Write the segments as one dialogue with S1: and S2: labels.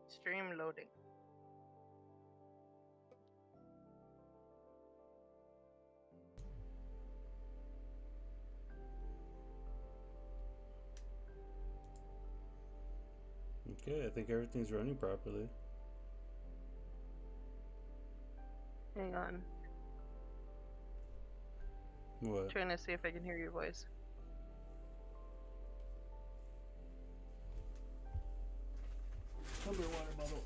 S1: Stream loading.
S2: Okay, I think everything's running properly.
S1: Hang on.
S2: What?
S1: Trying to see if I can hear your voice.
S2: Underwater bottle.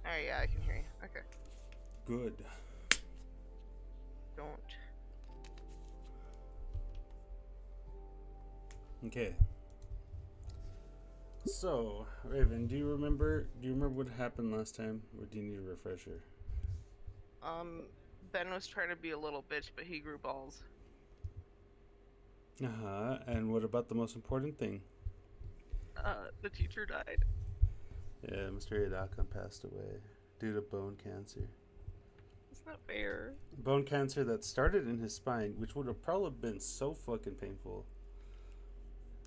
S1: Alright, yeah, I can hear you. Okay.
S2: Good.
S1: Don't.
S2: Okay. So, Raven, do you remember what happened last time, or do you need a refresher?
S1: Ben was trying to be a little bitch, but he grew balls.
S2: Uh-huh. And what about the most important thing?
S1: The teacher died.
S2: Yeah, Mr. Adakon passed away due to bone cancer.
S1: It's not fair.
S2: Bone cancer that started in his spine, which would have probably been so fucking painful.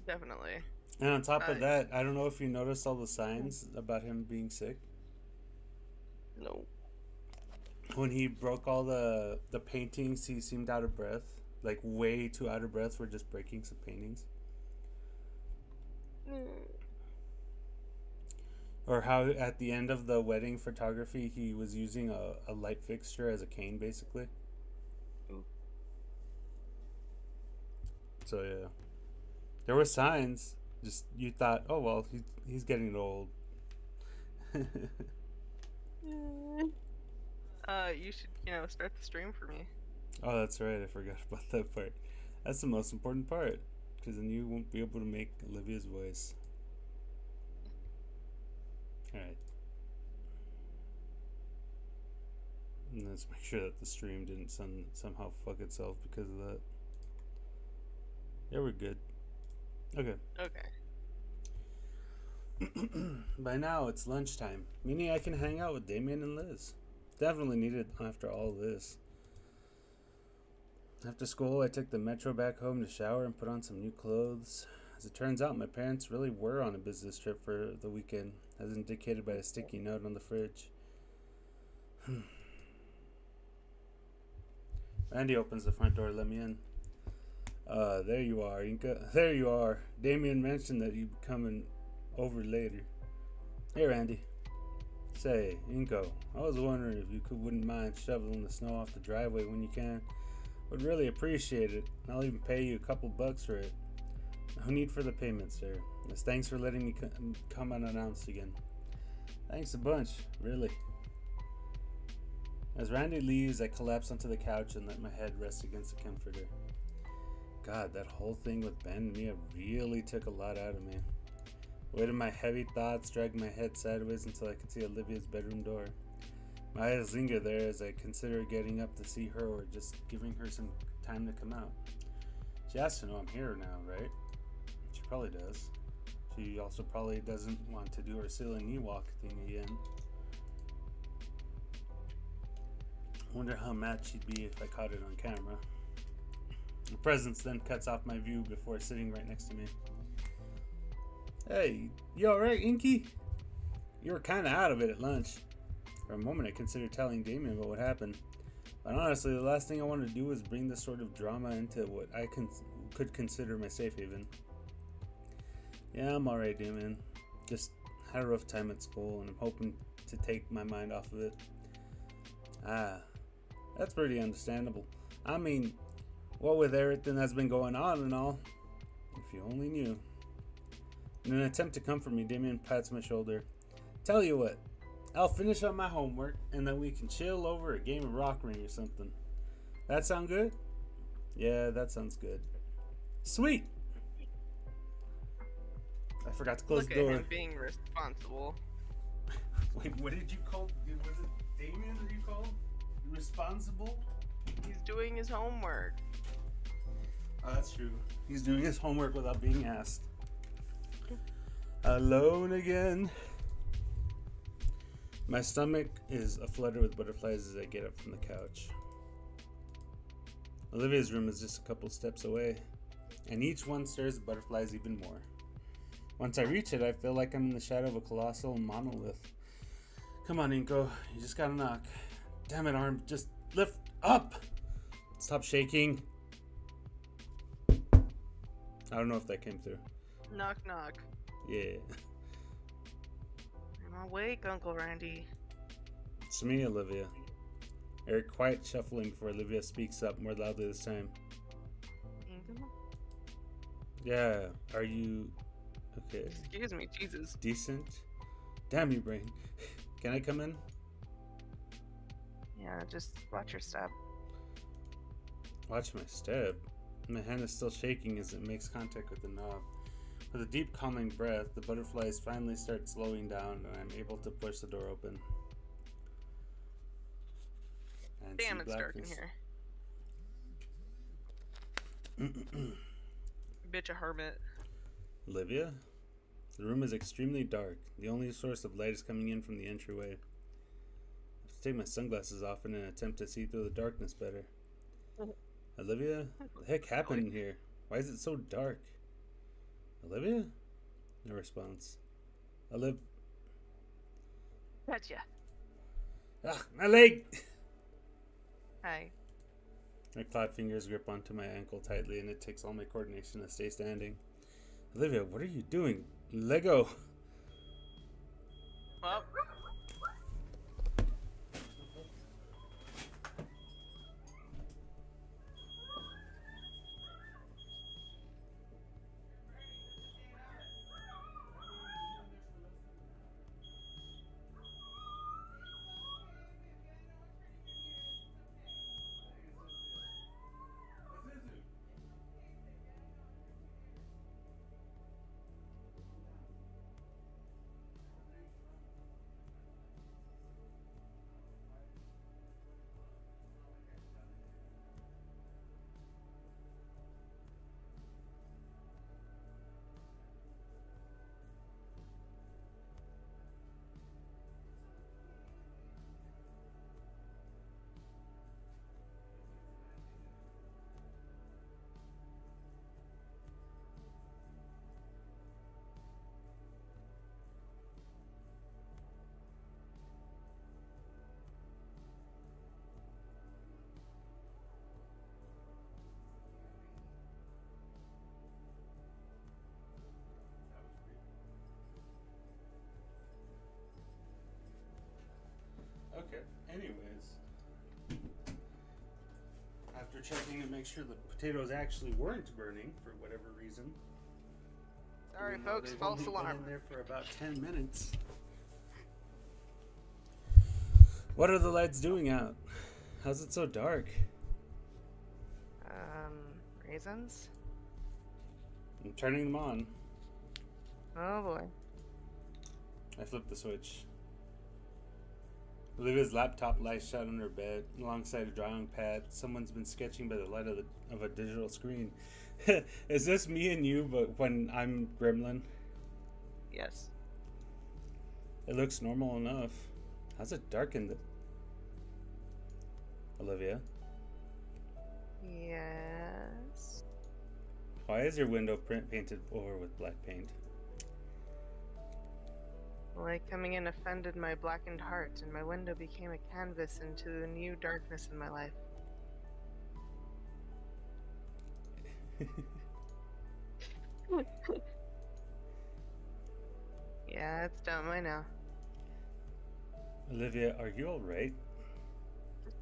S1: Definitely.
S2: And on top of that, I don't know if you noticed all the signs about him being sick.
S1: No.
S2: When he broke all the paintings, he seemed out of breath. Like, way too out of breath for just breaking some paintings. Or how at the end of the wedding photography, he was using a light fixture as a cane, basically.
S1: Ooh.
S2: So, yeah. There were signs. Just, you thought, oh, well, he's getting old.
S1: You should, start the stream for me.
S2: Oh, that's right. I forgot about that part. That's the most important part. Because then you won't be able to make Olivia's voice. Alright. And let's make sure that the stream didn't somehow fuck itself because of that. Yeah, we're good. Okay.
S1: Okay.
S2: By now, it's lunchtime, meaning I can hang out with Damien and Liz. Definitely needed after all this. After school, I took the metro back home to shower and put on some new clothes. As it turns out, my parents really were on a business trip for the weekend, as indicated by a sticky note on the fridge. Randy opens the front door to let me in. There you are, Inca. There you are. Damien mentioned that you'd be coming over later. Hey, Randy. Say, Inco, I was wondering if you wouldn't mind shoveling the snow off the driveway when you can. Would really appreciate it. I'll even pay you a couple bucks for it. No need for the payment, sir. As thanks for letting me come unannounced again. Thanks a bunch, really. As Randy leaves, I collapse onto the couch and let my head rest against the comforter. God, that whole thing with Ben and Mia really took a lot out of me. Weight of my heavy thoughts dragged my head sideways until I could see Olivia's bedroom door. My eyes linger there as I consider getting up to see her or just giving her some time to come out. She has to know I'm here now, right? She probably does. She also probably doesn't want to do her silly knee walk thing again. Wonder how mad she'd be if I caught it on camera. The presence then cuts off my view before sitting right next to me. Hey, you alright, Inky? You were kinda out of it at lunch. For a moment I considered telling Damien about what happened. But honestly, the last thing I wanted to do was bring this sort of drama into what I could consider my safe haven. Yeah, I'm alright, Damien. Just had a rough time at school and I'm hoping to take my mind off of it. Ah, that's pretty understandable. I mean, what with everything that's been going on and all. If you only knew. In an attempt to comfort me, Damien pats my shoulder. Tell you what, I'll finish up my homework and then we can chill over a game of Rock Ring or something. That sound good? Yeah, that sounds good. Sweet! I forgot to close the door.
S1: Look at him being responsible.
S2: Wait, what did you call? Was it Damien that you called? Responsible?
S1: He's doing his homework.
S2: Oh, that's true. He's doing his homework without being asked. Alone again. My stomach is aflutter with butterflies as I get up from the couch. Olivia's room is just a couple steps away, and each one stirs the butterflies even more. Once I reach it, I feel like I'm in the shadow of a colossal monolith. Come on, Inko. You just gotta knock. Damn it, arm. Just lift up. Stop shaking. I don't know if that came through.
S1: Knock, knock.
S2: Yeah.
S1: I'm awake, Uncle Randy.
S2: It's me, Olivia. Eric quiet shuffling before Olivia speaks up more loudly this time. Yeah, are you okay?
S1: Excuse me, Jesus.
S2: Decent? Damn you, brain. Can I come in?
S1: Yeah, just watch your step.
S2: Watch my step. My hand is still shaking as it makes contact with the knob. With a deep, calming breath, the butterflies finally start slowing down, and I'm able to push the door open. And
S1: Damn,
S2: see
S1: it's dark in
S2: blackness.
S1: here. Bitch, a hermit.
S2: Olivia? The room is extremely dark. The only source of light is coming in from the entryway. I have to take my sunglasses off in an attempt to see through the darkness better. Olivia? What the heck happened in here? Why is it so dark? Olivia? No response.
S1: Gotcha.
S2: Ah, my leg!
S1: Hi.
S2: My clawed fingers grip onto my ankle tightly, and it takes all my coordination to stay standing. Olivia, what are you doing? Lego!
S1: Well,
S2: Okay, anyways. After checking to make sure the potatoes actually weren't burning for whatever reason.
S1: sorry,
S2: even though
S1: folks.
S2: they've
S1: False
S2: only
S1: alarm.
S2: been in there for about 10 minutes. What are the lights doing out? How's it so dark?
S1: Raisins?
S2: I'm turning them on.
S1: Oh boy.
S2: I flip the switch. Olivia's laptop lies shut on her bed, alongside a drawing pad. Someone's been sketching by the light of a digital screen. Is this me and you, but when I'm Gremlin?
S1: Yes.
S2: It looks normal enough. How's it dark in the... Olivia?
S1: Yes.
S2: Why is your window painted over with black paint?
S1: Light coming in offended my blackened heart, and my window became a canvas into the new darkness in my life. Yeah, it's dumb, I know.
S2: Olivia, are you alright?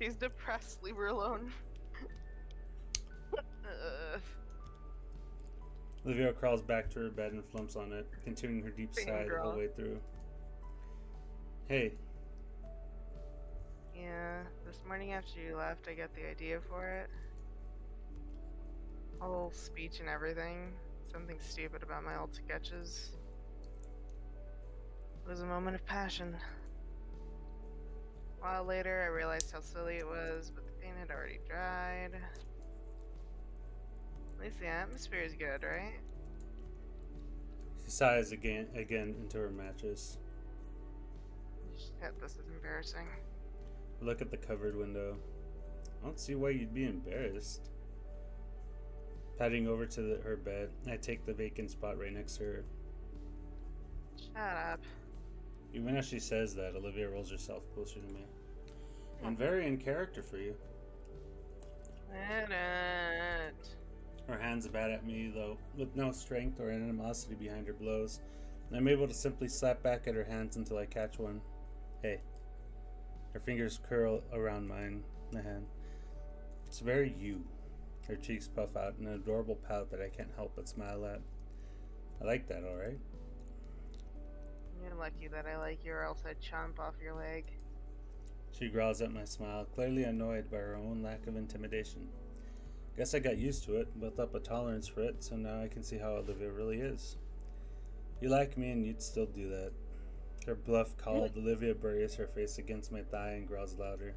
S1: She's depressed, leave her alone.
S2: Olivia crawls back to her bed and flumps on it, continuing her deep
S1: Same
S2: sigh the whole
S1: girl.
S2: way through. Hey,
S1: Yeah, this morning after you left, I got the idea for it. Whole speech and everything. Something stupid about my old sketches. It was a moment of passion. A while later, I realized how silly it was, but the paint had already dried. At least the atmosphere is good, right?
S2: she sighs again into her mattress.
S1: Shit, this is embarrassing.
S2: I look at the covered window. I don't see why you'd be embarrassed. Padding over to her bed, I take the vacant spot right next to her.
S1: Shut up.
S2: Even as she says that, Olivia rolls herself closer to me. And
S1: Mhm.
S2: very in character for you.
S1: Quit it.
S2: Her hands bat at me, though, with no strength or animosity behind her blows. I'm able to simply slap back at her hands until I catch one. Hey. Her fingers curl around my hand. It's very you. Her cheeks puff out in an adorable pout that I can't help but smile at. I like that, alright?
S1: You're lucky that I like you, or else I'd chomp off your leg.
S2: She growls at my smile, clearly annoyed by her own lack of intimidation. Guess I got used to it, built up a tolerance for it, so now I can see how Olivia really is. You like me and you'd still do that. Her bluff called, Olivia buries her face against my thigh and growls louder,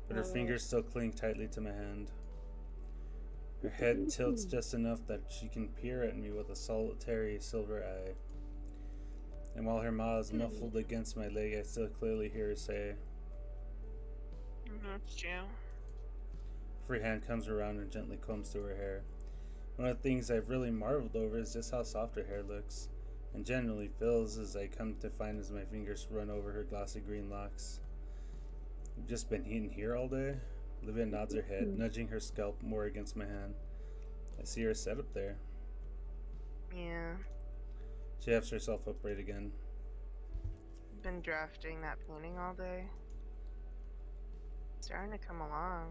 S2: but her fingers still cling tightly to my hand. Her head tilts just enough that she can peer at me with a solitary silver eye. And while her maw is muffled against my leg, I still clearly hear her say,
S1: It's you.
S2: Free hand comes around and gently combs through her hair. One of the things I've really marveled over is just how soft her hair looks, and generally feels as I come to find as my fingers run over her glossy green locks. You've just been eating here all day? Olivia nods her head, nudging her scalp more against my hand. I see her set up there.
S1: Yeah.
S2: She hefts herself upright again.
S1: Been drafting that painting all day. Starting to come along.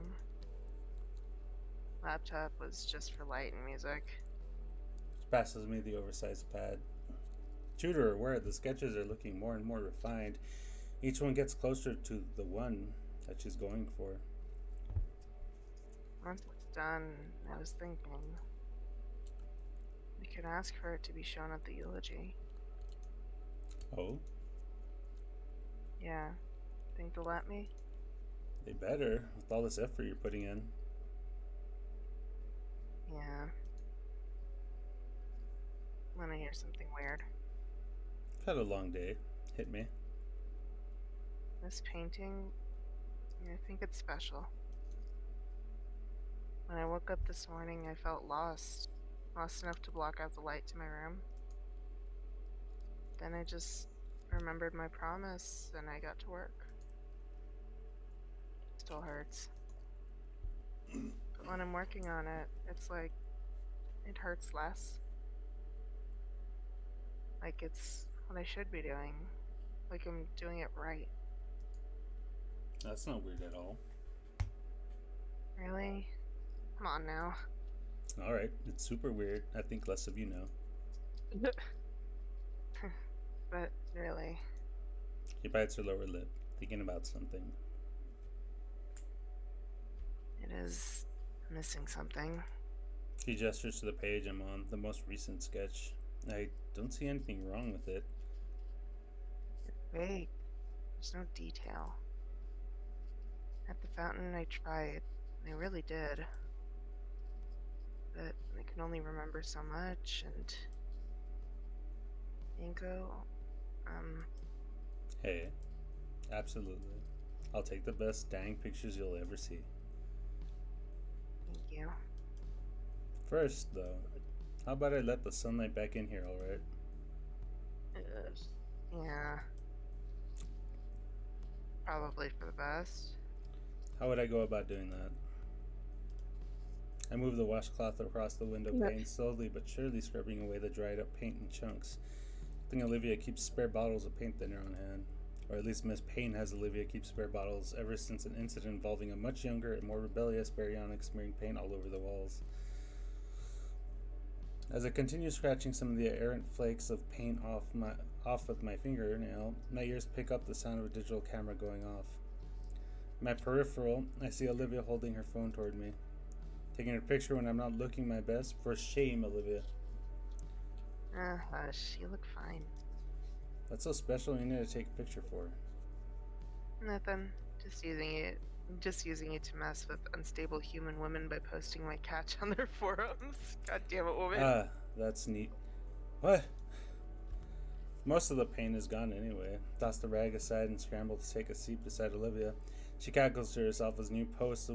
S1: Laptop was just for light and music.
S2: She passes me the oversized pad. True to her word, the sketches are looking more and more refined. Each one gets closer to the one that she's going for.
S1: Once it's done, I was thinking we could ask for it to be shown at the eulogy.
S2: Oh?
S1: Yeah. Think they'll let me?
S2: They better, with all this effort you're putting in.
S1: Yeah. Wanna hear something weird?
S2: I've had a long day. Hit me.
S1: This painting, I think it's special. When I woke up this morning, I felt lost. Lost enough to block out the light to my room. Then I just remembered my promise and I got to work. Still hurts. But when I'm working on it, it's like it hurts less. Like it's what I should be doing. Like I'm doing it right.
S2: That's not weird at all.
S1: Really? Come on now.
S2: Alright, it's super weird. I think less of you know.
S1: But really.
S2: She bites her lower lip, thinking about something.
S1: It is missing something.
S2: She gestures to the page I'm on, the most recent sketch. I don't see anything wrong with it.
S1: Vague. There's no detail. At the fountain, I tried. I really did. But I can only remember so much, and Inko,
S2: Hey, absolutely. I'll take the best dang pictures you'll ever see.
S1: thank you.
S2: First, though, how about I let the sunlight back in here, alright?
S1: Yeah. Probably for the best.
S2: How would I go about doing that? I move the washcloth across the window pane, slowly but surely scrubbing away the dried up paint in chunks. I think Olivia keeps spare bottles of paint thinner on hand. Or at least Miss Payne has Olivia keep spare bottles ever since an incident involving a much younger and more rebellious baryonyx smearing paint all over the walls. As I continue scratching some of the errant flakes of paint off with my fingernail, my ears pick up the sound of a digital camera going off. In my peripheral, I see Olivia holding her phone toward me. Taking a picture when I'm not looking my best? For shame, Olivia.
S1: Hush, you look fine.
S2: What's so special you need to take a picture for?
S1: Nothing. Just using it to mess with unstable human women by posting my catch on their forums. God damn it, woman.
S2: Ah, that's neat. What? Most of the paint is gone anyway. Toss the rag aside and scramble to take a seat beside Olivia. She cackles to herself as a new post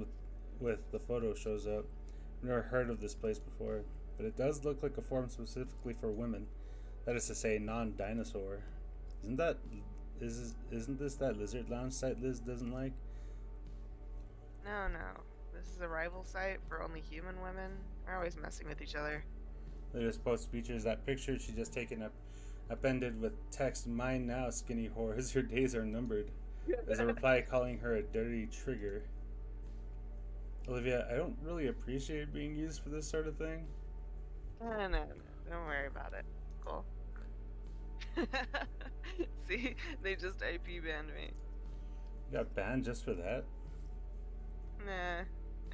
S2: with the photo shows up. I've never heard of this place before, but it does look like a forum specifically for women. That is to say, non-dinosaur. Isn't that isn't this that lizard lounge site Liz doesn't like?
S1: No, no. This is a rival site for only human women. We're always messing with each other.
S2: Latest post features that picture she just taken up appended with text, "Mine now, skinny whores, your days are numbered." As a reply calling her a dirty trigger. Olivia, I don't really appreciate being used for this sort of thing.
S1: No. Don't worry about it. Cool. See, they just IP banned me.
S2: You got banned just for that?
S1: Nah,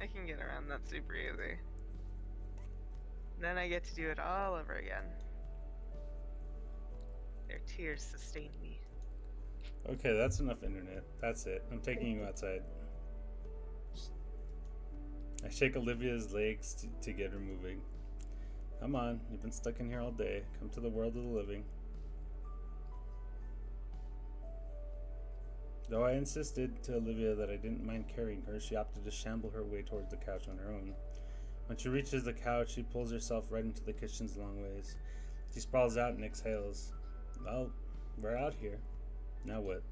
S1: I can get around that super easy. Then I get to do it all over again. Their tears sustain me.
S2: Okay, that's enough internet. That's it. I'm taking you outside. I shake Olivia's legs to get her moving. Come on, you've been stuck in here all day. Come to the world of the living. Though I insisted to Olivia that I didn't mind carrying her, she opted to shamble her way towards the couch on her own. When she reaches the couch, she pulls herself right into the kitchen's long ways. She sprawls out and exhales. Well, we're out here. Now what?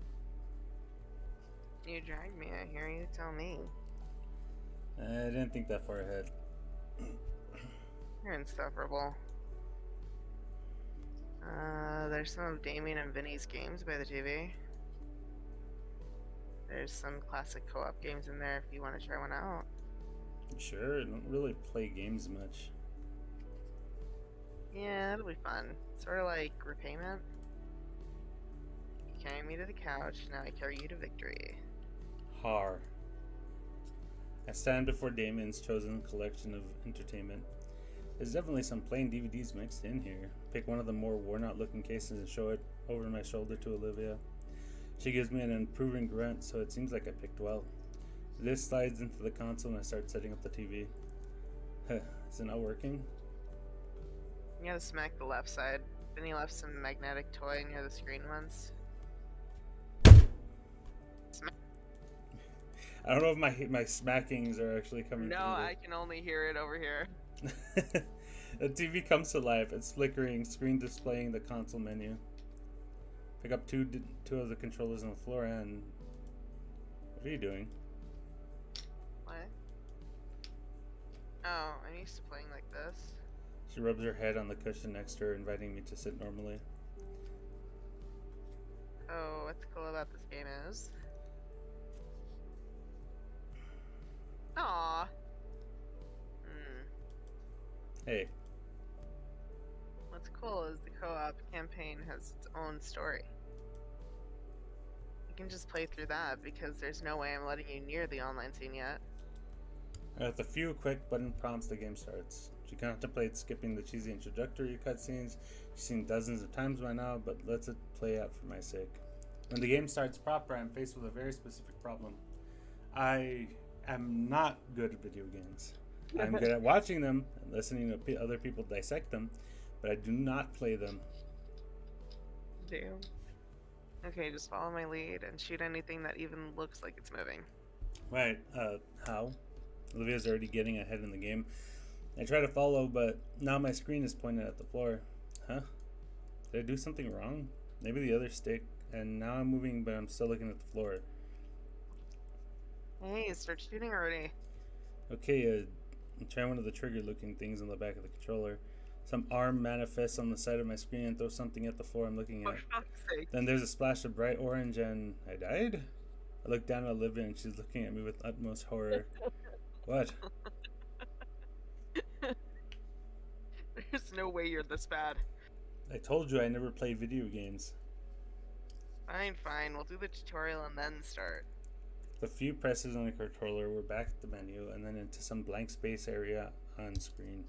S1: You dragged me out here, you tell me.
S2: I didn't think that far ahead.
S1: You're insufferable. There's some of Damien and Vinny's games by the TV. There's some classic co-op games in there if you want to try one out.
S2: Sure, I don't really play games much.
S1: Yeah, it'll be fun. Sort of like repayment. You carry me to the couch, now I carry you to victory.
S2: Har. I stand before Damien's chosen collection of entertainment. There's definitely some plain DVDs mixed in here. Pick one of the more worn-out looking cases and show it over my shoulder to Olivia. She gives me an approving grunt, so it seems like I picked well. This slides into the console and I start setting up the TV. Is it not working?
S1: You gotta smack the left side. Vinny left some magnetic toy near the screen once.
S2: I don't know if my smackings are actually coming
S1: No,
S2: through.
S1: I can only hear it over here.
S2: The TV comes to life. It's flickering, screen displaying the console menu. Pick up two of the controllers on the floor and... What are you doing?
S1: What? Oh, I'm used to playing like this.
S2: She rubs her head on the cushion next to her, inviting me to sit normally.
S1: Oh, what's cool about this game is... Aww.
S2: Hey.
S1: What's cool is the co-op campaign has its own story. You can just play through that because there's no way I'm letting you near the online scene yet.
S2: With a few quick button prompts, the game starts. She contemplates skipping the cheesy introductory cutscenes she's seen dozens of times by now, but lets it play out for my sake. When the game starts proper, I'm faced with a very specific problem. I am not good at video games. I'm good at watching them and listening to other people dissect them, but I do not play them.
S1: Damn. Okay, just follow my lead and shoot anything that even looks like it's moving.
S2: Right, how? Olivia's already getting ahead in the game. I try to follow, but now my screen is pointed at the floor. Huh? Did I do something wrong? Maybe the other stick, and now I'm moving, but I'm still looking at the floor.
S1: Hey, start shooting already.
S2: Okay, try one of the trigger-looking things on the back of the controller. Some arm manifests on the side of my screen and throws something at the floor I'm looking at.
S1: For fuck's sake.
S2: Then there's a splash of bright orange and I died? I look down at Olivia and she's looking at me with utmost horror. What?
S1: There's no way you're this bad.
S2: I told you I never played video games.
S1: Fine. We'll do the tutorial and then start.
S2: The few presses on the controller were back at the menu and then into some blank space area on screen.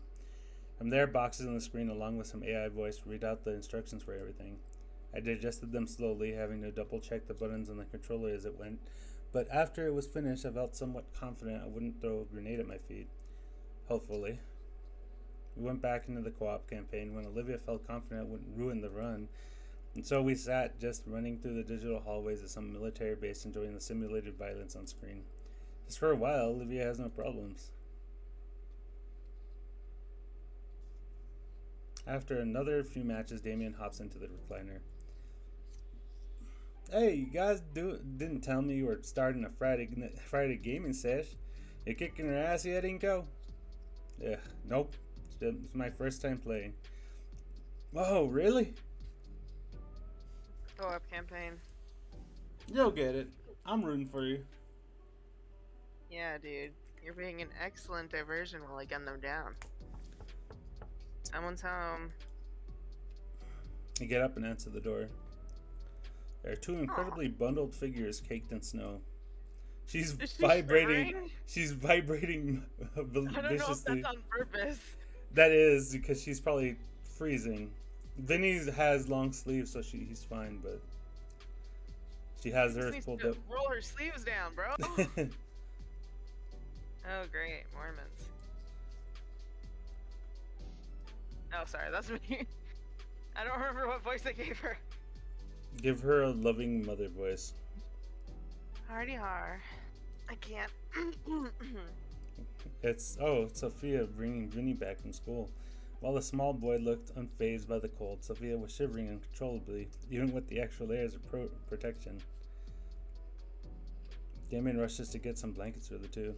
S2: From there, boxes on the screen along with some AI voice read out the instructions for everything. I digested them slowly, having to double check the buttons on the controller as it went, but after it was finished I felt somewhat confident I wouldn't throw a grenade at my feet. Hopefully. We went back into the co-op campaign when Olivia felt confident it wouldn't ruin the run, and so we sat just running through the digital hallways of some military base enjoying the simulated violence on screen. Just for a while, Olivia has no problems. After another few matches, Damien hops into the recliner. Hey, you guys didn't tell me you were starting a Friday gaming sesh. You kicking her ass yet, Inko? Yeah, nope. It's my first time playing. Oh, really?
S1: Co-op campaign.
S2: You'll get it. I'm rooting for you.
S1: Yeah, dude. You're being an excellent diversion while I gun them down. Someone's home.
S2: You get up and answer the door. There are two incredibly bundled figures caked in snow. She's
S1: Is she
S2: vibrating.
S1: shivering?
S2: She's vibrating
S1: I don't know if
S2: viciously.
S1: that's on purpose.
S2: That is because she's probably freezing. Vinny has long sleeves, so he's fine, but she has
S1: She
S2: hers
S1: needs
S2: pulled
S1: to
S2: up.
S1: roll her sleeves down, bro. Oh, great. Mormons. Oh, sorry. That's me. I don't remember what voice I gave her.
S2: Give her a loving mother voice.
S1: Hardy har. I can't.
S2: It's Sophia bringing Vinny back from school. While the small boy looked unfazed by the cold, Sophia was shivering uncontrollably, even with the extra layers of protection. Damien rushes to get some blankets for the two.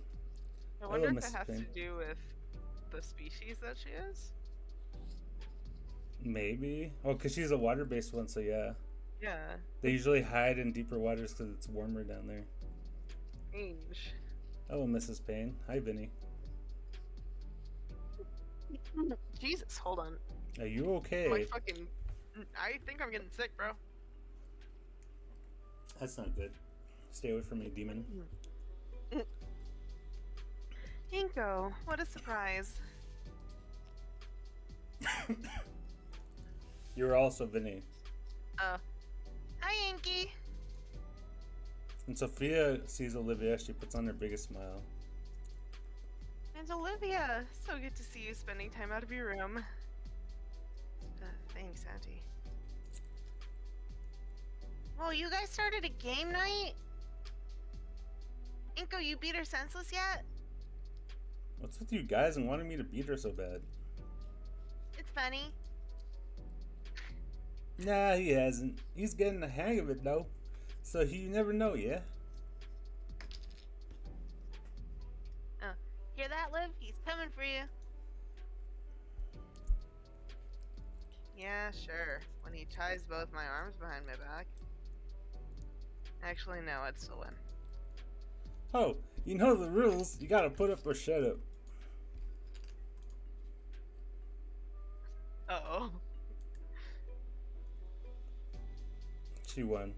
S1: I wonder
S2: Hello,
S1: if it
S2: Mrs.
S1: has
S2: Payne.
S1: to do with the species that she is.
S2: Maybe. Oh, because she's a water-based one, so yeah.
S1: Yeah.
S2: They usually hide in deeper waters because it's warmer down there.
S1: Strange.
S2: Hello, Mrs. Payne. Hi, Vinny.
S1: Jesus, hold on.
S2: Are you okay?
S1: I think I'm getting sick, bro.
S2: That's not good. Stay away from me, demon.
S1: Inko, what a surprise.
S2: You're also Vinny.
S1: Hi, Inky.
S2: And Sophia sees Olivia. She puts on her biggest smile.
S1: And Olivia, so good to see you spending time out of your room. Thanks, Auntie. Well, you guys started a game night? Inko, you beat her senseless yet?
S2: What's with you guys and wanting me to beat her so bad?
S1: It's funny.
S2: Nah, he hasn't. He's getting the hang of it, though. So you never know, yeah?
S1: Hear that, Liv? He's coming for you. Yeah, sure. When he ties both my arms behind my back. Actually, no, I'd still win.
S2: Oh, you know the rules. You gotta put up or shut up.
S1: Uh-oh.
S2: She won.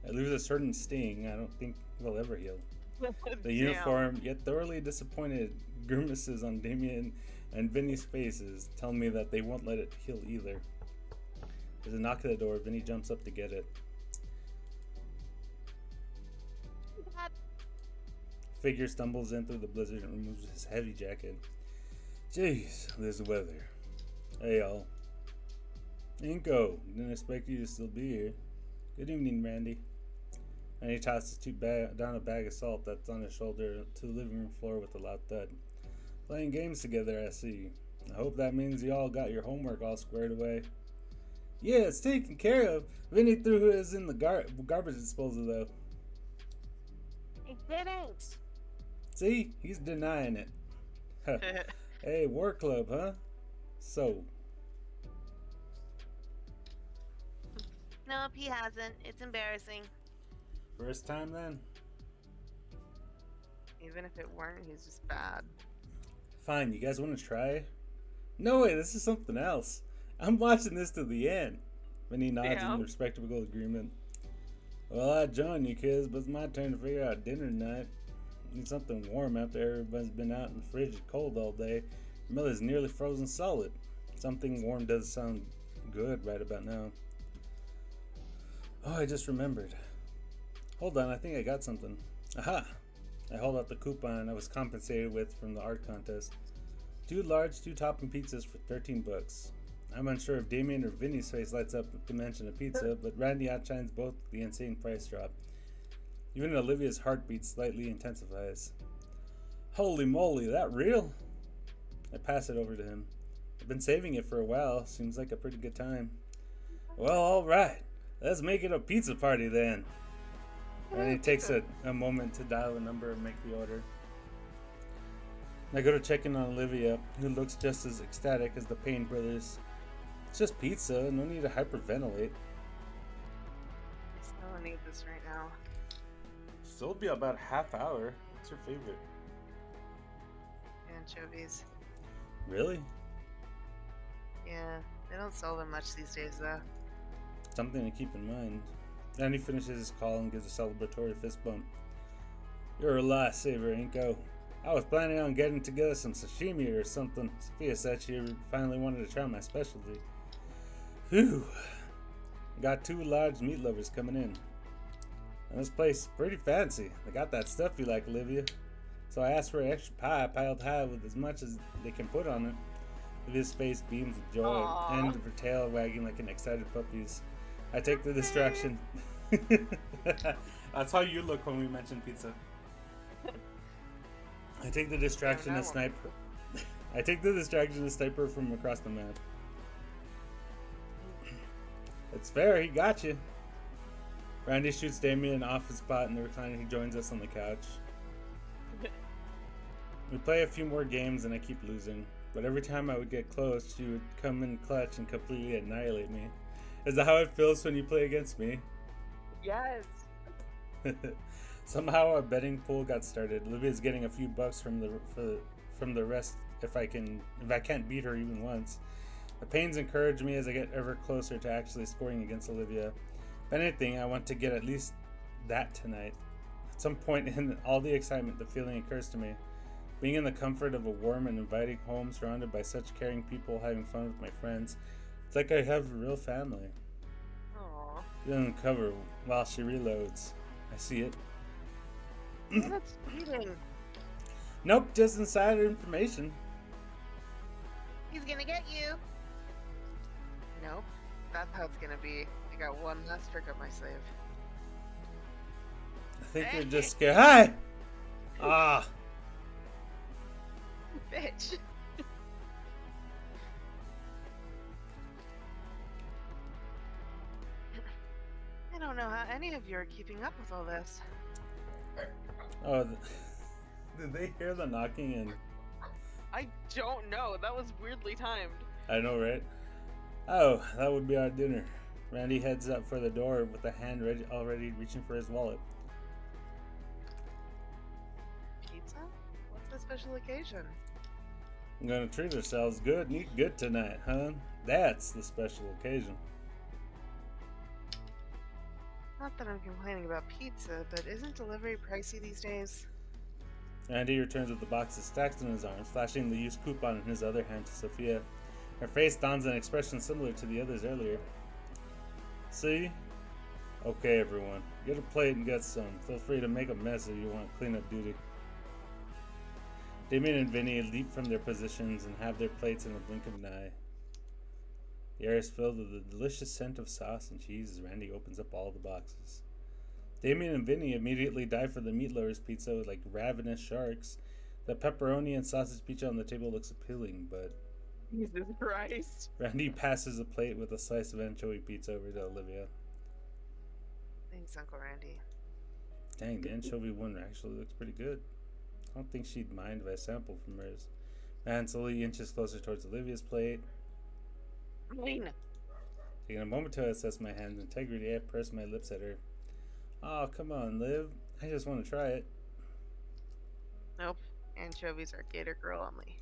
S2: It leaves a certain sting I don't think will ever heal. The uniform, yet thoroughly disappointed grimaces on Damien and Vinny's faces tell me that they won't let it heal either. There's a knock at the door. Vinny jumps up to get it. Figure stumbles in through the blizzard and removes his heavy jacket. Jeez, this weather. Hey, y'all. Inko, didn't expect you to still be here. Good evening, Randy. And he tosses down a bag of salt that's on his shoulder to the living room floor with a loud thud. Playing games together, I see. I hope that means you all got your homework all squared away. Yeah, it's taken care of. Vinny threw his in the garbage disposal, though.
S1: I didn't.
S2: See? He's denying it. Hey, work club, huh? So.
S1: Nope, he hasn't. It's embarrassing.
S2: First time then?
S1: Even if it weren't, he's just bad.
S2: Fine, you guys want to try? No way, this is something else. I'm watching this to the end. Vinny nods in respectable agreement. Well, I'd join you kids, but it's my turn to figure out dinner tonight. Need something warm after everybody's been out in the frigid cold all day. Miller's nearly frozen solid. Something warm does sound good right about now. Oh, I just remembered. Hold on, I think I got something. Aha! I hold out the coupon I was compensated with from the art contest. 2 large, 2-topping pizzas for $13. I'm unsure if Damien or Vinny's face lights up at the mention of pizza, but Randy outshines both with the insane price drop. Even Olivia's heartbeat slightly intensifies. Holy moly, that real? I pass it over to him. I've been saving it for a while. Seems like a pretty good time. Well, alright. Let's make it a pizza party then. And he takes
S1: Pizza.
S2: a moment to dial a number and make the order. I go to check in on Olivia, who looks just as ecstatic as the Payne brothers. It's just pizza, no need to hyperventilate.
S1: I still need this right now.
S2: Still be about half hour. What's your favorite?
S1: Anchovies.
S2: Really?
S1: Yeah, they don't sell them much these days though.
S2: Something to keep in mind. And he finishes his call and gives a celebratory fist bump. You're a lifesaver, Inko. I was planning on getting together some sashimi or something. Sophia said she finally wanted to try my specialty. Whew. Got 2 large meat lovers coming in. And this place is pretty fancy. They got that stuff you like, Olivia. So I asked for an extra pie piled high with as much as they can put on it. Olivia's face beams with joy,
S1: Aww.
S2: and her tail wagging like an excited puppy's. I take the distraction. That's how you look when we mention pizza. I take the distraction and snipe her. I take the distraction and snipe her from across the map. It's fair, he got you. Randy shoots Damien off his spot in the recliner. He joins us on the couch. We play a few more games and I keep losing. But every time I would get close, she would come in clutch and completely annihilate me. Is that how it feels when you play against me?
S1: Yes.
S2: Somehow a betting pool got started. Olivia's getting a few bucks from the rest if I can't beat her even once. The pains encourage me as I get ever closer to actually scoring against Olivia. If anything, I want to get at least that tonight. At some point in all the excitement, the feeling occurs to me. Being in the comfort of a warm and inviting home surrounded by such caring people, having fun with my friends, it's like I have a real family.
S1: Aww.
S2: Feeling cover while she reloads. I see it.
S1: Oh, that's cheating.
S2: Nope, just insider information.
S1: He's gonna get you. Nope. That's how it's gonna be. I got one last trick up my sleeve.
S2: I think you're just scared. Hi! Ah.
S1: Bitch. I don't know how any of you are keeping up with all this.
S2: Oh, did they hear the knocking? And
S1: I don't know. That was weirdly timed.
S2: I know, right? Oh, that would be our dinner. Randy heads up for the door with a hand already reaching for his wallet.
S1: Pizza? What's the special occasion?
S2: I'm gonna treat ourselves good and eat good tonight, huh? That's the special occasion.
S1: Not that I'm complaining about pizza, but isn't delivery pricey these days?
S2: Randy returns with the boxes stacked in his arms, flashing the used coupon in his other hand to Sophia. Her face dons an expression similar to the others earlier. See? Okay, everyone. Get a plate and get some. Feel free to make a mess if you want cleanup duty. Damien and Vinny leap from their positions and have their plates in the blink of an eye. The air is filled with the delicious scent of sauce and cheese as Randy opens up all the boxes. Damien and Vinny immediately dive for the meat lovers pizza like ravenous sharks. The pepperoni and sausage pizza on the table looks appealing, but
S1: Jesus Christ.
S2: Randy passes a plate with a slice of anchovy pizza over to Olivia.
S1: Thanks, Uncle Randy.
S2: Dang, the anchovy one actually looks pretty good. I don't think she'd mind if I sample from hers. Man slowly inches closer towards Olivia's plate.
S1: Clean.
S2: Taking a moment to assess my hand's integrity, I press my lips at her. Oh, come on, Liv. I just want to try it.
S1: Nope. Anchovies are Gator Girl only.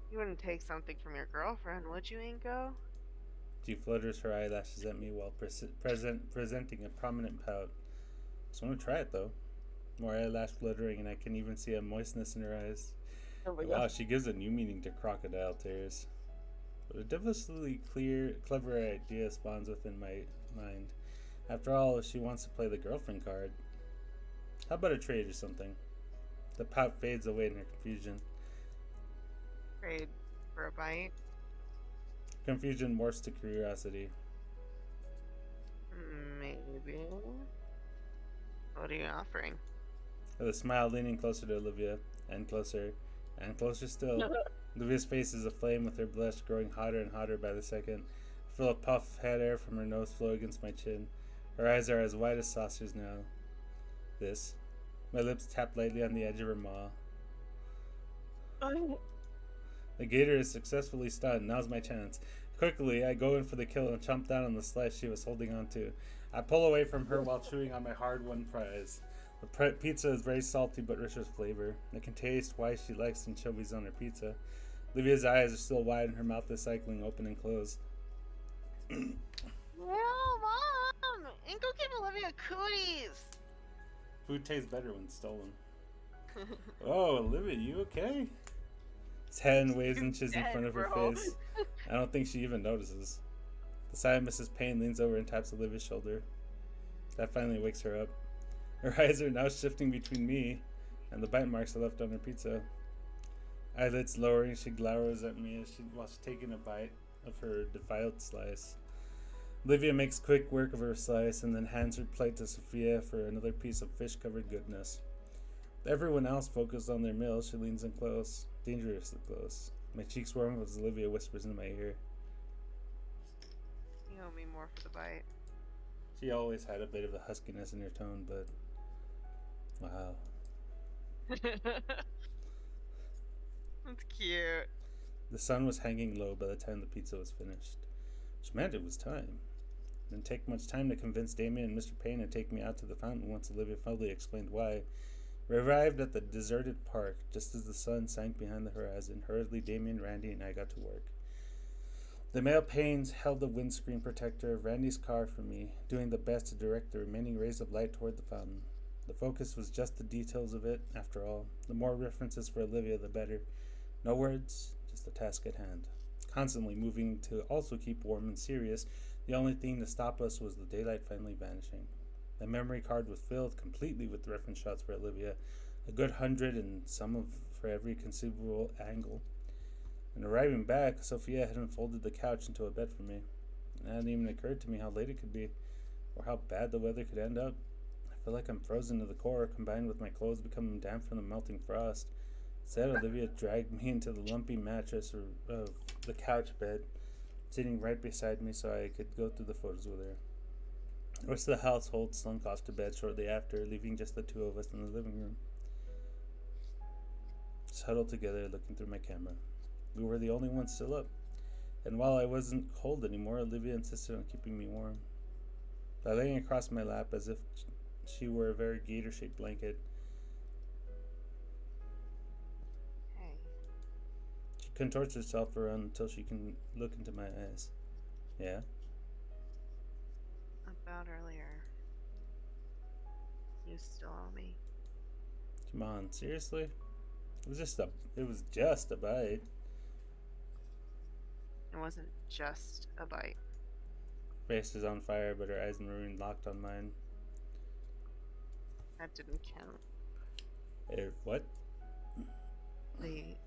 S1: You wouldn't take something from your girlfriend, would you, Inko?
S2: She flutters her eyelashes at me while presenting a prominent pout. Just want to try it, though. More eyelash fluttering, and I can even see a moistness in her eyes.
S1: Oh my
S2: Wow,
S1: God.
S2: she gives a new meaning to crocodile tears. But a devilishly clever idea spawns within my mind. After all, she wants to play the girlfriend card. How about a trade or something? The pout fades away in her confusion.
S1: Trade for a bite?
S2: Confusion morphs to curiosity.
S1: Maybe. What are you offering?
S2: With a smile leaning closer to Olivia, and closer still. Olivia's face is aflame with her blush growing hotter and hotter by the second. feel a puff of hot air from her nose flow against my chin. Her eyes are as wide as saucers now. This. My lips tap lightly on the edge of her maw.
S1: Oh.
S2: The gator is successfully stunned. Now's my chance. Quickly, I go in for the kill and chomp down on the slice she was holding on to. I pull away from her while chewing on my hard-won prize. The pizza is very salty but rich with flavor. I can taste why she likes anchovies on her pizza. Olivia's eyes are still wide and her mouth is cycling open and closed.
S1: No, Mom! And go give Olivia cooties!
S2: Food tastes better when stolen. Oh, Olivia, you okay? His hand waves inches in front of her face. I don't think she even notices. The side Mrs. Payne leans over and taps Olivia's shoulder. That finally wakes her up. Her eyes are now shifting between me and the bite marks I left on her pizza. Eyelids lowering, she glowers at me while she's taking a bite of her defiled slice. Olivia makes quick work of her slice and then hands her plate to Sophia for another piece of fish-covered goodness. With everyone else focused on their meal, she leans in close, dangerously close. My cheeks warm as Olivia whispers in my ear.
S1: You owe me more for the bite.
S2: She always had a bit of a huskiness in her tone, but... wow.
S1: That's cute.
S2: The sun was hanging low by the time the pizza was finished, which meant it was time. It didn't take much time to convince Damien and Mr. Payne to take me out to the fountain once Olivia fully explained why. We arrived at the deserted park just as the sun sank behind the horizon. Hurriedly, Damien, Randy, and I got to work. The male Paynes held the windscreen protector of Randy's car for me, doing the best to direct the remaining rays of light toward the fountain. The focus was just the details of it, after all. The more references for Olivia, the better. No words, just the task at hand. Constantly moving to also keep warm and serious, the only thing to stop us was the daylight finally vanishing. The memory card was filled completely with reference shots for Olivia, a good 100 and some of for every conceivable angle. And arriving back, Sophia had unfolded the couch into a bed for me. It hadn't even occurred to me how late it could be, or how bad the weather could end up. I feel like I'm frozen to the core, combined with my clothes becoming damp from the melting frost. Instead, Olivia dragged me into the lumpy mattress of the couch bed, sitting right beside me so I could go through the photos with her. The rest of the household slunk off to bed shortly after, leaving just the two of us in the living room. Just huddled together, looking through my camera. We were the only ones still up, and while I wasn't cold anymore, Olivia insisted on keeping me warm. By laying across my lap as if she were a very gator-shaped blanket,
S1: Hey.
S2: she contorts herself around until she can look into my eyes. Yeah?
S1: About earlier. You still owe me.
S2: Come on, seriously? It was just a bite.
S1: It wasn't just a bite.
S2: Face is on fire, but her eyes remain locked on mine.
S1: That didn't count.
S2: What?
S1: The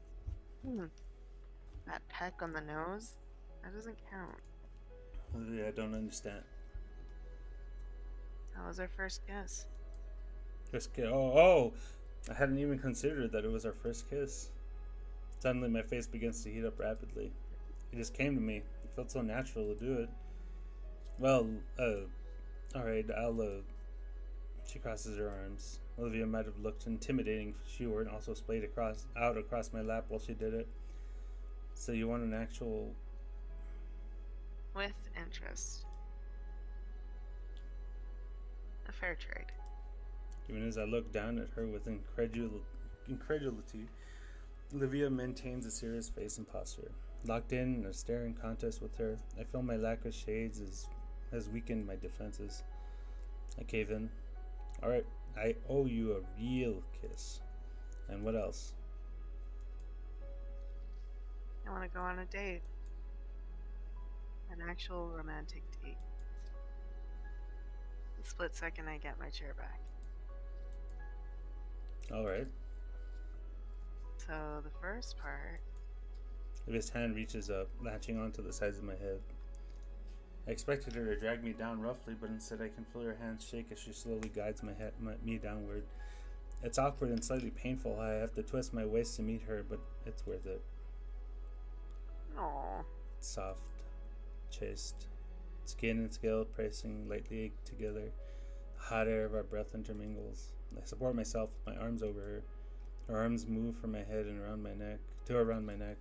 S1: that peck on the nose? That doesn't count.
S2: I don't understand.
S1: That was our first kiss.
S2: First kiss. Oh! I hadn't even considered that it was our first kiss. Suddenly, my face begins to heat up rapidly. It just came to me. It felt so natural to do it. Well, alright, she crosses her arms. Olivia might have looked intimidating if she weren't also splayed out across my lap while she did it. So you want an actual...
S1: With interest. A fair trade.
S2: Even as I look down at her with incredulity, Olivia maintains a serious face and posture. Locked in a staring contest with her, I feel my lack of shades has weakened my defenses. I cave in. Alright, I owe you a real kiss. And what else?
S1: I want to go on a date. An actual romantic date. The split second I get my chair back.
S2: Alright.
S1: So the first part...
S2: His hand reaches up, latching onto the sides of my head. I expected her to drag me down roughly, but instead I can feel her hands shake as she slowly guides me downward. It's awkward and slightly painful. I have to twist my waist to meet her, but it's worth it.
S1: Aww.
S2: It's soft. chased. Skin and scale pressing lightly together. The hot air of our breath intermingles. I support myself with my arms over her. Her arms move from my head and around my neck to around my neck.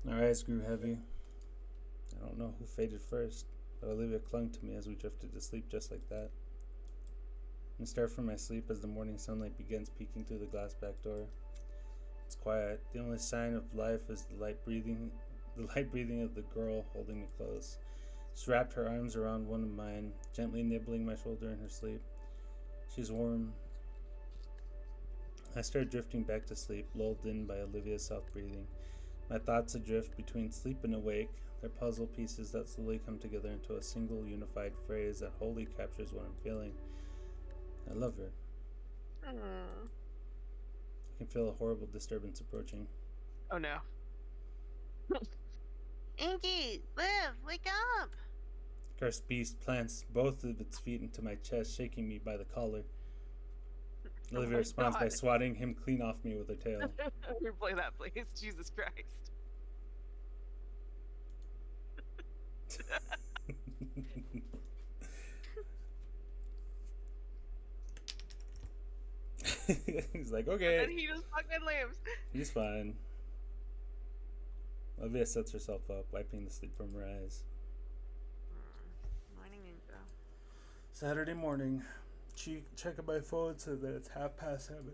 S2: Our eyes grew heavy. I don't know who faded first, but Olivia clung to me as we drifted to sleep just like that. I start from my sleep as the morning sunlight begins peeking through the glass back door. It's quiet. The only sign of life is the light breathing of the girl holding me close. She wrapped her arms around one of mine, gently nibbling my shoulder in her sleep. She's warm. I start drifting back to sleep, lulled in by Olivia's soft breathing. My thoughts adrift between sleep and awake. They're puzzle pieces that slowly come together into a single unified phrase that wholly captures what I'm feeling. I love her. I can feel a horrible disturbance approaching.
S1: Oh no. Inky, Liv, wake up!
S2: Cursed beast plants both of its feet into my chest, shaking me by the collar. Olivia responds by swatting him clean off me with her tail.
S1: Replay that, please. Jesus Christ.
S2: He's like, okay.
S1: And he just fucking leaves.
S2: He's fine. Olivia sets herself up, wiping the sleep from her eyes.
S1: Morning, Inko.
S2: Saturday morning. Checking my phone so that it's 7:30.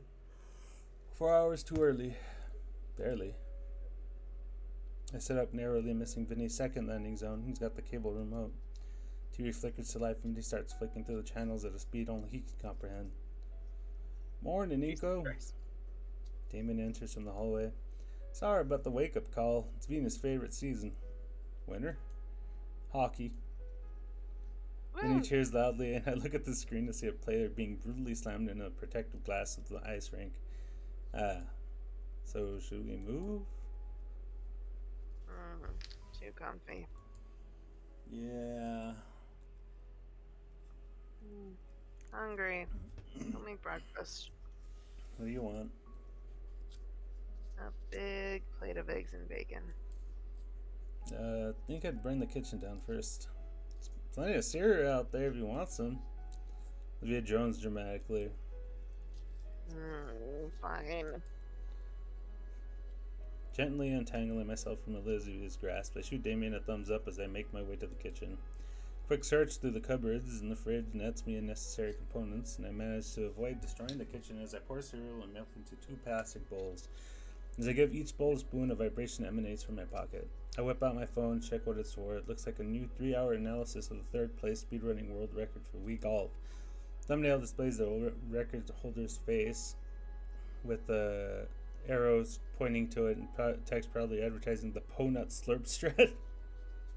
S2: 4 hours too early. Barely. I set up narrowly, missing Vinny's second landing zone. He's got the cable remote. TV flickers to life and he starts flicking through the channels at a speed only he can comprehend. Morning, Nico. Damon enters from the hallway. Sorry about the wake-up call. It's Venus' favorite season. Winter? Hockey. Vinny cheers loudly, and I look at the screen to see a player being brutally slammed in a protective glass of the ice rink. So should we move?
S1: Too comfy.
S2: Yeah.
S1: Hungry. I'll make breakfast.
S2: What do you want?
S1: A big plate of eggs and bacon.
S2: I think I'd burn the kitchen down first. There's plenty of cereal out there if you want some. Olivia drones dramatically.
S1: Fine.
S2: Gently untangling myself from Olivia's grasp, I shoot Damien a thumbs up as I make my way to the kitchen. Quick search through the cupboards and the fridge nets me unnecessary components, and I manage to avoid destroying the kitchen as I pour cereal and milk into 2 plastic bowls. As I give each bowl a spoon, a vibration emanates from my pocket. I whip out my phone, check what it's for. It looks like a new 3-hour analysis of the 3rd place speedrunning world record for Wii Golf. Thumbnail displays the record holder's face with the arrows pointing to it and text proudly advertising the Ponut Slurp Strat.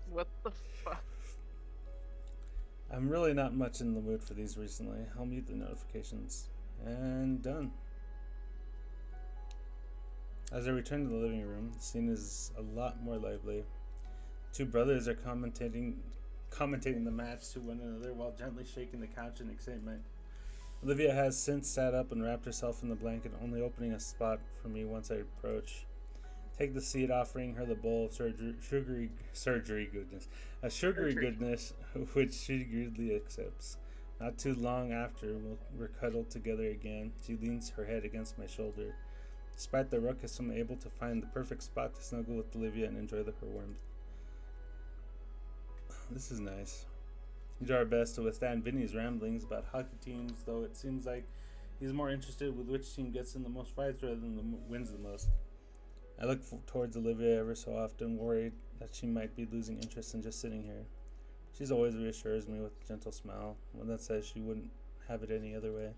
S1: What the fuck?
S2: I'm really not much in the mood for these recently. I'll mute the notifications. And done. As I return to the living room, the scene is a lot more lively. 2 brothers are commentating the match to one another while gently shaking the couch in excitement. Olivia has since sat up and wrapped herself in the blanket, only opening a spot for me once I approach. Take the seat, offering her the bowl of sugary goodness, which she greedily accepts. Not too long after, we're cuddled together again. She leans her head against my shoulder. Despite the ruckus, I'm able to find the perfect spot to snuggle with Olivia and enjoy her warmth. This is nice. We do our best to withstand Vinny's ramblings about hockey teams, though it seems like he's more interested with which team gets in the most fights rather than wins the most. I look towards Olivia ever so often, worried that she might be losing interest in just sitting here. She's always reassures me with a gentle smile, one that says she wouldn't have it any other way.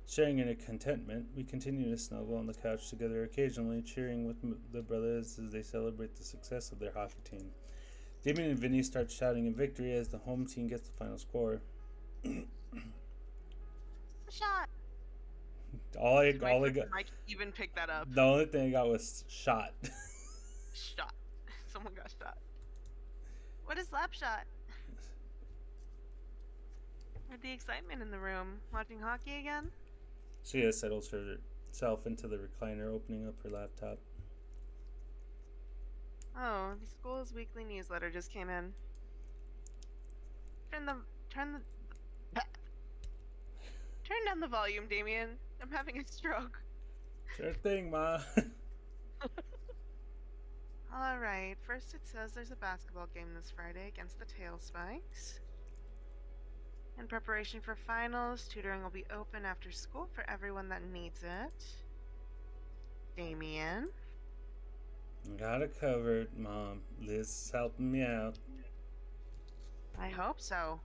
S2: Sharing in her contentment, we continue to snuggle on the couch together, occasionally cheering with the brothers as they celebrate the success of their hockey team. Damien and Vinny start shouting in victory as the home team gets the final score.
S1: Shot.
S2: All I got.
S1: Mike even picked that up.
S2: The only thing I got was shot.
S1: Shot. Someone got shot. What is slap shot? With the excitement in the room, watching hockey again.
S2: She has settled herself into the recliner, opening up her laptop.
S1: Oh, the school's weekly newsletter just came in. Turn the turn the turn down the volume, Damien. I'm having a stroke.
S2: Sure thing, Ma.
S1: All right. First, it says there's a basketball game this Friday against the Tail Spikes. In preparation for finals, tutoring will be open after school for everyone that needs it. Damien.
S2: Got it covered, Mom. Liz is helping me out.
S1: I hope so.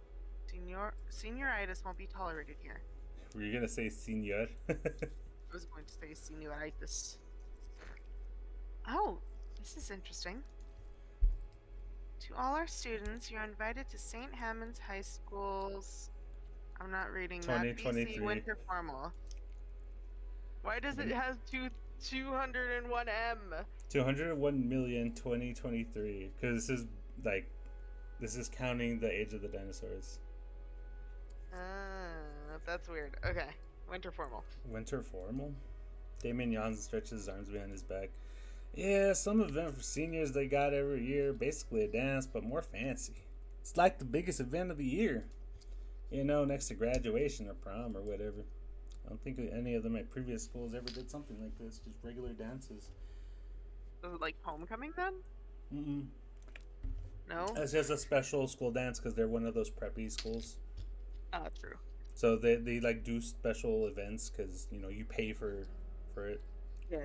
S1: Senioritis won't be tolerated here.
S2: Were you gonna say senior?
S1: I was going to say senioritis. Oh, this is interesting. To all our students, you're invited to St. Hammond's High School's. I'm not reading that.
S2: 2023.
S1: BC Winter Formal. Why does it have 201 M?
S2: 201 million 2023. Because this is counting the age of the dinosaurs.
S1: That's weird. Okay, Winter Formal.
S2: Winter formal? Damien yawns and stretches his arms behind his back. Yeah, some event for seniors they got every year. Basically a dance, but more fancy. It's like the biggest event of the year. You know, next to graduation or prom or whatever. I don't think any of my previous schools ever did something like this. Just regular dances.
S1: Is it like homecoming then?
S2: Mm-mm.
S1: No?
S2: It's just a special school dance because they're one of those preppy schools.
S1: True.
S2: So they like do special events because, you know, you pay for it.
S1: Yeah.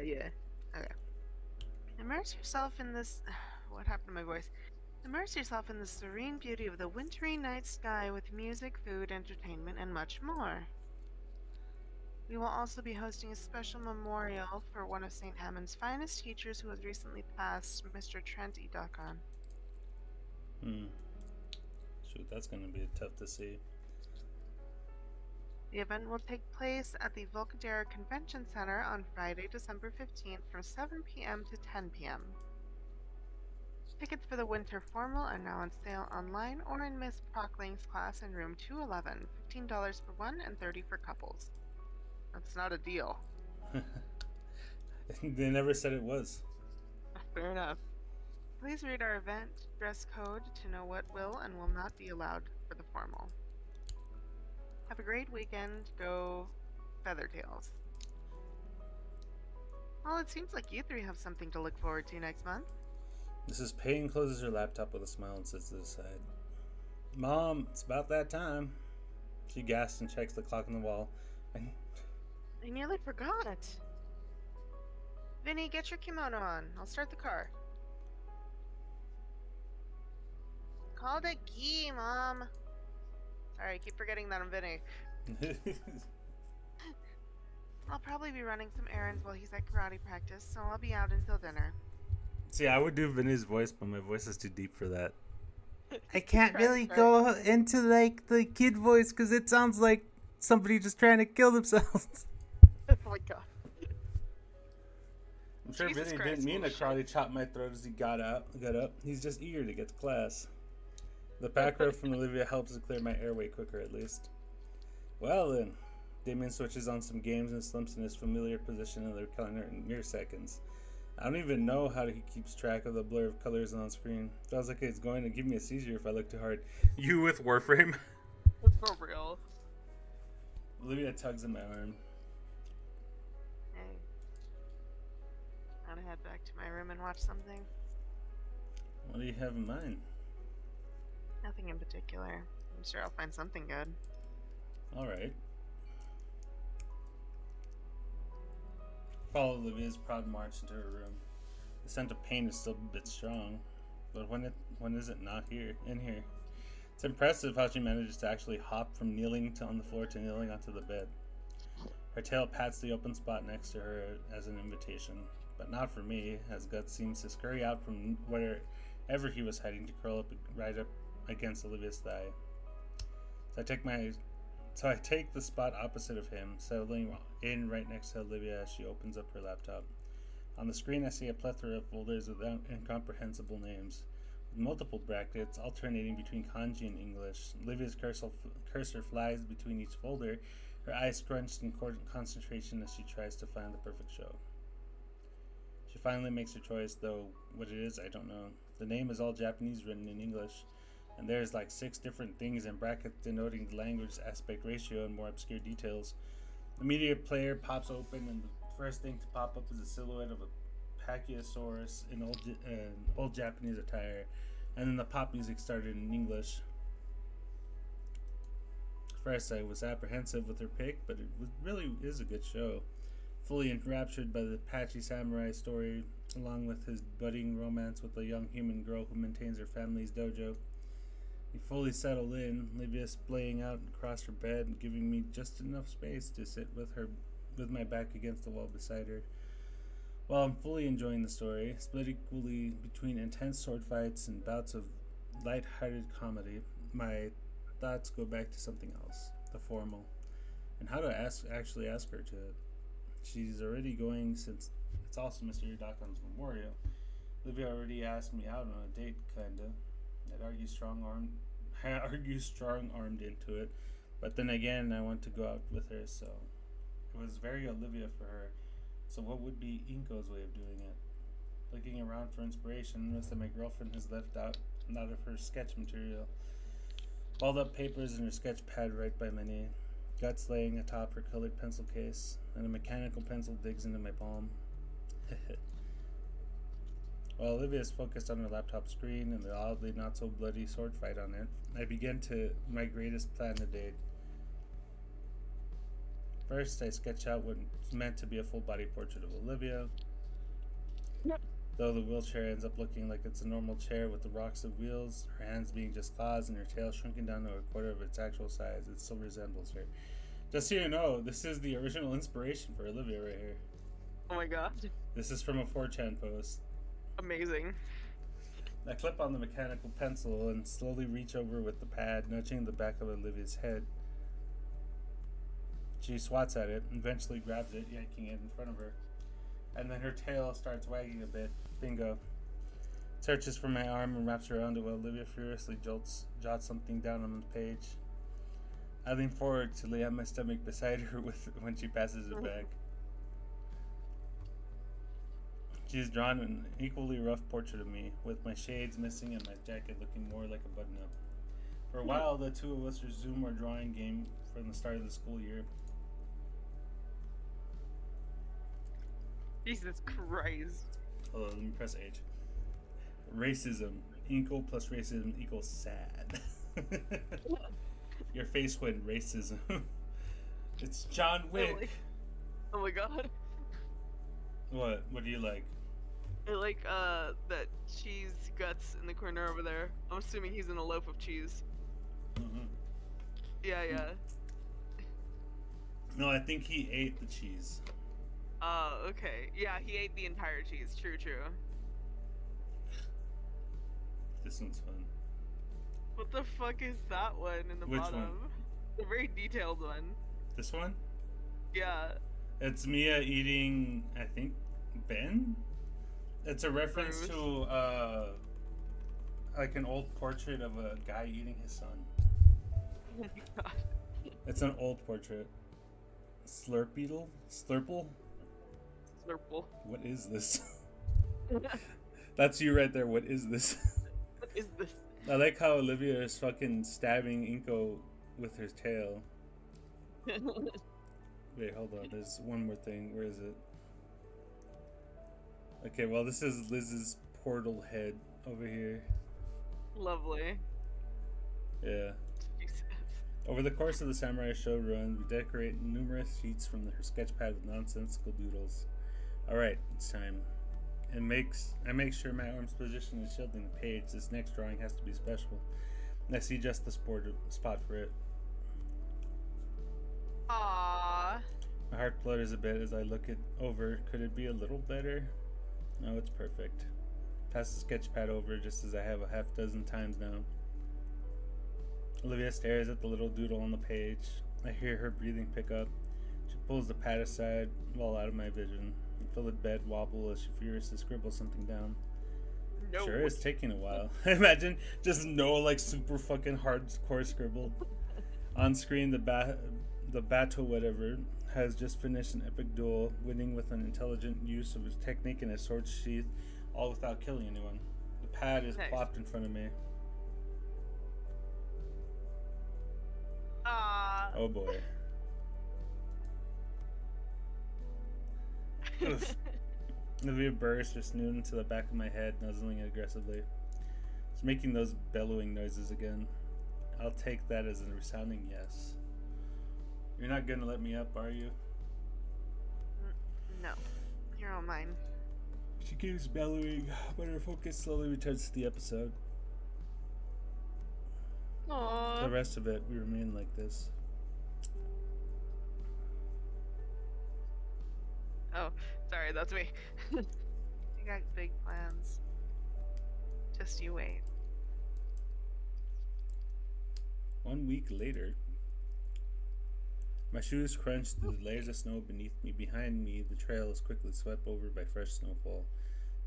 S1: Okay. Immerse yourself in this. What happened to my voice? Immerse yourself in the serene beauty of the wintry night sky with music, food, entertainment, and much more. We will also be hosting a special memorial for one of St. Hammond's finest teachers who has recently passed, Mr. Trent E. Ducon.
S2: Shoot, that's going to be tough to see.
S1: The event will take place at the Volcadera Convention Center on Friday, December 15th from 7 p.m. to 10 p.m. Tickets for the winter formal are now on sale online or in Miss Prockling's class in room 211, $15 for one and $30 for couples. That's not a deal.
S2: They never said it was.
S1: Fair enough. Please read our event dress code to know what will and will not be allowed for the formal. Have a great weekend. Go Feathertails. Well, it seems like you three have something to look forward to next month.
S2: Mrs. Payne closes her laptop with a smile and sits to the side. Mom, it's about that time. She gasps and checks the clock on the wall.
S1: I nearly forgot. Vinny, get your kimono on. I'll start the car. Call the key, Mom. Sorry, I keep forgetting that I'm Vinny. I'll probably be running some errands while he's at karate practice, so I'll be out until dinner.
S2: See, I would do Vinny's voice, but my voice is too deep for that. I can't really go into like the kid voice because it sounds like somebody just trying to kill themselves.
S1: Oh my god.
S2: I'm sure
S1: Jesus
S2: Vinny
S1: Christ,
S2: didn't mean to
S1: bullshit.
S2: karate chop my throat as he got up. He's just eager to get to class. The pack robe from Olivia helps to clear my airway quicker, at least. Well then, Damien switches on some games and slumps in his familiar position in the calendar in mere seconds. I don't even know how he keeps track of the blur of colors on screen. Feels like it's going to give me a seizure if I look too hard. You with Warframe?
S1: That's so real.
S2: Olivia tugs at my arm.
S1: Hey. I'm gonna head back to my room and watch something.
S2: What do you have in mind?
S1: Nothing in particular. I'm sure I'll find something good.
S2: Alright. Follow Olivia's proud march into her room. The scent of pain is still a bit strong, but when is it not here? In here, it's impressive how she manages to actually hop from kneeling on the floor to kneeling onto the bed. Her tail pats the open spot next to her as an invitation, but not for me, as Guts seems to scurry out from wherever he was hiding to curl up right up against Olivia's thigh. So I take the spot opposite of him, settling in right next to Olivia as she opens up her laptop. On the screen I see a plethora of folders with incomprehensible names, with multiple brackets alternating between kanji and English. Olivia's cursor flies between each folder, her eyes scrunched in concentration as she tries to find the perfect show. She finally makes her choice, though what it is, I don't know. The name is all Japanese written in English, and there's like 6 different things in brackets denoting the language aspect ratio and more obscure details. The media player pops open, and the first thing to pop up is a silhouette of a Pachyosaurus in old Japanese attire, and then the pop music started in English. First, I was apprehensive with her pick, but it really is a good show. Fully enraptured by the Apache samurai story, along with his budding romance with a young human girl who maintains her family's dojo. We fully settled in, Livia splaying out across her bed and giving me just enough space to sit with my back against the wall beside her. While I'm fully enjoying the story, split equally between intense sword fights and bouts of light-hearted comedy, my thoughts go back to something else, the formal, and how to actually ask her to it. She's already going since it's also Mr. Yudakan's memorial. Livia already asked me out on a date, kinda. I'd argue strong-armed into it, but then again, I want to go out with her, so it was very Olivia for her. So what would be Inko's way of doing it? Looking around for inspiration, notice that my girlfriend has left out a lot of her sketch material. Balled up papers and her sketch pad right by my knee, guts laying atop her colored pencil case, and a mechanical pencil digs into my palm. While Olivia is focused on her laptop screen and the oddly not so bloody sword fight on it, I begin to my greatest plan to date. First, I sketch out what's meant to be a full body portrait of Olivia, though the wheelchair ends up looking like it's a normal chair with the rocks of wheels, her hands being just claws and her tail shrunken down to a quarter of its actual size. It still resembles her. Just so you know, this is the original inspiration for Olivia right here.
S1: Oh my god.
S2: This is from a 4chan post.
S1: Amazing.
S2: I clip on the mechanical pencil and slowly reach over with the pad, nudging the back of Olivia's head. She swats at it, eventually grabs it, yanking it in front of her. And then her tail starts wagging a bit. Bingo. Searches for my arm and wraps around it while Olivia furiously jots something down on the page. I lean forward to lay on my stomach beside her when she passes it back. She's drawn an equally rough portrait of me, with my shades missing and my jacket looking more like a button-up. For a while, the two of us resume our drawing game from the start of the school year.
S1: Jesus Christ.
S2: Hold on, let me press H. Racism. Inko plus racism equals sad. Your face went racism. It's John Wick.
S1: Really? Oh my god.
S2: What? What do you like?
S1: I like that cheese guts in the corner over there. I'm assuming he's in a loaf of cheese.
S2: Mm-hmm.
S1: Yeah.
S2: No, I think he ate the cheese.
S1: Oh, okay. Yeah, he ate the entire cheese. True.
S2: This one's fun.
S1: What the fuck is that one in the
S2: Which
S1: bottom?
S2: one?
S1: The very detailed one.
S2: This one?
S1: Yeah.
S2: It's Mia eating, I think, Ben? It's a reference to, like an old portrait of a guy eating his son.
S1: Oh my god.
S2: It's an old portrait. Slurple?
S1: Slurple.
S2: What is this? That's you right there. What is this?
S1: What is this?
S2: I like how Olivia is fucking stabbing Inko with her tail. Wait, hold on. There's one more thing. Where is it? Okay, well, this is Liz's portal head over here.
S1: Lovely.
S2: Yeah.
S1: Jesus.
S2: Over the course of the Samurai Show run, we decorate numerous sheets from her sketch pad with nonsensical doodles. Alright, it's time. I make sure my arm's position is shielding the page. This next drawing has to be special. And I see just the spot for it.
S1: Aww.
S2: My heart flutters a bit as I look it over. Could it be a little better? No, it's perfect. Pass the sketch pad over just as I have a half dozen times now. Olivia stares at the little doodle on the page. I hear her breathing pick up. She pulls the pad aside, well out of my vision. I feel the bed wobble as she furiously scribbles something down.
S1: No.
S2: Sure is taking a while. Imagine just no like super fucking hardcore scribble. On screen, the bato whatever has just finished an epic duel, winning with an intelligent use of his technique and his sword sheath, all without killing anyone. The pad is
S1: Nice.
S2: plopped in front of me.
S1: Ah.
S2: Oh boy. Oof. Olivia burst just snoot into the back of my head, nuzzling it aggressively. It's making those bellowing noises again. I'll take that as a resounding yes. You're not gonna let me up, are you?
S1: No. You're all mine.
S2: She keeps bellowing, but her focus slowly returns to the episode.
S1: Aww.
S2: For the rest of it, we remain like this.
S1: Oh, sorry, that's me. I got big plans. Just you wait.
S2: 1 week later, my shoes crunched through the layers of snow beneath me. Behind me, the trail is quickly swept over by fresh snowfall.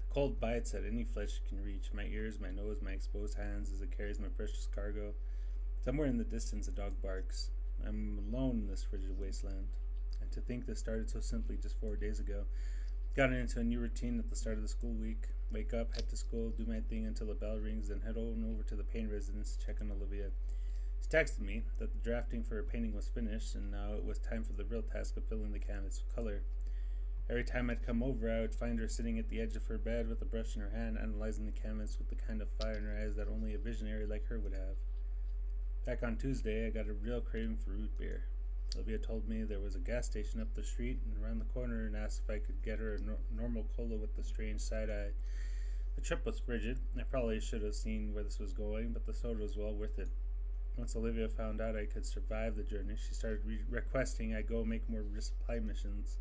S2: The cold bites at any flesh it can reach, my ears, my nose, my exposed hands as it carries my precious cargo. Somewhere in the distance, a dog barks. I'm alone in this frigid wasteland. And to think this started so simply just 4 days ago. Gotten into a new routine at the start of the school week. Wake up, head to school, do my thing until the bell rings, then head on over to the paint residence to check on Olivia. She texted me that the drafting for her painting was finished, and now it was time for the real task of filling the canvas with color. Every time I'd come over, I would find her sitting at the edge of her bed with a brush in her hand, analyzing the canvas with the kind of fire in her eyes that only a visionary like her would have. Back on Tuesday, I got a real craving for root beer. Olivia told me there was a gas station up the street and around the corner and asked if I could get her a normal cola with the strange side eye. The trip was frigid. I probably should have seen where this was going, but the soda was well worth it. Once Olivia found out I could survive the journey, she started requesting I go make more resupply missions.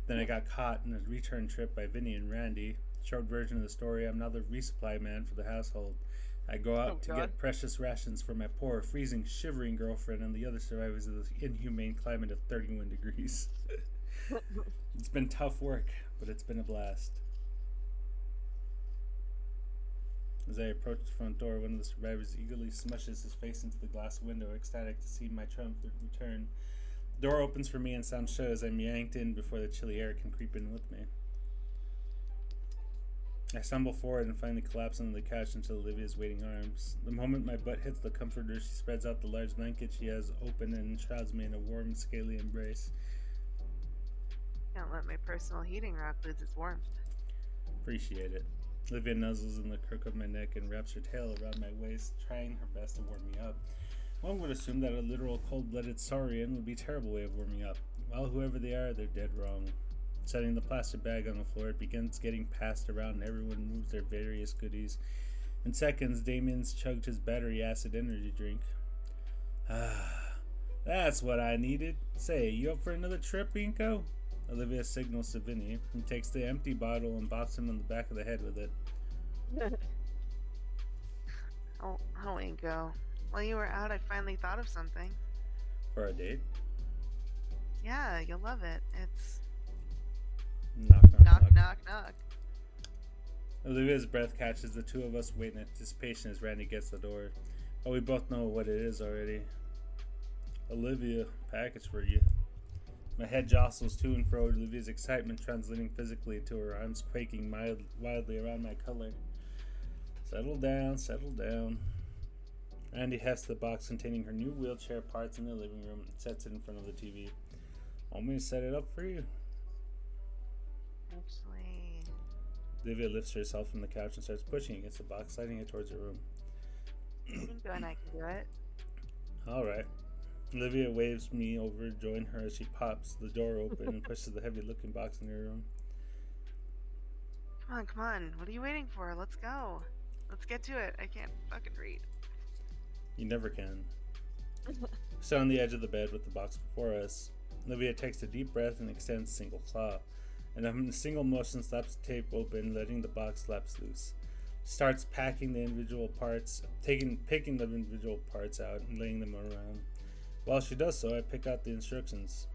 S2: Then I got caught in a return trip by Vinny and Randy. Short version of the story, I'm now the resupply man for the household. I go out to get precious rations for my poor, freezing, shivering girlfriend and the other survivors of this inhumane climate of 31 degrees. It's been tough work, but it's been a blast. As I approach the front door, one of the survivors eagerly smushes his face into the glass window, ecstatic to see my triumphant return. The door opens for me and slams shut as I'm yanked in before the chilly air can creep in with me. I stumble forward and finally collapse onto the couch into Olivia's waiting arms. The moment my butt hits the comforter, she spreads out the large blanket she has open and enshrouds me in a warm, scaly embrace.
S1: Can't let my personal heating rock lose its warmth.
S2: Appreciate it. Olivia nuzzles in the crook of my neck and wraps her tail around my waist, trying her best to warm me up. One would assume that a literal cold-blooded saurian would be a terrible way of warming up. Well, whoever they are, they're dead wrong. Setting the plastic bag on the floor, it begins getting passed around and everyone moves their various goodies. In seconds, Damien's chugged his battery acid energy drink. That's what I needed. Say, you up for another trip, Inko? Olivia signals to Vinny, who takes the empty bottle and bops him on the back of the head with it.
S1: Oh, Ingo. While you were out, I finally thought of something.
S2: For a date?
S1: Yeah, you'll love it. It's...
S2: Knock, knock, knock.
S1: Knock, knock, knock.
S2: Olivia's breath catches the two of us wait in anticipation as Randy gets the door. But we both know what it is already. Olivia, package for you. My head jostles to and fro, Olivia's excitement translating physically to her arms quaking wildly around my collar. Settle down, settle down. Randy hefts the box containing her new wheelchair parts in the living room and sets it in front of the TV. Want me to set it up for you?
S1: Actually...
S2: Olivia lifts herself from the couch and starts pushing against the box, sliding it towards her room.
S1: Ingo and I can do it.
S2: Alright. Olivia waves me over, join her as she pops the door open and pushes the heavy-looking box in her room.
S1: Come on. What are you waiting for? Let's go. Let's get to it. I can't fucking read.
S2: You never can. Sit on the edge of the bed with the box before us. Olivia takes a deep breath and extends a single claw. And in a single motion slaps the tape open, letting the box lapse loose. Starts packing the individual parts, picking the individual parts out and laying them around. While she does so, I pick out the instructions.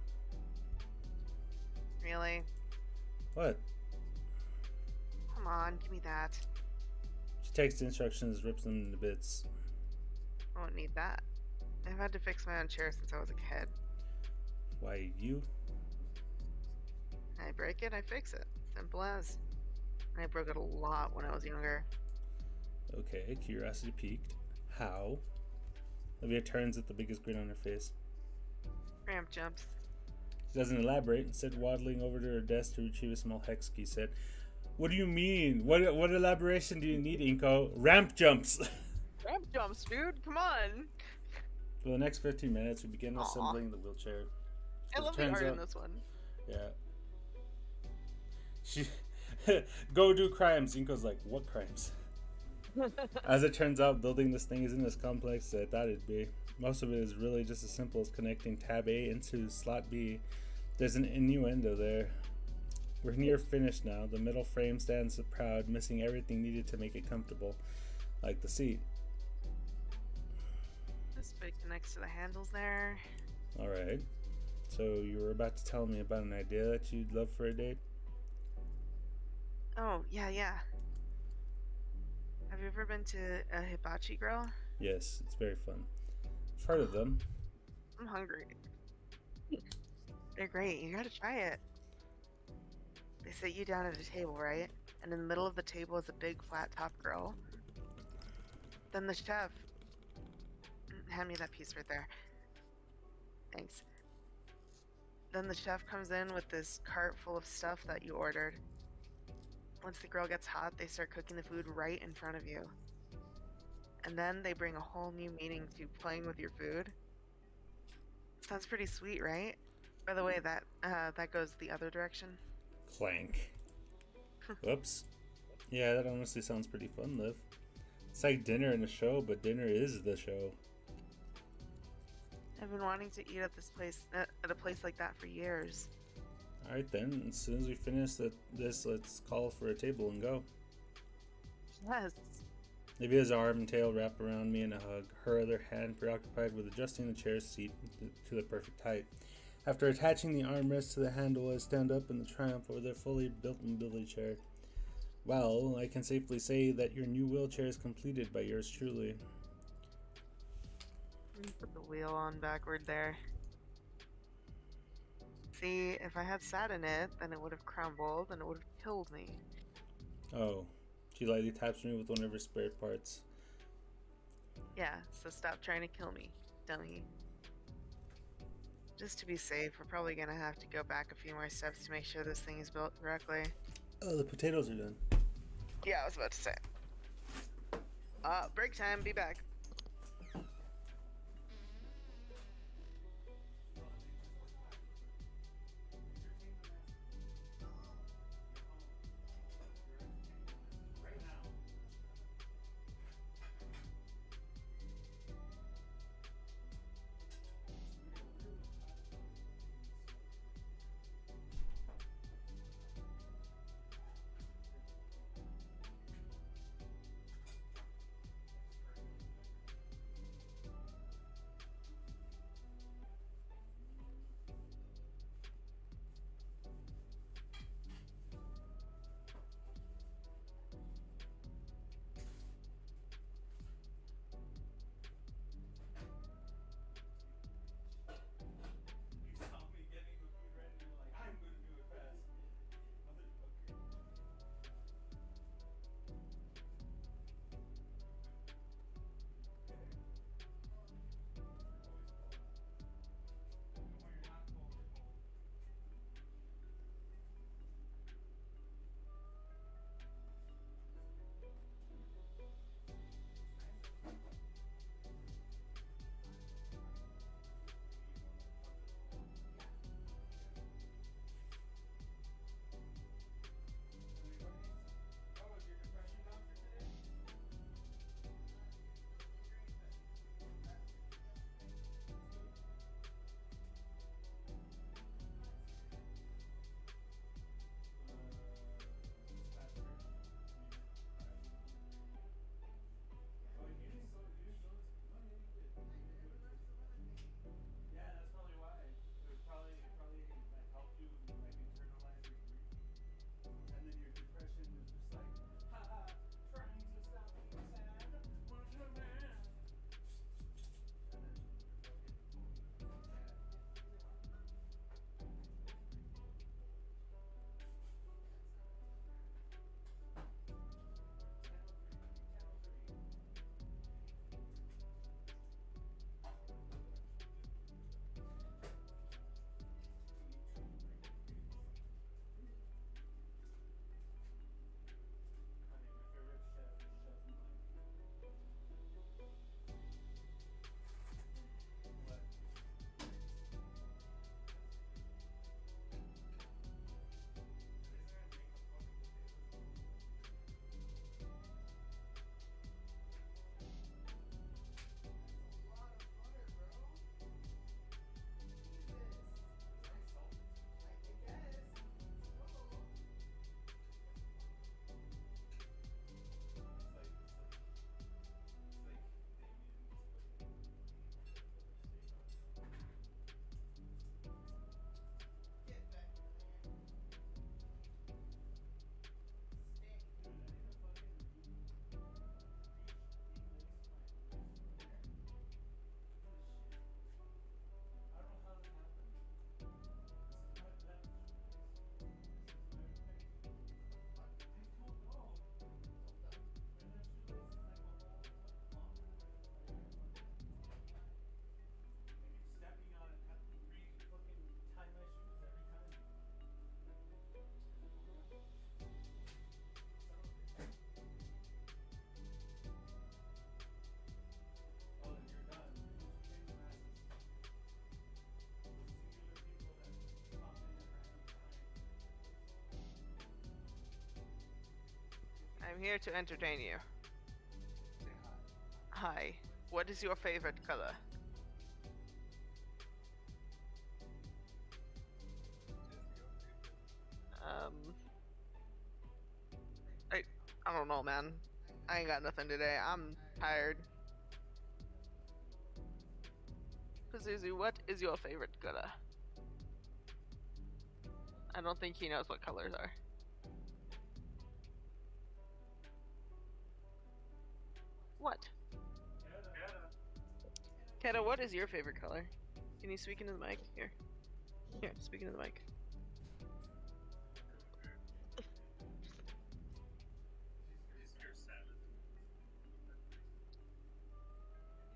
S1: Really?
S2: What?
S1: Come on, give me that.
S2: She takes the instructions, rips them into bits.
S1: I won't need that. I've had to fix my own chair since I was a kid.
S2: Why, you?
S1: I break it, I fix it. Simple as. I broke it a lot when I was younger.
S2: Okay, curiosity peaked. How? Olivia turns with the biggest grin on her face.
S1: Ramp jumps.
S2: She doesn't elaborate, instead waddling over to her desk to retrieve a small hex key, said, "What do you mean? What elaboration do you need, Inko? Ramp jumps!"
S1: Ramp jumps, dude! Come on!
S2: For the next 15 minutes, we begin
S1: Aw.
S2: assembling the wheelchair.
S1: I
S2: As it
S1: love the
S2: turns
S1: art in
S2: out,
S1: this one.
S2: yeah. She go do crimes. Inko's like, what crimes? As it turns out, building this thing isn't as complex as I thought it'd be. Most of it is really just as simple as connecting tab A into slot B. There's an innuendo there. We're near finished now. The metal frame stands proud, missing everything needed to make it comfortable, like the seat.
S1: This bit connects to the handles there.
S2: Alright. So you were about to tell me about an idea that you'd love for a date?
S1: Oh, yeah. Have you ever been to a hibachi grill?
S2: Yes, it's very fun. I've heard of them.
S1: I'm hungry. They're great. You gotta try it. They sit you down at a table, right? And in the middle of the table is a big flat top grill. Then the chef... Hand me that piece right there. Thanks. Then the chef comes in with this cart full of stuff that you ordered. Once the grill gets hot, they start cooking the food right in front of you. And then they bring a whole new meaning to playing with your food. Sounds pretty sweet, right? By the way, that goes the other direction.
S2: Clank. Whoops. Yeah, that honestly sounds pretty fun, Liv. It's like dinner in a show, but dinner is the show.
S1: I've been wanting to eat at a place like that for years.
S2: Alright then, as soon as we finish this, let's call for a table and go.
S1: Yes.
S2: Livia's arm and tail wrap around me in a hug, her other hand preoccupied with adjusting the chair's seat to the perfect height. After attaching the armrest to the handle, I stand up in the triumph over their fully built mobility chair. Well, I can safely say that your new wheelchair is completed by yours truly.
S1: Put the wheel on backward there. See, if I had sat in it, then it would have crumbled and it would have killed me.
S2: Oh, she lightly taps me with one of her spare parts.
S1: Yeah, so stop trying to kill me, dummy. Just to be safe, we're probably gonna have to go back a few more steps to make sure this thing is built correctly.
S2: Oh, the potatoes are done.
S1: Yeah, I was about to say. Break time, be back. I'm here to entertain you. Hi. What is your favorite color? Um, I, I don't know, man. I ain't got nothing today. I'm tired. Pazuzu, what is your favorite color? I don't think he knows what colors are. What? Keta, what is your favorite color? Can you speak into the mic? Here. Here, speak into the mic.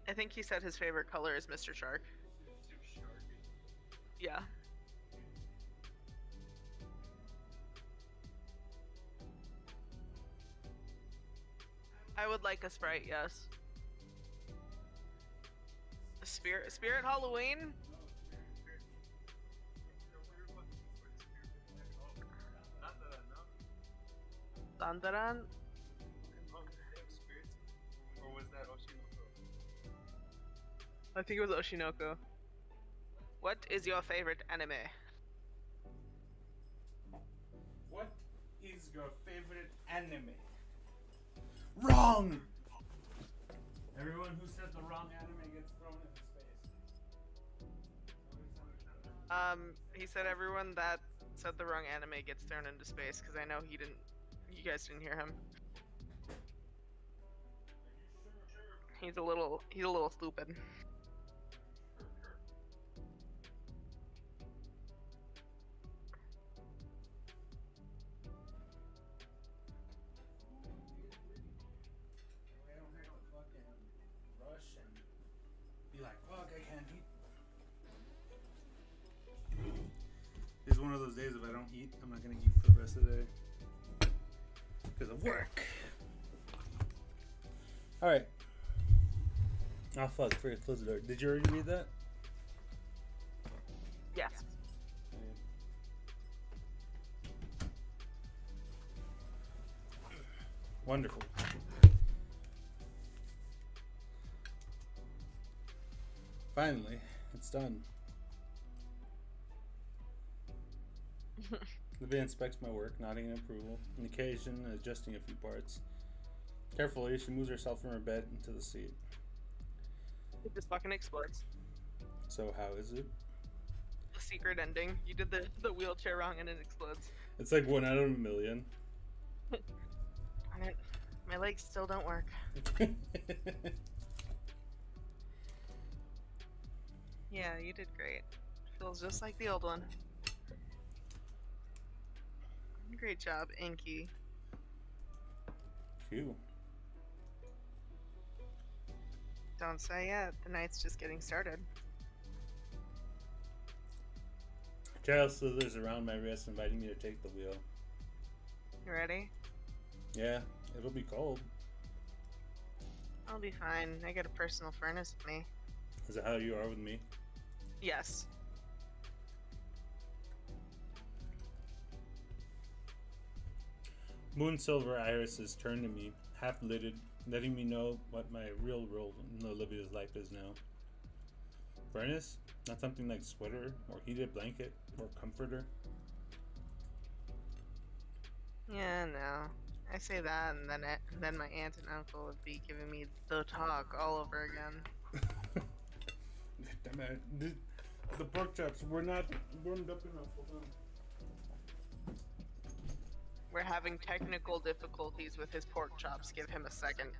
S1: I think he said his favorite color is Mr. Shark. Yeah. I would like a Sprite, yes. A Spirit Halloween? Dandaran?
S3: Or was that Oshinoko?
S1: I think it was Oshinoko. What is your favorite anime?
S2: What is your favorite anime? Wrong! Everyone who said the wrong anime gets thrown into space.
S1: He said everyone that said the wrong anime gets thrown into space, because I know he didn't. You guys didn't hear him. He's a little stupid.
S2: I don't have to fucking rush and be like, fuck, I can't eat. It's one of those days if I don't eat, I'm not gonna eat for the rest of the day. Because of work. Alright. Oh fuck, forget close the door. Did you already read that?
S1: Yes.
S2: Wonderful. Finally, it's done. Libya inspects my work, nodding in approval, on occasion adjusting a few parts. Carefully, she moves herself from her bed into the seat.
S1: It just fucking explodes.
S2: So how is it?
S1: The secret ending. You did the wheelchair wrong and it explodes.
S2: It's like 1 out of a million.
S1: Darn it. My legs still don't work. Yeah, you did great. Feels just like the old one. Great job, Inky.
S2: Phew.
S1: Don't say yet. The night's just getting started.
S2: Child slithers around my wrist, inviting me to take the wheel.
S1: You ready?
S2: Yeah, it'll be cold.
S1: I'll be fine. I got a personal furnace with me.
S2: Is that how you are with me?
S1: Yes.
S2: Moon silver irises turn to me, half lidded, letting me know what my real role in Olivia's life is now. Furnace? Not something like sweater, or heated blanket, or comforter.
S1: Yeah, no. I say that, and then my aunt and uncle would be giving me the talk all over again.
S2: Damn it. The pork chops were not warmed up enough. Hold on.
S1: We're having technical difficulties with his pork chops. Give him a second.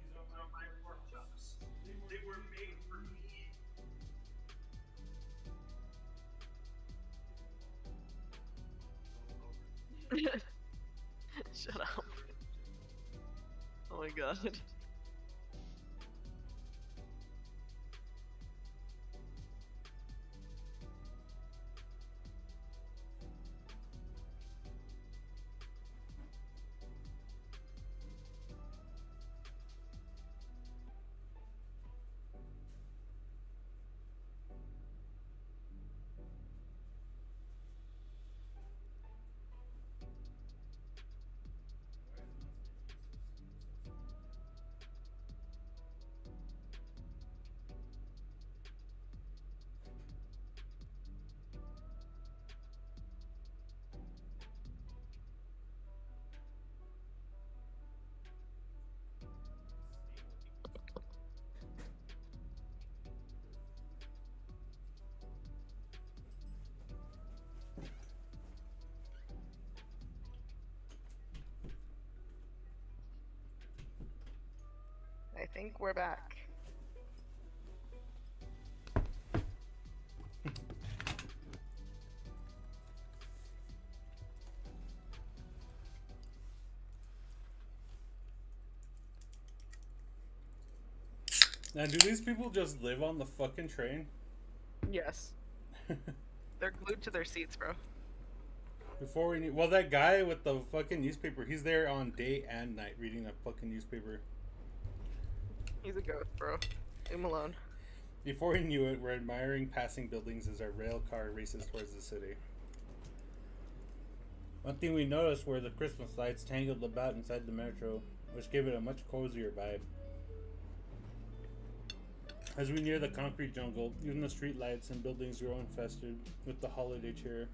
S3: These are my pork chops. They were made for me.
S1: Shut up. Oh my god. think we're back.
S2: Now, do these people just live on the fucking train?
S1: Yes. They're glued to their seats, bro.
S2: Before we well, that guy with the fucking newspaper, he's there on day and night reading that fucking newspaper.
S1: He's a ghost, bro. Leave him alone.
S2: Before we knew it, we're admiring passing buildings as our rail car races towards the city. One thing we noticed were the Christmas lights tangled about inside the metro, which gave it a much cozier vibe. As we near the concrete jungle, even the street lights and buildings grow infested with the holiday cheer.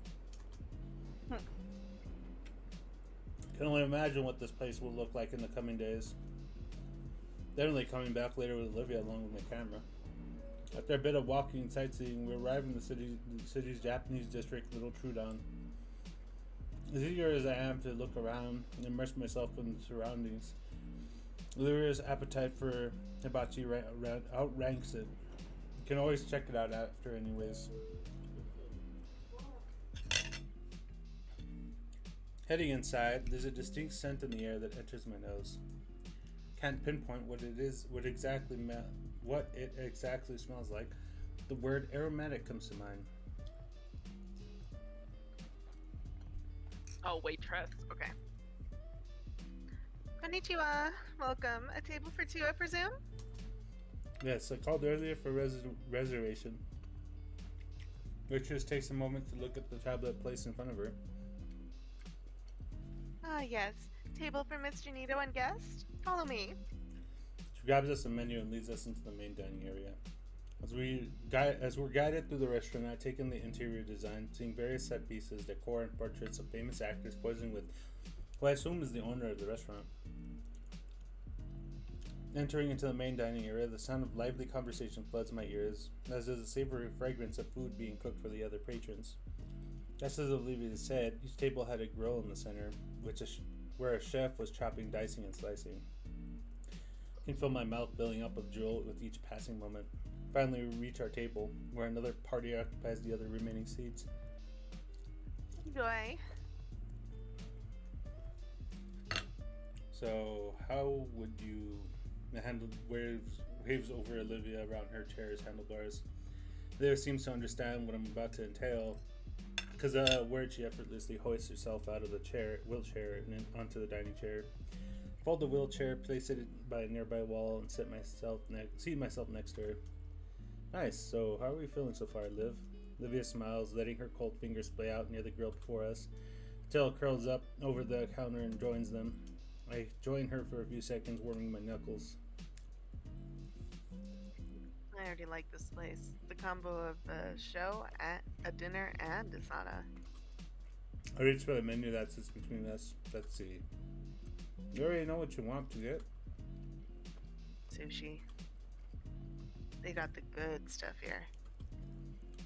S2: Can only imagine what this place will look like in the coming days. Definitely coming back later with Olivia along with my camera. After a bit of walking and sightseeing, we arrive in the city's Japanese district, Little Trudon. As eager as I am to look around and immerse myself in the surroundings, Olivia's appetite for hibachi outranks it. You can always check it out after anyways. Heading inside, there's a distinct scent in the air that enters my nose. Can't pinpoint what it is, what it exactly smells like. The word aromatic comes to mind.
S1: Oh, waitress. Okay. Konnichiwa. Welcome. A table for two, I presume?
S2: Yes, I called earlier for reservation. Waitress takes a moment to look at the tablet placed in front of her.
S1: Ah, yes. Table for Mr. Nito and guest? Follow me.
S2: She grabs us a menu and leads us into the main dining area. As we're guided through the restaurant, I take in the interior design, seeing various set pieces, decor, and portraits of famous actors posing with who I assume is the owner of the restaurant. Entering into the main dining area, the sound of lively conversation floods my ears, as does the savory fragrance of food being cooked for the other patrons. Just as Olivia said, each table had a grill in the center, where a chef was chopping, dicing, and slicing. I can feel my mouth filling up with drool with each passing moment. Finally, we reach our table, where another party occupies the other remaining seats.
S1: Enjoy.
S2: So, how would you handle waves over Olivia around her chair's handlebars? Olivia seems to understand what I'm about to entail, because word she effortlessly hoists herself out of the wheelchair and onto the dining chair. Fold the wheelchair, place it by a nearby wall, and seat myself next to her. Nice. So, how are we feeling so far, Liv? Olivia smiles, letting her cold fingers play out near the grill before us. Tail curls up over the counter and joins them. I join her for a few seconds, warming my knuckles.
S1: I already like this place. The combo of a show, a dinner, and a sauna.
S2: I reach for the menu that sits between us. Let's see. You already know what you want to get.
S1: Sushi. They got the good stuff here.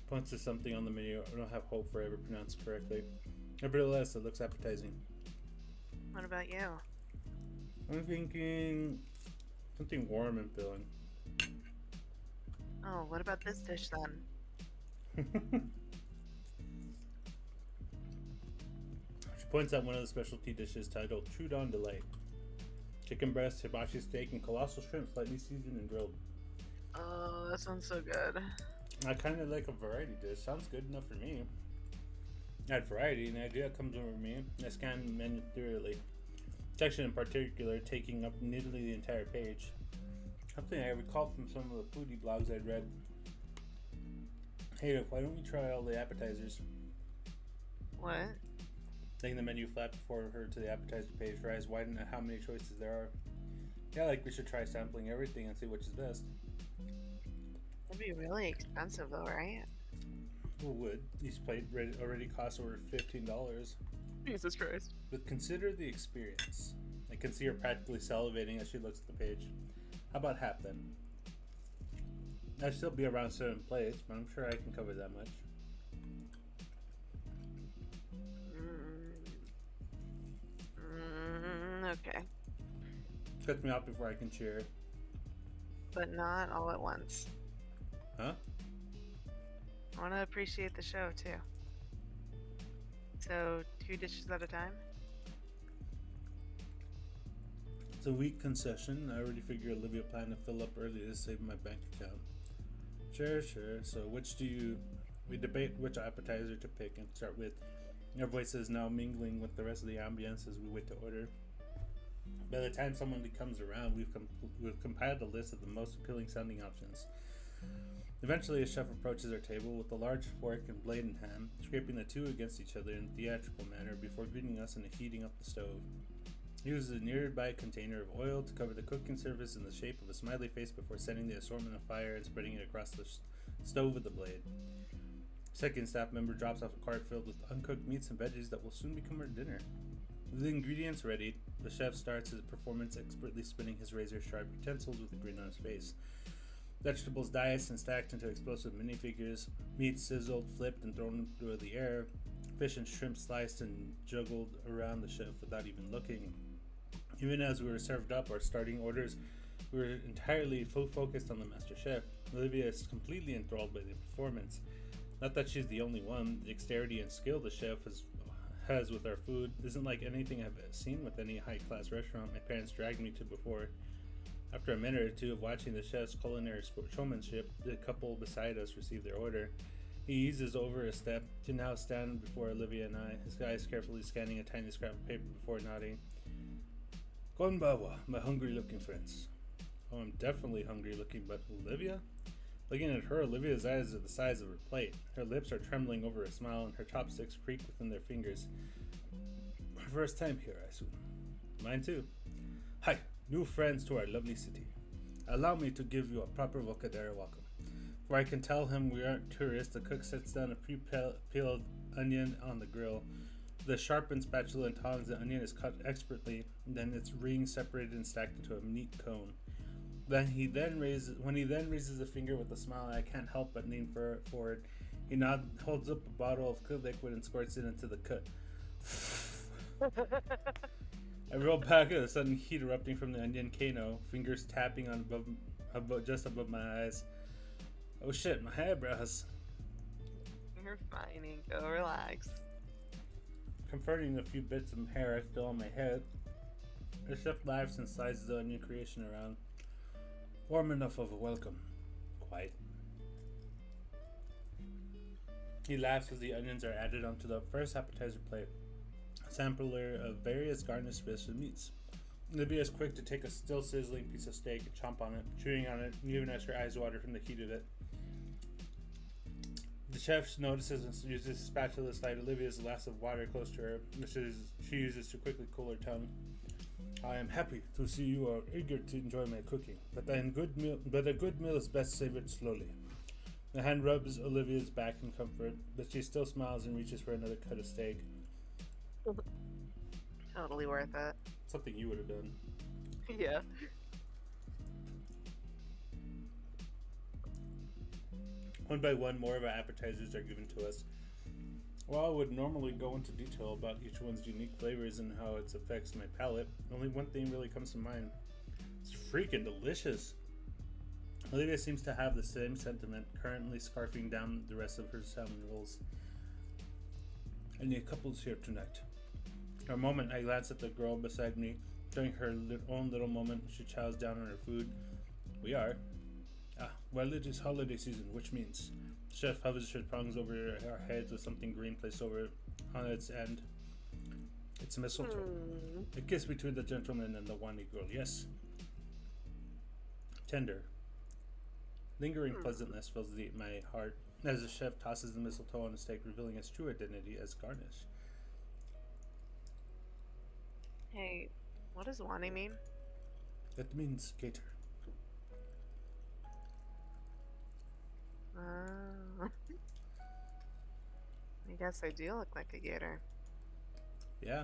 S2: Points to something on the menu I don't have hope for ever pronounced correctly. Nevertheless, it looks appetizing.
S1: What about you?
S2: I'm thinking something warm and filling.
S1: Oh, what about this dish then?
S2: She points out one of the specialty dishes titled Trudon Delight. Chicken breast, hibachi steak, and colossal shrimp slightly seasoned and grilled.
S1: Oh, that sounds so good.
S2: I kind of like a variety dish. Sounds good enough for me. Add variety, an idea comes over me. I scan the menu thoroughly. Section in particular taking up nearly the entire page. Something I recall from some of the foodie blogs I'd read. Hey, why don't we try all the appetizers?
S1: What?
S2: Laying the menu flat before her to the appetizer page, her eyes widen at how many choices there are. Yeah, like we should try sampling everything and see which is best.
S1: That'd be really expensive though, right?
S2: Who would? Each plate already costs over $15.
S1: Jesus Christ.
S2: But consider the experience. I can see her practically salivating as she looks at the page. How about half then? I'd still be around 7 plates, but I'm sure I can cover that much.
S1: Okay.
S2: Cuts me off before I can cheer.
S1: but not all at once.
S2: Huh?
S1: I want to appreciate the show too. So, 2 dishes at a time?
S2: It's a weak concession. I already figure Olivia planned to fill up early to save my bank account. Sure. So we debate which appetizer to pick and start with. Our voices now mingling with the rest of the ambience as we wait to order. By the time someone comes around, we've compiled a list of the most appealing sounding options. Eventually, a chef approaches our table with a large fork and blade in hand, scraping the two against each other in a theatrical manner before greeting us and heating up the stove. He uses a nearby container of oil to cover the cooking surface in the shape of a smiley face before setting the assortment afire and spreading it across the stove with the blade. Second staff member drops off a cart filled with uncooked meats and veggies that will soon become our dinner. With the ingredients ready, the chef starts his performance, expertly spinning his razor-sharp utensils with a grin on his face. Vegetables diced and stacked into explosive minifigures, meat sizzled, flipped, and thrown through the air, fish and shrimp sliced and juggled around the chef without even looking. Even as we were served up our starting orders, we were entirely focused on the master chef. Olivia is completely enthralled by the performance. Not that she's the only one. The dexterity and skill the chef has with our food isn't like anything I've seen with any high-class restaurant my parents dragged me to before. After a minute or two of watching the chef's culinary showmanship, the couple beside us received their order. He eases over a step to now stand before Olivia and I, his eyes carefully scanning a tiny scrap of paper before nodding. Konbawa, my hungry-looking friends. Oh, I'm definitely hungry-looking, but Olivia? Looking at her, Olivia's eyes are the size of her plate. Her lips are trembling over a smile, and her chopsticks creak within their fingers. Her first time here, I assume. Mine too. Hi, new friends to our lovely city. Allow me to give you a proper vocabulary welcome. For I can tell him we aren't tourists, the cook sets down a pre-peeled onion on the grill. The sharpened spatula and tongs, the onion is cut expertly, and then its rings separated and stacked into a neat cone. When he then raises a finger with a smile, I can't help but lean forward. He holds up a bottle of good liquid and squirts it into the cut. I roll back at a sudden heat erupting from the onion cano, fingers tapping on just above my eyes. Oh shit, my eyebrows.
S1: You're fine, Inko. Relax.
S2: Confronting a few bits of hair still on my head, the chef laughs and slides the onion creation around. Warm enough of a welcome. Quiet. He laughs as the onions are added onto the first appetizer plate, a sampler of various garnished fish and meats. Olivia is quick to take a still sizzling piece of steak and chomp on it, chewing on it, even as her eyes water from the heat of it. The chef notices and uses his spatula to slide Olivia's glass of water close to her, which she uses to quickly cool her tongue. I am happy to see you are eager to enjoy my cooking, but a good meal is best savored slowly. The hand rubs Olivia's back in comfort, but she still smiles and reaches for another cut of steak.
S1: Totally worth it.
S2: Something you would have done.
S1: Yeah.
S2: One by one, more of our appetizers are given to us. While I would normally go into detail about each one's unique flavors and how it affects my palate, only one thing really comes to mind. It's freaking delicious. Olivia seems to have the same sentiment, currently scarfing down the rest of her salmon rolls. I need couples here tonight. For a moment, I glance at the girl beside me. During her own little moment, she chows down on her food. We are. Well, it is holiday season, which means the chef hovers her tongs over our heads with something green placed over it on its end. It's mistletoe. A kiss between the gentleman and the Wani girl, yes. Tender. Lingering pleasantness fills my heart as the chef tosses the mistletoe on the steak, revealing its true identity as garnish.
S1: Hey, what does Wani mean?
S2: It means gator.
S1: I guess I do look like a gator.
S2: Yeah.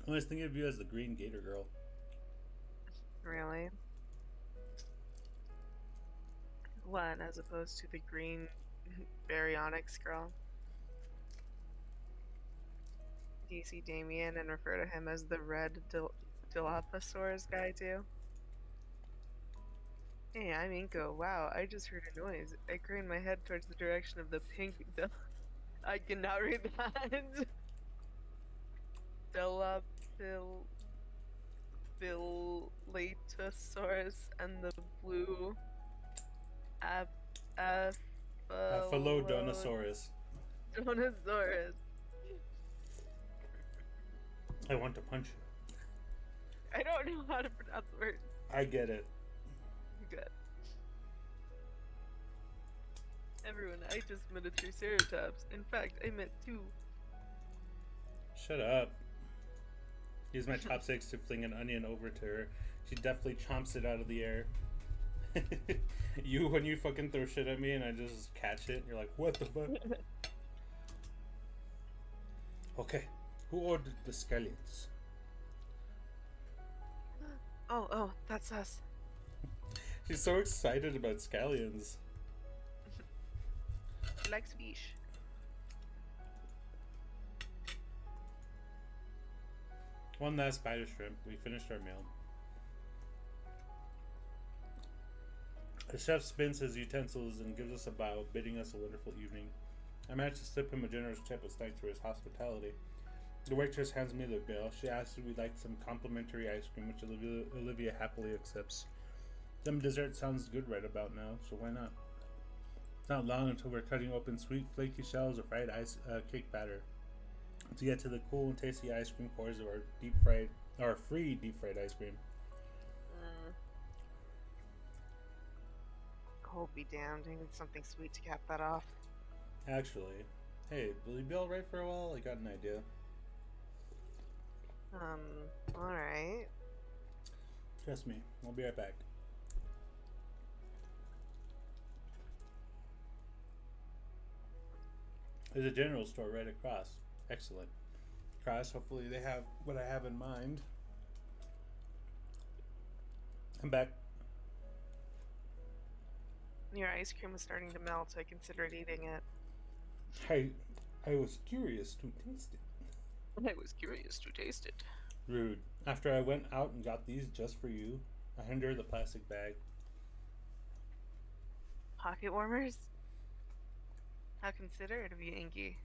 S2: I was thinking of you as the green gator girl.
S1: Really? What, as opposed to the green baryonyx girl? Do you see Damien and refer to him as the red Dilophosaurus guy too? Hey, I'm Inko. Wow, I just heard a noise. I craned my head towards the direction of the pink. I cannot read that. Dilophyllatosaurus and the blue ap- Aphelodontosaurus.
S2: Aphelodontosaurus. I want to punch you.
S1: I don't know how to pronounce words.
S2: I get it.
S1: Good. Everyone, I just met a Triceratops. In fact, I met two.
S2: Shut up. Use my chopsticks to fling an onion over to her. She definitely chomps it out of the air. When you fucking throw shit at me and I just catch it, you're like, what the fuck? Okay, who ordered the scallions?
S1: Oh, that's us.
S2: She's so excited about scallions.
S1: She likes fish.
S2: One last spider shrimp. We finished our meal. The chef spins his utensils and gives us a bow, bidding us a wonderful evening. I managed to slip him a generous tip as thanks for his hospitality. The waitress hands me the bill. She asks if we'd like some complimentary ice cream, which Olivia happily accepts. Some dessert sounds good right about now, so why not? It's not long until we're cutting open sweet, flaky shells of fried cake batter to get to the cool and tasty ice cream cores of our free deep fried ice cream.
S1: Cold be damned. I need something sweet to cap that off.
S2: Actually, hey, will you be alright for a while? I got an idea.
S1: Alright.
S2: Trust me, I'll be right back. There's a general store right across. Excellent. Across, hopefully they have what I have in mind. I'm back.
S1: Your ice cream was starting to melt, so I considered eating it.
S2: I was curious to taste it.
S1: I was curious to taste it.
S2: Rude. After I went out and got these just for you, I handed her the plastic bag.
S1: Pocket warmers? How considerate of you, Inky.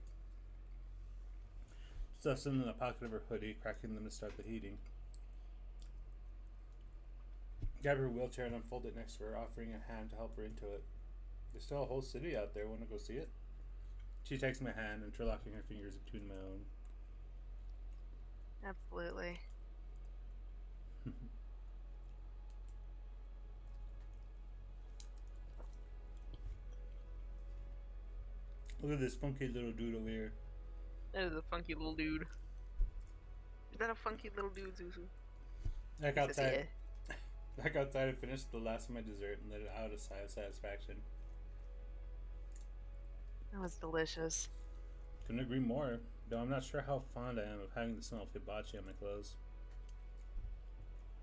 S2: Stuffs them in the pocket of her hoodie, cracking them to start the heating. Grab her wheelchair and unfold it next to her, offering a hand to help her into it. There's still a whole city out there. Want to go see it? She takes my hand, interlocking her fingers between my own.
S1: Absolutely.
S2: Look at this funky little dude over here.
S1: That is a funky little dude. Is that a funky little dude, Zuzu?
S2: Back outside. Back outside, I finished the last of my dessert and let it out a sigh of satisfaction.
S1: That was delicious.
S2: Couldn't agree more, though I'm not sure how fond I am of having the smell of hibachi on my clothes.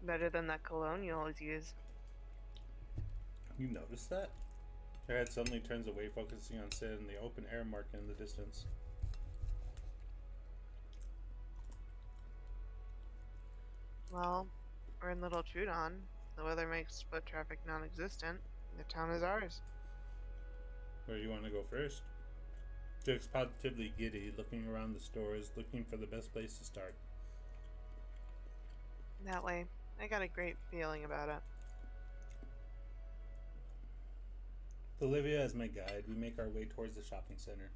S1: Better than that cologne you always use.
S2: You noticed that? Her head suddenly turns away, focusing on Sid and the open air market in the distance.
S1: Well, we're in Little Trudon. The weather makes foot traffic non-existent. The town is ours.
S2: Where do you want to go first? She looks positively giddy, looking around the stores, looking for the best place to start.
S1: That way. I got a great feeling about it.
S2: With Olivia as my guide, we make our way towards the shopping center.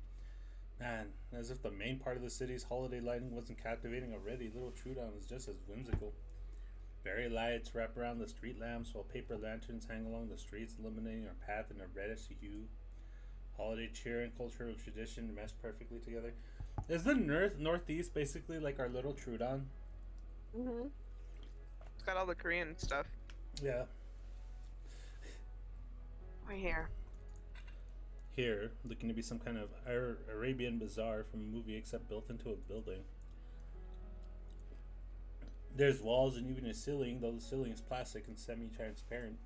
S2: Man, as if the main part of the city's holiday lighting wasn't captivating already, Little Trudon is just as whimsical. Fairy lights wrap around the street lamps while paper lanterns hang along the streets, illuminating our path in a reddish hue. Holiday cheer and cultural tradition mesh perfectly together. Is the northeast basically like our Little Trudon?
S1: Mm-hmm. It's got all the Korean stuff.
S2: Yeah.
S1: We're here.
S2: Here, looking to be some kind of Arabian bazaar from a movie, except built into a building. There's walls and even a ceiling, though the ceiling is plastic and semi-transparent.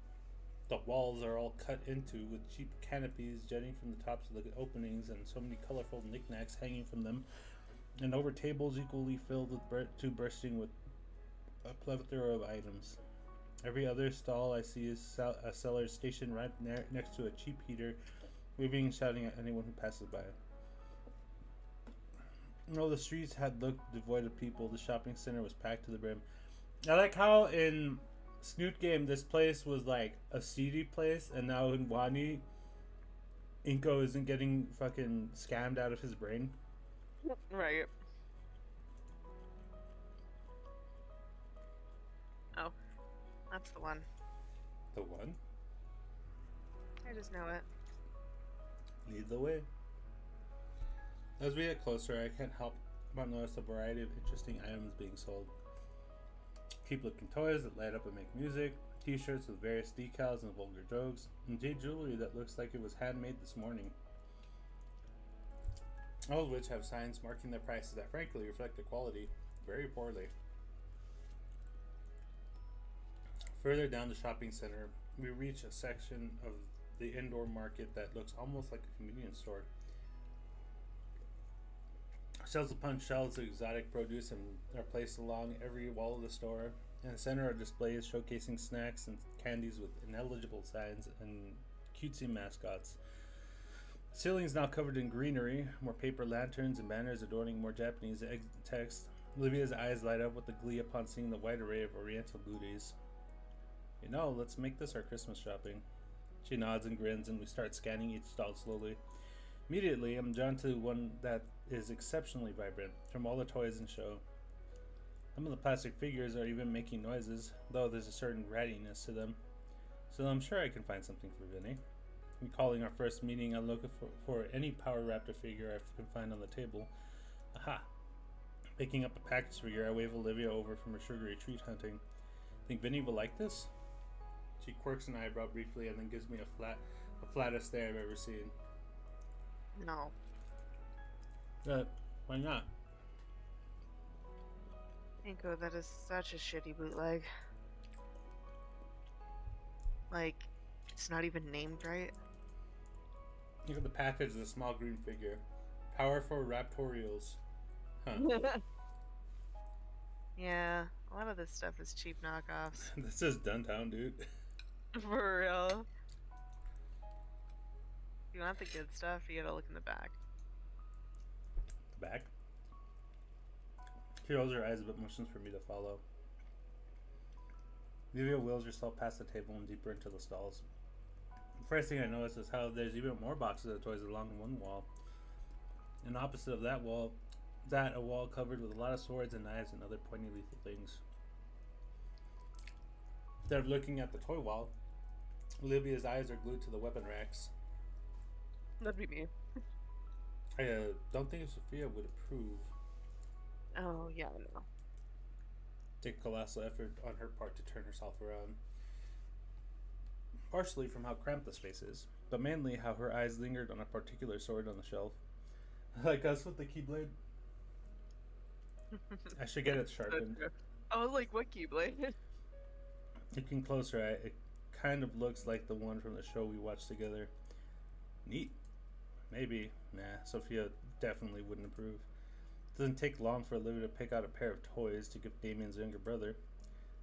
S2: The walls are all cut into with cheap canopies jutting from the tops of the openings and so many colorful knickknacks hanging from them, and over tables equally filled with bursting with a plethora of items. Every other stall I see is a seller stationed right next to a cheap heater, waving and shouting at anyone who passes by. No, the streets had looked devoid of people. The shopping center was packed to the brim. I like how in Snoot Game this place was like a seedy place, and now in Wani, Inko isn't getting fucking scammed out of his brain.
S1: Right. Oh, that's the one.
S2: The one?
S1: I just know it.
S2: Lead the way. As we get closer, I can't help but notice a variety of interesting items being sold. Cheap looking toys that light up and make music, t-shirts with various decals and vulgar jokes, and jade jewelry that looks like it was handmade this morning. All of which have signs marking their prices that frankly reflect the quality very poorly. Further down the shopping center, we reach a section of the indoor market that looks almost like a convenience store. Shelves upon shelves of exotic produce and are placed along every wall of the store. In the center are displays showcasing snacks and candies with ineligible signs and cutesy mascots. The ceiling is now covered in greenery, more paper lanterns and banners adorning more Japanese text. Olivia's eyes light up with the glee upon seeing the wide array of oriental goodies. You know, let's make this our Christmas shopping. She nods and grins, and we start scanning each stall slowly. Immediately, I'm drawn to one that is exceptionally vibrant, from all the toys in show. Some of the plastic figures are even making noises, though there's a certain rattiness to them. So I'm sure I can find something for Vinny. Recalling our first meeting, I'm looking for any Power Raptor figure I can find on the table. Aha! Picking up a package figure, I wave Olivia over from her sugary treat hunting. Think Vinny will like this? She quirks an eyebrow briefly and then gives me the flattest stare I've ever seen.
S1: No.
S2: Why not?
S1: Inko, that is such a shitty bootleg. Like, it's not even named right.
S2: Look at the package, is a small green figure. Powerful Raptorials. Huh.
S1: Yeah, a lot of this stuff is cheap knockoffs.
S2: This is Duntown, dude.
S1: For real. If you want the good stuff, you gotta look in the back.
S2: The back? She rolls her eyes but motions for me to follow. Livia wheels herself past the table and deeper into the stalls. The first thing I notice is how there's even more boxes of toys along one wall. And opposite of that wall, a wall covered with a lot of swords and knives and other pointy lethal things. Instead of looking at the toy wall, Olivia's eyes are glued to the weapon racks.
S1: That'd be me.
S2: I don't think Sophia would approve.
S1: Oh, yeah, no.
S2: Take a colossal effort on her part to turn herself around. Partially from how cramped the space is, but mainly how her eyes lingered on a particular sword on the shelf. Like us with the Keyblade. I should get it sharpened.
S1: I was like, what Keyblade?
S2: Looking closer, it kind of looks like the one from the show we watched together. Neat. Maybe. Nah, Sophia definitely wouldn't approve. It doesn't take long for Olivia to pick out a pair of toys to give Damien's younger brother,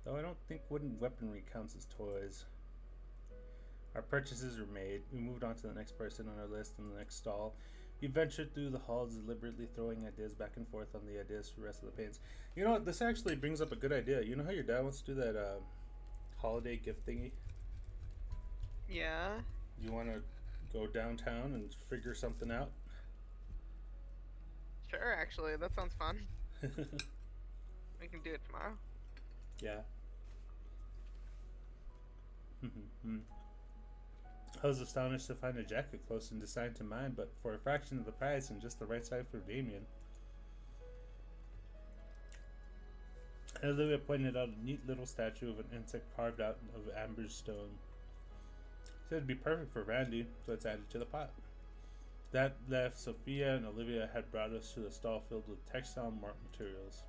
S2: though I don't think wooden weaponry counts as toys. Our purchases were made. We moved on to the next person on our list in the next stall. We ventured through the halls, deliberately throwing ideas back and forth on the ideas for the rest of the paints. You know what? This actually brings up a good idea. You know how your dad wants to do that holiday gift thingy?
S1: Yeah.
S2: You want to go downtown and figure something out?
S1: Sure, actually. That sounds fun. We can do it tomorrow.
S2: Yeah. I was astonished to find a jacket close and designed to mine, but for a fraction of the price and just the right size for Damien. Olivia pointed out a neat little statue of an insect carved out of amber stone. Said it'd be perfect for Randy, so it's added to the pot. That left Sophia and Olivia had brought us to the stall filled with textile materials.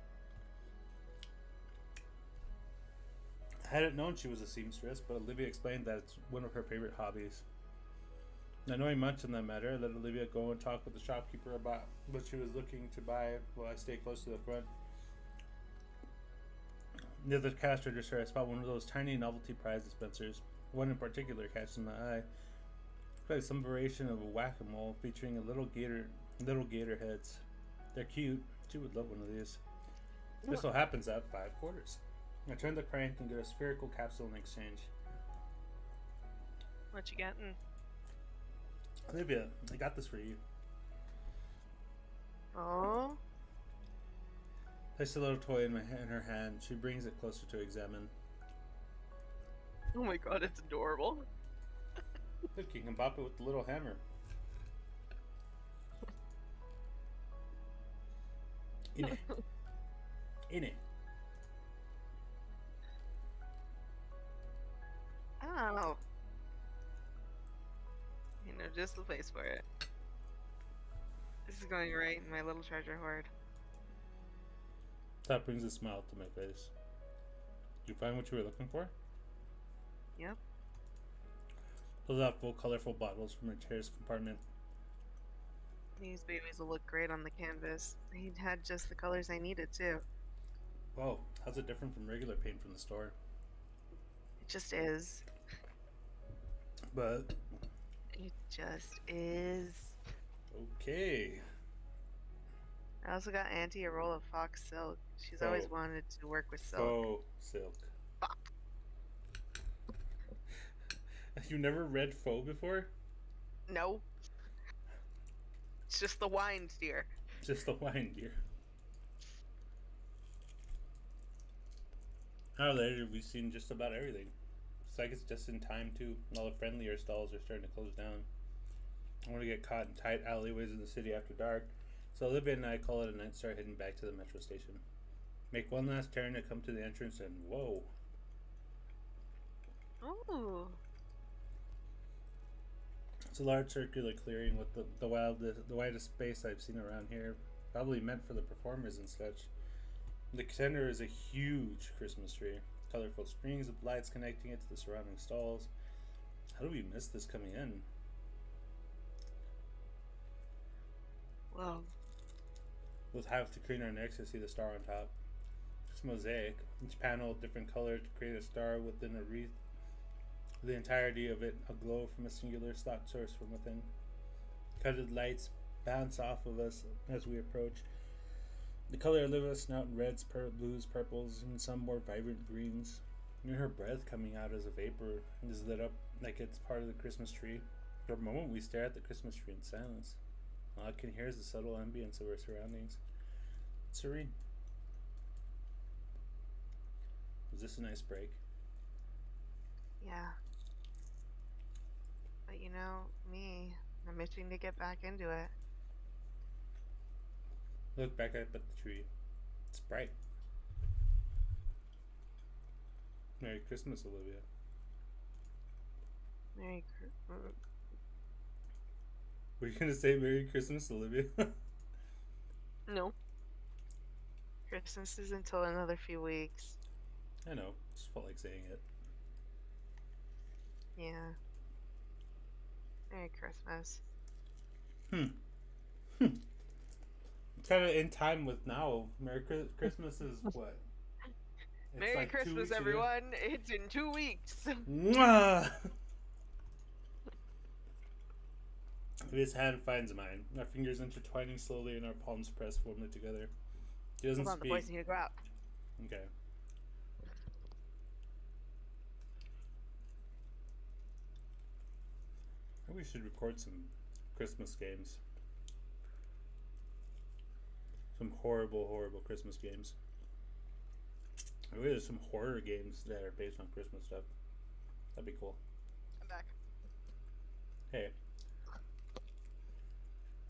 S2: I hadn't known she was a seamstress, but Olivia explained that it's one of her favorite hobbies. Not knowing much on that matter, I let Olivia go and talk with the shopkeeper about what she was looking to buy while I stayed close to the front. Near the cash register, I spot one of those tiny novelty prize dispensers. One in particular catches my eye. It's like some variation of a whack-a-mole featuring little gator heads. They're cute. She would love one of these. This so happens at 5 quarters. I turn the crank and get a spherical capsule in exchange.
S1: What you getting?
S2: Olivia, I got this for you.
S1: Oh,
S2: Place the little toy in her hand. She brings it closer to examine.
S1: oh my god, it's adorable.
S2: Look, you can bop it with the little hammer. In it.
S1: Oh. You know just the place for it. This is going right in my little treasure hoard.
S2: That brings a smile to my face. Did you find what you were looking for?
S1: Yep.
S2: Pulls out full colorful bottles from her chair's compartment.
S1: These babies will look great on the canvas. He had just the colors I needed too.
S2: Whoa, how's it different from regular paint from the store?
S1: It just is.
S2: But
S1: It just is.
S2: okay.
S1: I also got Auntie a roll of fox silk. She's always
S2: Oh.
S1: wanted to work with silk.
S2: Faux silk.
S1: Fuck.
S2: You never read faux before?
S1: No. It's just the wine, dear.
S2: Just the wine, dear. How later we've seen just about everything. It's like it's just in time too. And all the friendlier stalls are starting to close down. I want to get caught in tight alleyways in the city after dark. So Olivia and I call it a night and start heading back to the metro station. Make one last turn to come to the entrance and whoa.
S1: Oh.
S2: It's a large circular clearing with the widest space I've seen around here. Probably meant for the performers and such. The center is a huge Christmas tree. Colorful strings of lights connecting it to the surrounding stalls. How do we miss this coming in?
S1: Well,
S2: We'll have to crane our necks to see the star on top. It's mosaic. Each panel a different color to create a star within a wreath. The entirety of it aglow from a singular spot source from within. Colored lights bounce off of us as we approach. The color of Olivia's snout in reds, blues, purples, and some more vibrant greens. Near her breath coming out as a vapor is lit up like it's part of the Christmas tree. For a moment we stare at the Christmas tree in silence. All I can hear is the subtle ambience of our surroundings. It's serene. Was this a nice break?
S1: yeah. But you know, me, I'm itching to get back into it.
S2: Look back up at the tree. It's bright. Merry Christmas, Olivia.
S1: Merry Christmas.
S2: Were you gonna say Merry Christmas, Olivia?
S1: No. Christmas is until another few weeks.
S2: I know. Just felt like saying it.
S1: Yeah. Merry Christmas.
S2: It's kind of in time with now. Merry Christmas is what? It's
S1: Merry
S2: like 2
S1: Christmas,
S2: weeks ago.
S1: everyone. It's in 2 weeks.
S2: Mwah! His hand finds mine. Our fingers intertwining slowly and our palms press firmly together. He doesn't
S1: Hold on, the
S2: speak.
S1: boys need to go out.
S2: Okay. Maybe we should record some Christmas games. Some horrible, horrible Christmas games. Maybe there's some horror games that are based on Christmas stuff. That'd be cool.
S1: I'm back.
S2: Hey.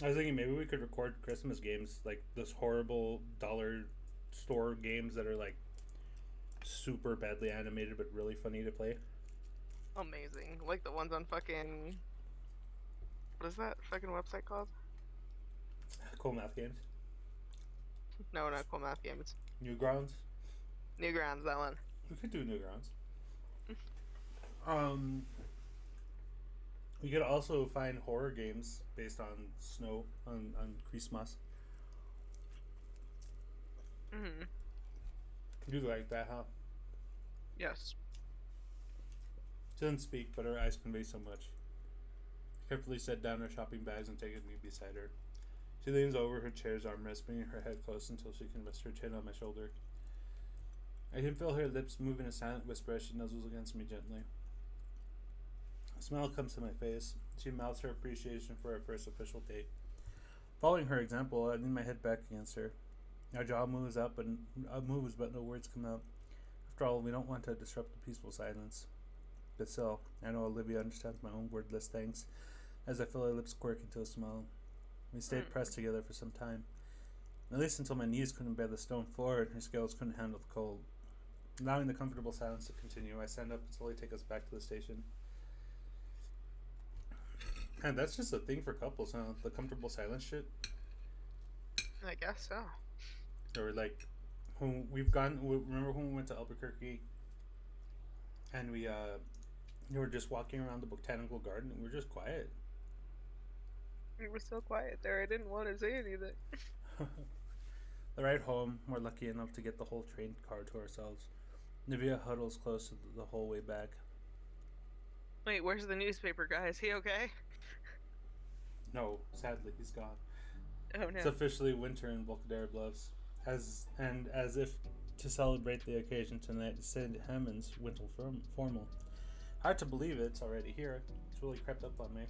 S2: I was thinking maybe we could record Christmas games, like those horrible dollar store games that are like super badly animated but really funny to play.
S1: Amazing. Like the ones on fucking... What is that fucking website called?
S2: Cool math games.
S1: No, not Cool Math Games.
S2: Newgrounds.
S1: Newgrounds, that one.
S2: We could do Newgrounds. We could also find horror games based on snow on Christmas.
S1: Mm-hmm.
S2: You like that, huh?
S1: Yes.
S2: She doesn't speak, but her eyes convey so much. Carefully set down her shopping bags and taking me beside her. She leans over her chair's armrest, bringing her head close until she can rest her chin on my shoulder. I can feel her lips move in a silent whisper as she nuzzles against me gently. A smile comes to my face. She mouths her appreciation for our first official date. Following her example, I lean my head back against her. Our jaw moves up and moves, but no words come out. After all, we don't want to disrupt the peaceful silence. But still, I know Olivia understands my own wordless thanks, as I feel her lips quirk into a smile. We stayed pressed together for some time, at least until my knees couldn't bear the stone floor and her scales couldn't handle the cold. Allowing the comfortable silence to continue, I stand up and slowly take us back to the station. And that's just a thing for couples, huh? The comfortable silence shit.
S1: I guess so.
S2: Or like, when we've gone. Remember when we went to Albuquerque, and we were just walking around the botanical garden and we were just quiet.
S1: You were so quiet there. I didn't want to say anything.
S2: The ride home, we're lucky enough to get the whole train car to ourselves. Nivea huddles close to the whole way back.
S1: Wait, where's the newspaper guy? Is he okay?
S2: No, sadly, he's gone.
S1: Oh no.
S2: It's officially winter in Volcadera Bluffs. As if to celebrate the occasion tonight, Sid Hammond's winter formal. Hard to believe it's already here. It's really crept up on me.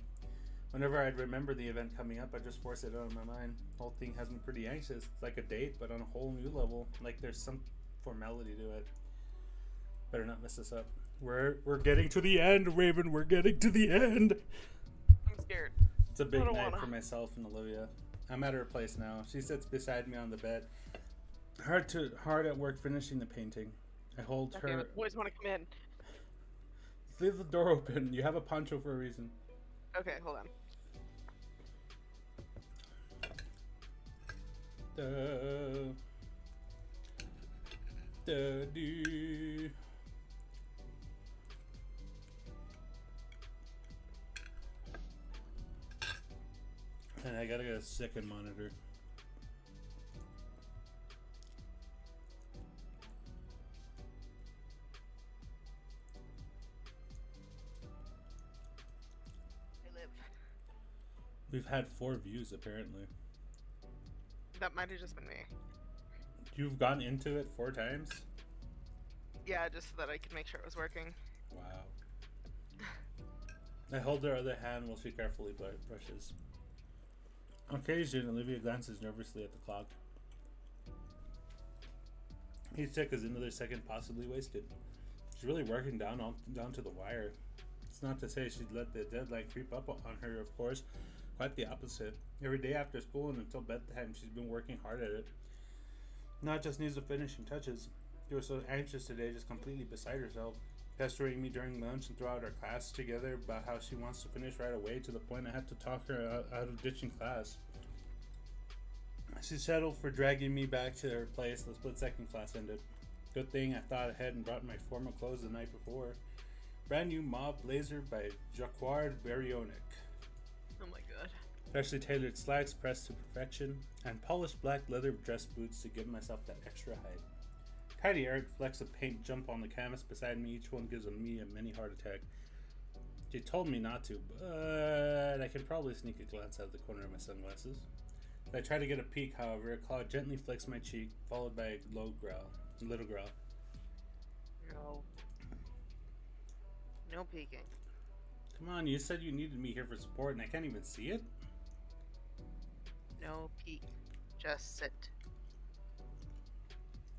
S2: Whenever I'd remember the event coming up, I'd just force it out of my mind. The whole thing has me pretty anxious. It's like a date, but on a whole new level. Like there's some formality to it. Better not mess this up. We're getting to the end, Raven. We're getting to the end.
S1: I'm scared.
S2: It's a big night for myself and Olivia. I'm at her place now. She sits beside me on the bed, hard at work finishing the painting. I hold her.
S1: Boys want to come in.
S2: Leave the door open. You have a poncho for a reason.
S1: Okay, hold on.
S2: Do. And I gotta get a second monitor.
S1: I live.
S2: We've had 4 views apparently.
S1: That might have just been me.
S2: You've gone into it 4 times?
S1: Yeah, just so that I could make sure it was working.
S2: Wow. I hold her other hand while she carefully brushes. On occasion, Olivia glances nervously at the clock. Each check is another second possibly wasted. She's really working down to the wire. It's not to say she'd let the deadline creep up on her, of course. Quite the opposite. Every day after school and until bedtime, she's been working hard at it. Not just needs the finishing touches. She was so anxious today, just completely beside herself, pestering me during lunch and throughout our class together about how she wants to finish right away, to the point I had to talk her out of ditching class. She settled for dragging me back to her place the split second class ended. Good thing I thought ahead and brought my formal clothes the night before. Brand new mauve blazer by Jacquard Baryonic.
S1: Oh my god.
S2: Freshly tailored slacks pressed to perfection, and polished black leather dress boots to give myself that extra height. Tiny Eric flecks of paint jump on the canvas beside me. Each one gives me a mini heart attack. She told me not to, but I can probably sneak a glance out of the corner of my sunglasses. As I try to get a peek, however, a claw gently flicks my cheek, followed by a little growl.
S1: No. No peeking.
S2: Come on, you said you needed me here for support, and I can't even see it?
S1: No peek. Just sit.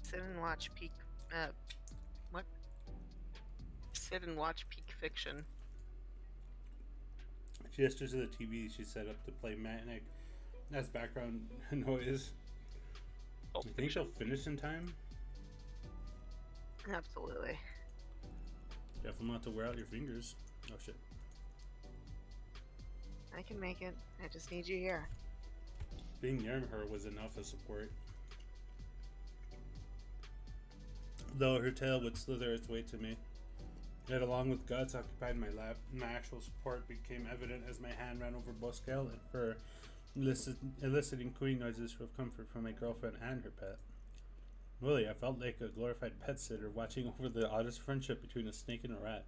S1: Sit and watch peak. What? Sit and watch peak fiction.
S2: She gestures to the TV she set up to play Manic as background noise.
S1: Oh,
S2: You think she'll finish in time?
S1: absolutely.
S2: Careful not to wear out your fingers. Oh shit.
S1: I can make it. I just need you here.
S2: Being near her was enough as support. Though her tail would slither its way to me. Yet along with guts occupied my lap, my actual support became evident as my hand ran over both scale and fur, eliciting cooing noises of comfort from my girlfriend and her pet. Really, I felt like a glorified pet sitter watching over the oddest friendship between a snake and a rat.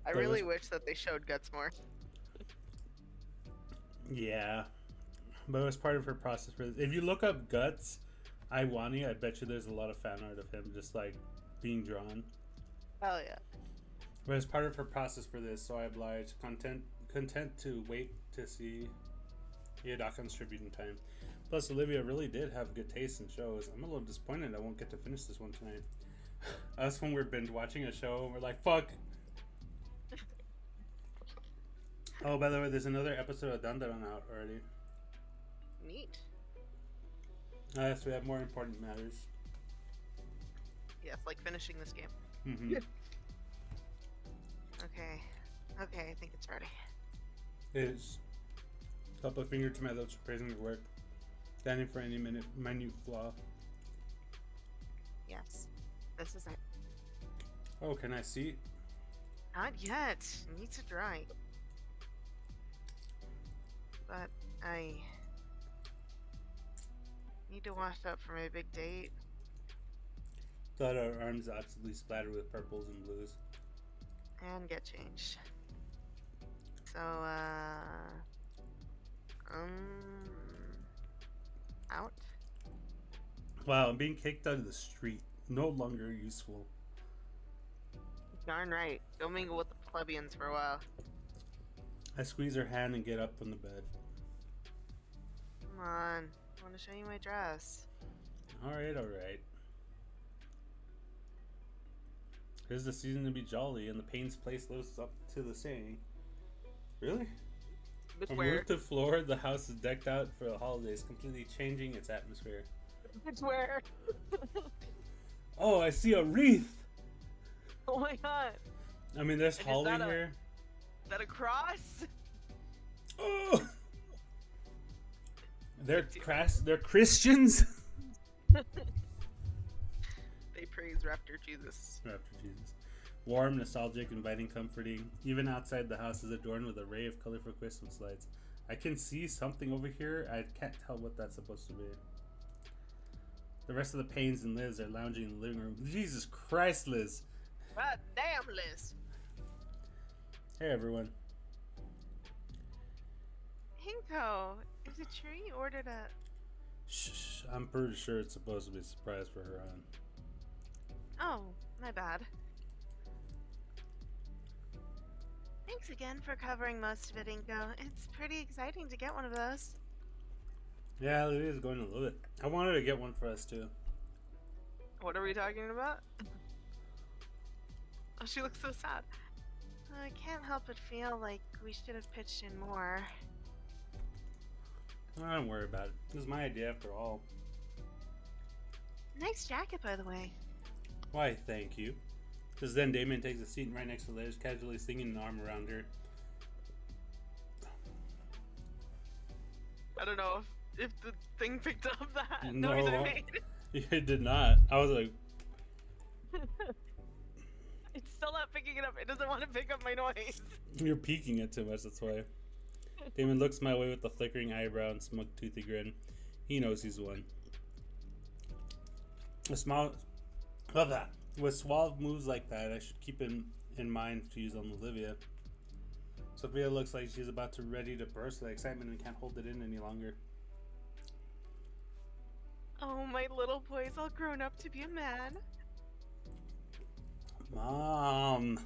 S1: I
S2: That
S1: really
S2: was-
S1: wish that they showed Guts more.
S2: Yeah, but it was part of her process for this. If you look up Guts, Wani, I bet you there's a lot of fan art of him just like being drawn.
S1: Hell yeah.
S2: But as part of her process for this, so I obliged, content to wait to see Iodakon's tribute in time. Plus, Olivia really did have good taste in shows. I'm a little disappointed I won't get to finish this one tonight. Us when we're binge watching a show, we're like, fuck. Oh, by the way, there's another episode of Dandaron out already.
S1: Neat.
S2: Yes, we have more important matters.
S1: Yes, like finishing this game.
S2: Mm-hmm.
S1: Okay. Okay, I think it's ready.
S2: It is. Up a finger to my lips, praising your work. Standing for any minute flaw.
S1: Yes. This is it.
S2: Oh, can I see?
S1: Not yet. It needs to dry. But I need to wash up for my big date.
S2: Thought our arms absolutely splattered with purples and blues.
S1: And get changed. So, out?
S2: Wow, I'm being kicked out of the street. No longer useful.
S1: Darn right. Go mingle with the plebeians for a while.
S2: I squeeze her hand and get up from the bed.
S1: Come on. I want to show you my dress.
S2: Alright, alright. Tis the season to be jolly, and the Payne's place lives up to the saying. Really?
S1: But
S2: From
S1: where?
S2: roof to floor, the house is decked out for the holidays, completely changing its atmosphere.
S1: It's where?
S2: Oh, I see a wreath!
S1: Oh my god.
S2: I mean, there's
S1: And
S2: holly
S1: is that
S2: here.
S1: Is that a cross?
S2: Oh! They're Christians?
S1: They praise Raptor Jesus.
S2: After Jesus. Warm, nostalgic, inviting, comforting. Even outside the house is adorned with an array of colorful Christmas lights. I can see something over here. I can't tell what that's supposed to be. The rest of the Paynes and Liz are lounging in the living room. Jesus Christ, Liz.
S1: God damn, Liz.
S2: Hey, everyone.
S1: Hinko, is it true you ordered a...
S2: Shh, I'm pretty sure it's supposed to be a surprise for her, hon.
S1: Oh, my bad. Thanks again for covering most of it, Inko. It's pretty exciting to get one of those.
S2: Yeah, Lydia's going to love it. I wanted to get one for us, too.
S1: What are we talking about? Oh, she looks so sad. I can't help but feel like we should have pitched in more.
S2: Don't worry about it. It was my idea, after all.
S1: Nice jacket, by the way.
S2: Why, thank you. Just then, Damien takes a seat right next to Liz, casually swinging an arm around her.
S1: I don't know if the thing picked up that
S2: No.
S1: noise I made.
S2: It did not. I was like,
S1: It's still not picking it up. It doesn't want to pick up my noise.
S2: you're peeking it too much, that's why. Damon looks my way with a flickering eyebrow and smug toothy grin. He knows he's won. A small... Love that. With suave moves like that, I should keep in mind to use on Olivia. Sophia looks like she's about to ready to burst with excitement and can't hold it in any longer.
S1: Oh, my little boy's all grown up to be a man.
S2: Mom!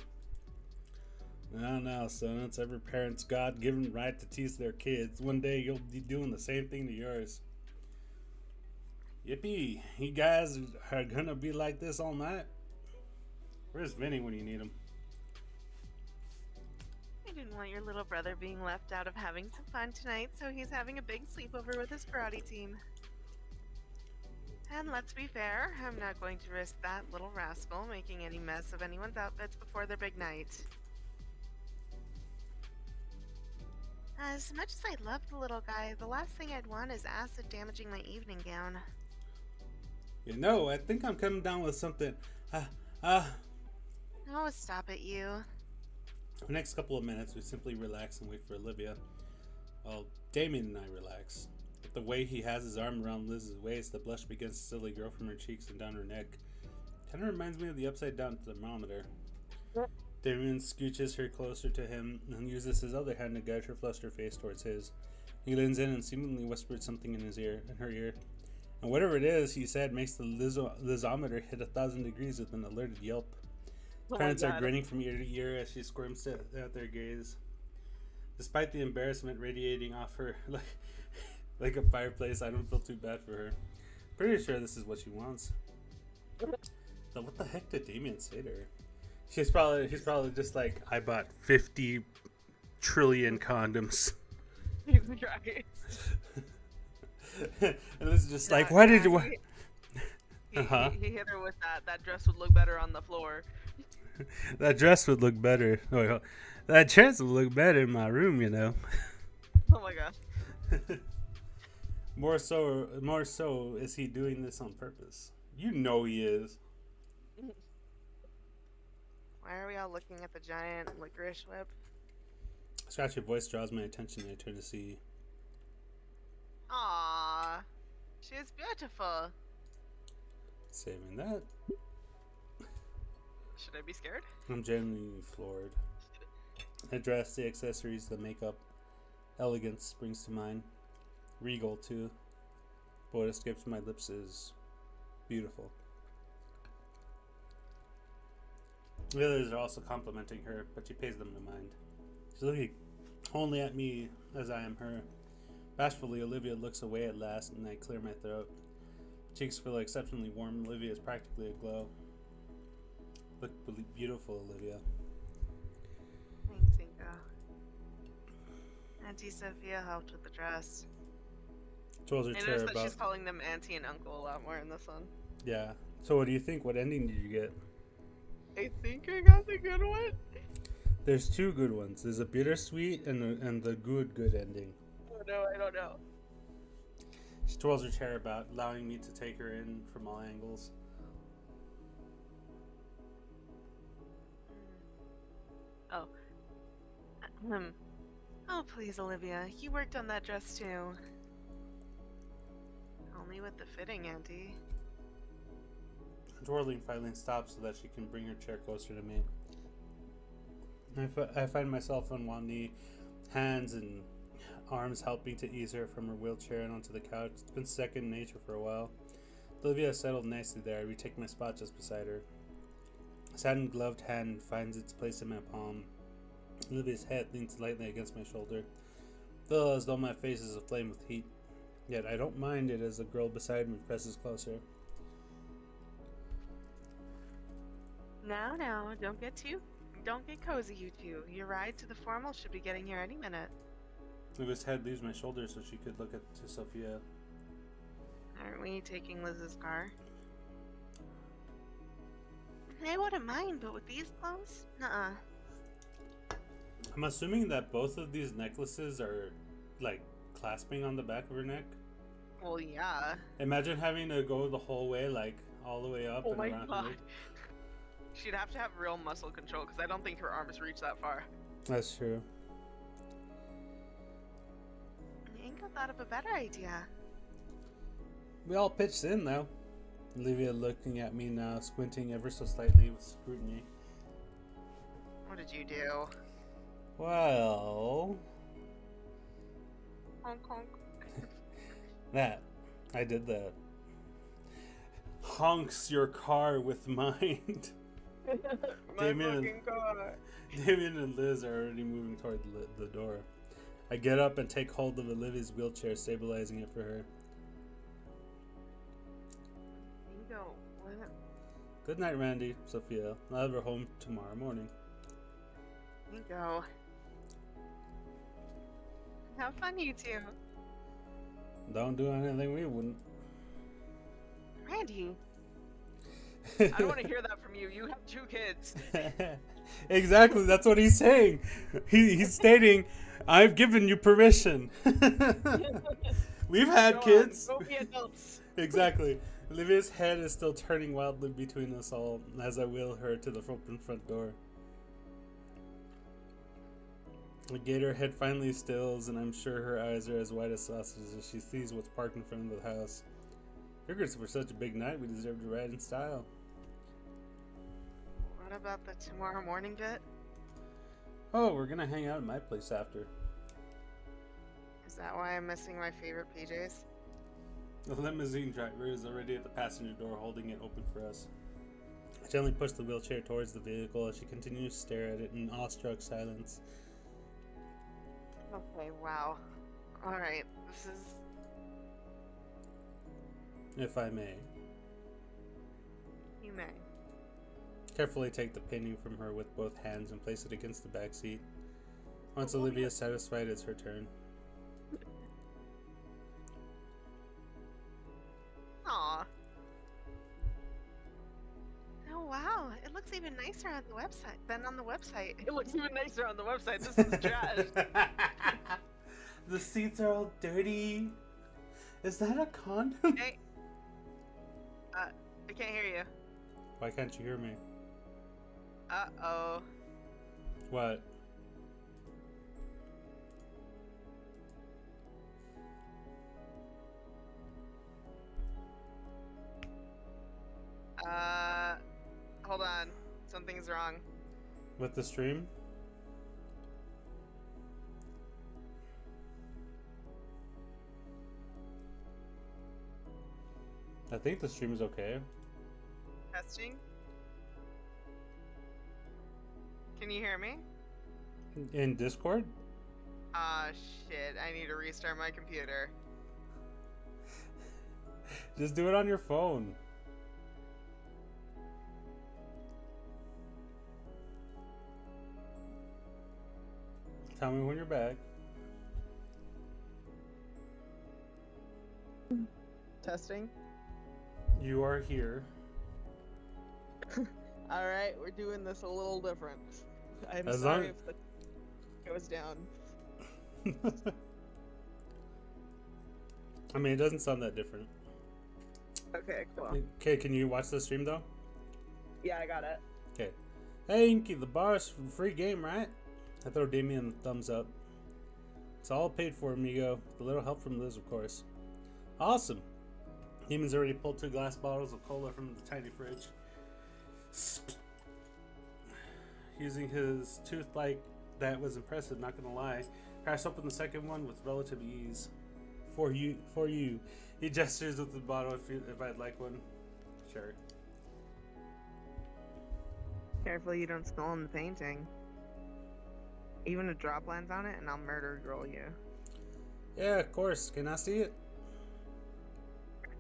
S2: Now, son, it's every parent's God-given right to tease their kids. One day you'll be doing the same thing to yours. Yippee! You guys are gonna be like this all night? Where's Vinny when you need him?
S1: I didn't want your little brother being left out of having some fun tonight, so he's having a big sleepover with his karate team. And let's be fair, I'm not going to risk that little rascal making any mess of anyone's outfits before their big night. As much as I love the little guy, the last thing I'd want is acid damaging my evening gown.
S2: You know, I think I'm coming down with something.
S1: Oh, stop it, you.
S2: The next couple of minutes, we simply relax and wait for Olivia, while Damien and I relax. With The way he has his arm around Liz's waist, the blush begins to slowly grow from her cheeks and down her neck. Kind of reminds me of the upside down thermometer. Damien scooches her closer to him and uses his other hand to guide her flustered face towards his. He leans in and seemingly whispers something in her ear. And whatever it is, he said, makes the lizometer hit 1,000 degrees with an alerted yelp. Parents are grinning from ear to ear as she squirms at their gaze. Despite the embarrassment radiating off her like a fireplace, I don't feel too bad for her. Pretty sure this is what she wants. So what the heck did Damien say to her? He's probably just like, I bought 50 trillion condoms.
S1: He's right.
S2: And this is just like, why did you?
S1: He hit her with that dress would look better on the floor.
S2: That dress would look better. Oh, that dress would look better in my room, you know.
S1: Oh my god.
S2: More so, is he doing this on purpose? You know he is.
S1: Why are we all looking at the giant licorice whip?
S2: Scratchy voice draws my attention and I turn to see.
S1: Aww. She's beautiful.
S2: Saving that.
S1: Should I be scared?
S2: I'm genuinely floored. The dress, the accessories, the makeup. Elegance springs to mind. Regal, too. But what escapes my lips is beautiful. The others are also complimenting her, but she pays them no mind. She's looking only at me as I am her. Bashfully, Olivia looks away at last, and I clear my throat. Cheeks feel exceptionally warm. Olivia is practically aglow. Look beautiful, Olivia.
S1: Thanks, Ingo. Auntie Sophia helped with the dress.
S2: Twirls her
S1: I
S2: chair
S1: noticed that
S2: about.
S1: she's calling them auntie and uncle a lot more in this one.
S2: Yeah. So what do you think? What ending did you get?
S1: I think I got the good one.
S2: There's two good ones. There's a bittersweet and the good ending.
S1: Oh no, I don't know.
S2: She twirls her chair about, allowing me to take her in from all angles.
S1: Oh. Oh, please, Olivia. You worked on that dress too. Only with the fitting, Auntie.
S2: Twirling finally stops so that she can bring her chair closer to me. I find myself on one knee, hands and arms helping to ease her from her wheelchair and onto the couch. It's been second nature for a while. Olivia has settled nicely there. I retake my spot just beside her. A satin gloved hand finds its place in my palm. Olivia's head leans lightly against my shoulder. Feel as though my face is aflame with heat. Yet I don't mind it as the girl beside me presses closer.
S1: Now, don't get cozy, you two. Your ride to the formal should be getting here any minute.
S2: Olivia's head leaves my shoulder so she could look to Sophia.
S1: Aren't we taking Liz's car? I wouldn't mind, but with these clothes? Nuh-uh.
S2: I'm assuming that both of these necklaces are, like, clasping on the back of her neck.
S1: Well, yeah.
S2: Imagine having to go the whole way, like, all the way up
S1: Oh
S2: and
S1: my
S2: around
S1: god.
S2: her neck.
S1: She'd have to have real muscle control, because I don't think her arms reach that far.
S2: That's true.
S1: Ingo thought of a better idea.
S2: We all pitched in, though. Olivia looking at me now, squinting ever so slightly with scrutiny.
S1: What did you do?
S2: Well...
S1: Honk honk.
S2: That. I did that. Honks your car with mind.
S1: My
S2: Damien,
S1: fucking car.
S2: Damien and Liz are already moving toward the door. I get up and take hold of Olivia's wheelchair, stabilizing it for her.
S1: Ingo, what?
S2: Good night, Randy, Sophia. I'll have her home tomorrow morning.
S1: Ingo. Have fun, you two.
S2: Don't do anything we wouldn't.
S1: Randy. I don't want to hear that from you. You have 2 kids.
S2: Exactly, that's what he's saying. He's stating, I've given you permission. We've had kids.
S1: Go be adults.
S2: Exactly. Olivia's head is still turning wildly between us all as I wheel her to the open front door. The gator head finally stills, and I'm sure her eyes are as wide as saucers as she sees what's parked in front of the house. Figures for such a big night, we deserve to ride in style.
S1: What about the tomorrow morning bit?
S2: Oh, we're gonna hang out at my place after.
S1: Is that why I'm missing my favorite PJs?
S2: The limousine driver is already at the passenger door holding it open for us. I gently push the wheelchair towards the vehicle as she continues to stare at it in awestruck silence.
S1: Okay, wow. Alright, this is...
S2: If I may.
S1: You may.
S2: Carefully take the painting from her with both hands and place it against the back seat. Once Olivia is satisfied, it's her turn.
S1: Aw. Oh wow, it looks even nicer on the website than on the website. It looks even nicer on the website. This is trash.
S2: The seats are all dirty. Is that a condom?
S1: Hey. I can't hear you.
S2: Why can't you hear me?
S1: Uh-oh.
S2: What?
S1: Hold on. Something's wrong.
S2: With the stream? I think the stream is okay.
S1: Testing? Can you hear me?
S2: In Discord?
S1: Ah, shit. I need to restart my computer.
S2: Just do it on your phone. Tell me when you're back.
S1: Testing?
S2: You are here.
S1: Alright, we're doing this a little different. I'm
S2: As
S1: sorry
S2: long-
S1: if the goes down.
S2: I mean, it doesn't sound that different.
S1: Okay, cool.
S2: Okay, can you watch the stream though?
S1: Yeah, I got it.
S2: Okay. Hey, Inky, the bar's for the free game, right? I throw Damien a thumbs up. It's all paid for, amigo. With a little help from Liz, of course. Awesome. Demon's already pulled 2 glass bottles of cola from the tiny fridge. Using his tooth like that was impressive, not gonna lie. Cracks open the second one with relative ease. For you. He gestures with the bottle if I'd like one. Sure.
S1: Careful you don't spill on the painting. Even a drop lands on it and I'll murder girl you.
S2: Yeah, of course. Can I see it?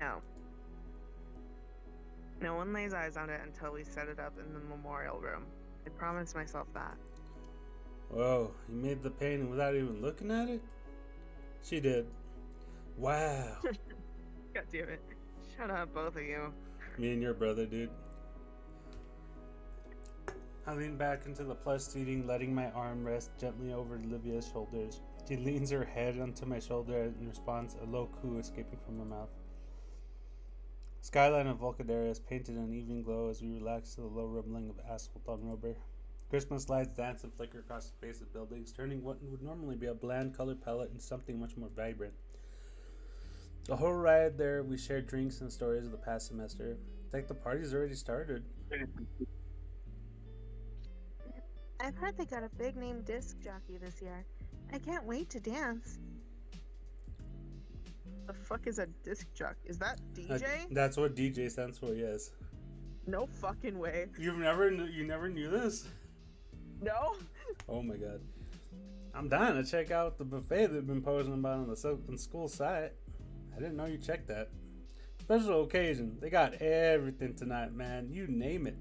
S1: No. No one lays eyes on it until we set it up in the memorial room. I promised myself that.
S2: Whoa, you made the painting without even looking at it? She did. Wow.
S1: God damn it. Shut up, both of you.
S2: Me and your brother, dude. I lean back into the plush seating, letting my arm rest gently over Olivia's shoulders. She leans her head onto my shoulder in response, a low coo escaping from her mouth. Skyline of Volcadera is painted an evening glow as we relax to the low rumbling of asphalt on rubber. Christmas lights dance and flicker across the face of buildings, turning what would normally be a bland color palette into something much more vibrant. The whole ride there, we shared drinks and stories of the past semester. It's like the party's already started.
S4: I've heard they got a big name disc jockey this year. I can't wait to dance.
S1: The fuck is a disc jock? Is that DJ?
S2: That's what DJ stands for, yes.
S1: No fucking way.
S2: You never knew this?
S1: No?
S2: Oh my god. I'm dying to check out the buffet they've been posting about on the school site. I didn't know you checked that. Special occasion. They got everything tonight, man. You name it.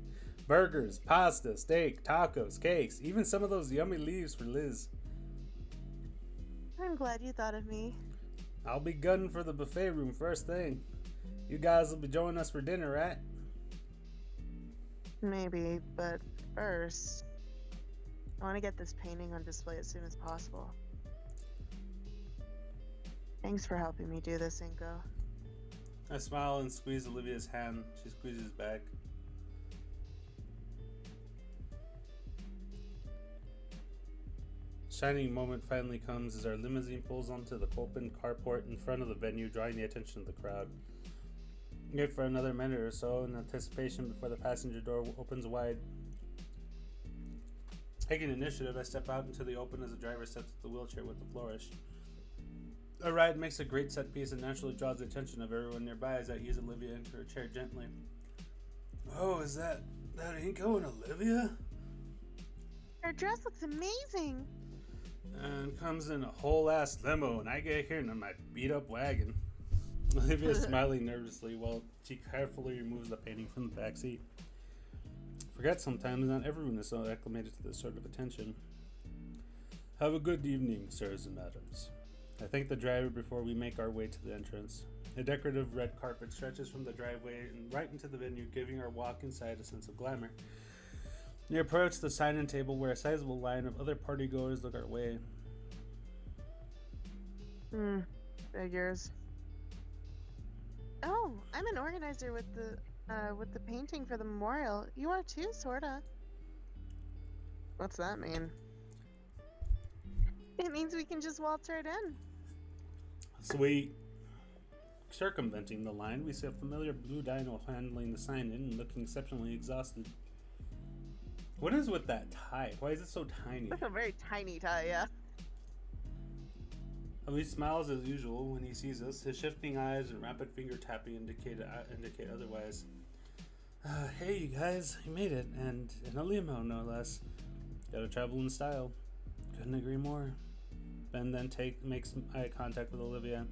S2: Burgers, pasta, steak, tacos, cakes, even some of those yummy leaves for Liz.
S4: I'm glad you thought of me.
S2: I'll be gunning for the buffet room first thing. You guys will be joining us for dinner, right?
S4: Maybe, but first, I want to get this painting on display as soon as possible. Thanks for helping me do this, Inko.
S2: I smile and squeeze Olivia's hand. She squeezes back. shining moment finally comes as our limousine pulls onto the open carport in front of the venue, drawing the attention of the crowd. We wait for another minute or so in anticipation before the passenger door opens wide. Taking initiative, I step out into the open as the driver steps to the wheelchair with a flourish. Our ride makes a great set piece and naturally draws the attention of everyone nearby as I ease Olivia into her chair gently. Oh, is that Inko and Olivia?
S4: Her dress looks amazing.
S2: And comes in a whole ass limo, and I get here in my beat up wagon. Olivia is smiling nervously while she carefully removes the painting from the back seat. Forget sometimes not everyone is so acclimated to this sort of attention. Have a good evening, sirs and madams. I thank the driver before we make our way to the entrance. A decorative red carpet stretches from the driveway and right into the venue, giving our walk inside a sense of glamour. We approach the sign-in table where a sizable line of other partygoers look our way.
S4: Figures. Oh, I'm an organizer with the painting for the memorial. You are too, sorta. What's that mean? It means we can just waltz right in.
S2: Sweet. Circumventing the line, we see a familiar blue dino handling the sign-in and looking exceptionally exhausted. What is with that tie? Why is it so tiny?
S4: That's a very tiny tie, yeah.
S2: He smiles as usual when he sees us. His shifting eyes and rapid finger tapping indicate otherwise. Hey, you guys, you made it, and in a limo, no less. Gotta travel in style. Couldn't agree more. Ben then makes eye contact with Olivia.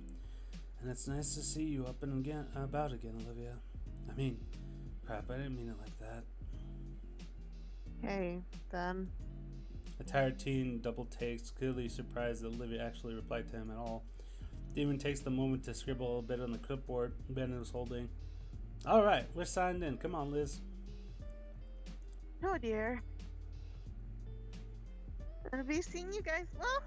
S2: And it's nice to see you up and about again, Olivia. I mean, crap, I didn't mean it like that.
S4: Hey, Ben.
S2: A tired teen double takes, clearly surprised that Olivia actually replied to him at all. He even takes the moment to scribble a bit on the clipboard Ben was holding. Alright, we're signed in. Come on, Liz.
S4: Oh dear. I'll be seeing you guys. Well,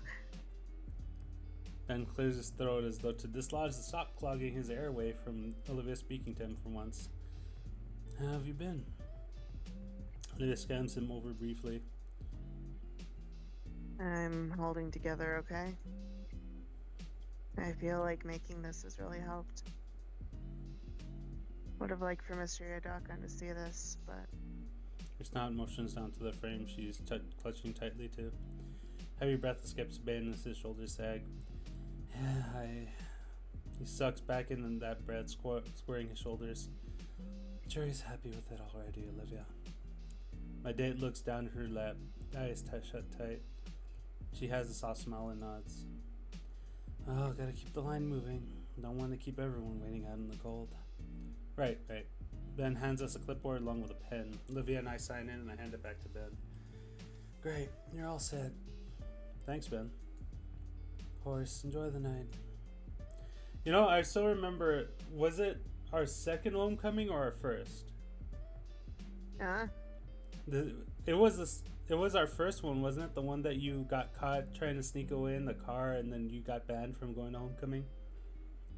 S2: Ben clears his throat as though to dislodge the stop clogging his airway from Olivia speaking to him for once. How have you been? Olivia scans him over briefly.
S4: I'm holding together, okay? I feel like making this has really helped. Would have liked for Mr. Yadaka to see this, but...
S2: Her snout motions down to the frame she's clutching tightly to. Heavy breath escapes Ben as his shoulders sag. He sucks back in that breath, squaring his shoulders. I'm sure he's happy with it already, Olivia. My date looks down at her lap, eyes shut tight. She has a soft smile and nods. Oh, gotta keep the line moving. Don't want to keep everyone waiting out in the cold. Right. Ben hands us a clipboard along with a pen. Olivia and I sign in and I hand it back to Ben. Great, you're all set. Thanks, Ben. Of course, enjoy the night. You know, I still remember, was it our second homecoming or our first? It was our first one, wasn't it? The one that you got caught trying to sneak away in the car and then you got banned from going to homecoming?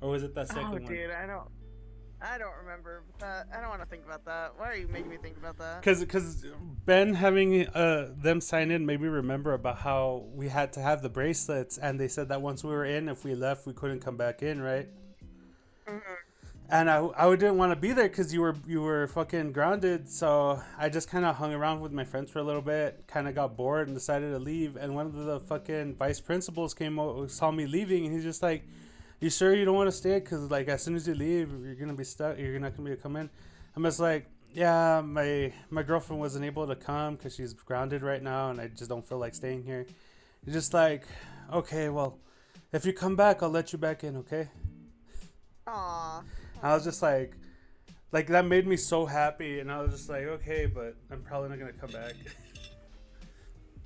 S2: Or was it that second one?
S4: Oh, dude, I don't remember that. I don't want to think about that. Why are you making me think about that?
S2: Because Ben having them sign in made me remember about how we had to have the bracelets, and they said that once we were in, if we left, we couldn't come back in, right?
S4: Mm-hmm.
S2: And I didn't want to be there because you were fucking grounded, so I just kind of hung around with my friends for a little bit, kind of got bored and decided to leave. And one of the fucking vice principals came over, saw me leaving, and he's just like, "You sure you don't want to stay? Because like as soon as you leave, you're gonna be stuck. You're not gonna be able to come in." I'm just like, "Yeah, my girlfriend wasn't able to come because she's grounded right now, and I just don't feel like staying here." He's just like, "Okay, well, if you come back, I'll let you back in, okay?"
S4: Aww.
S2: I was just like that made me so happy, and I was just like, "Okay, but I'm probably not gonna come back."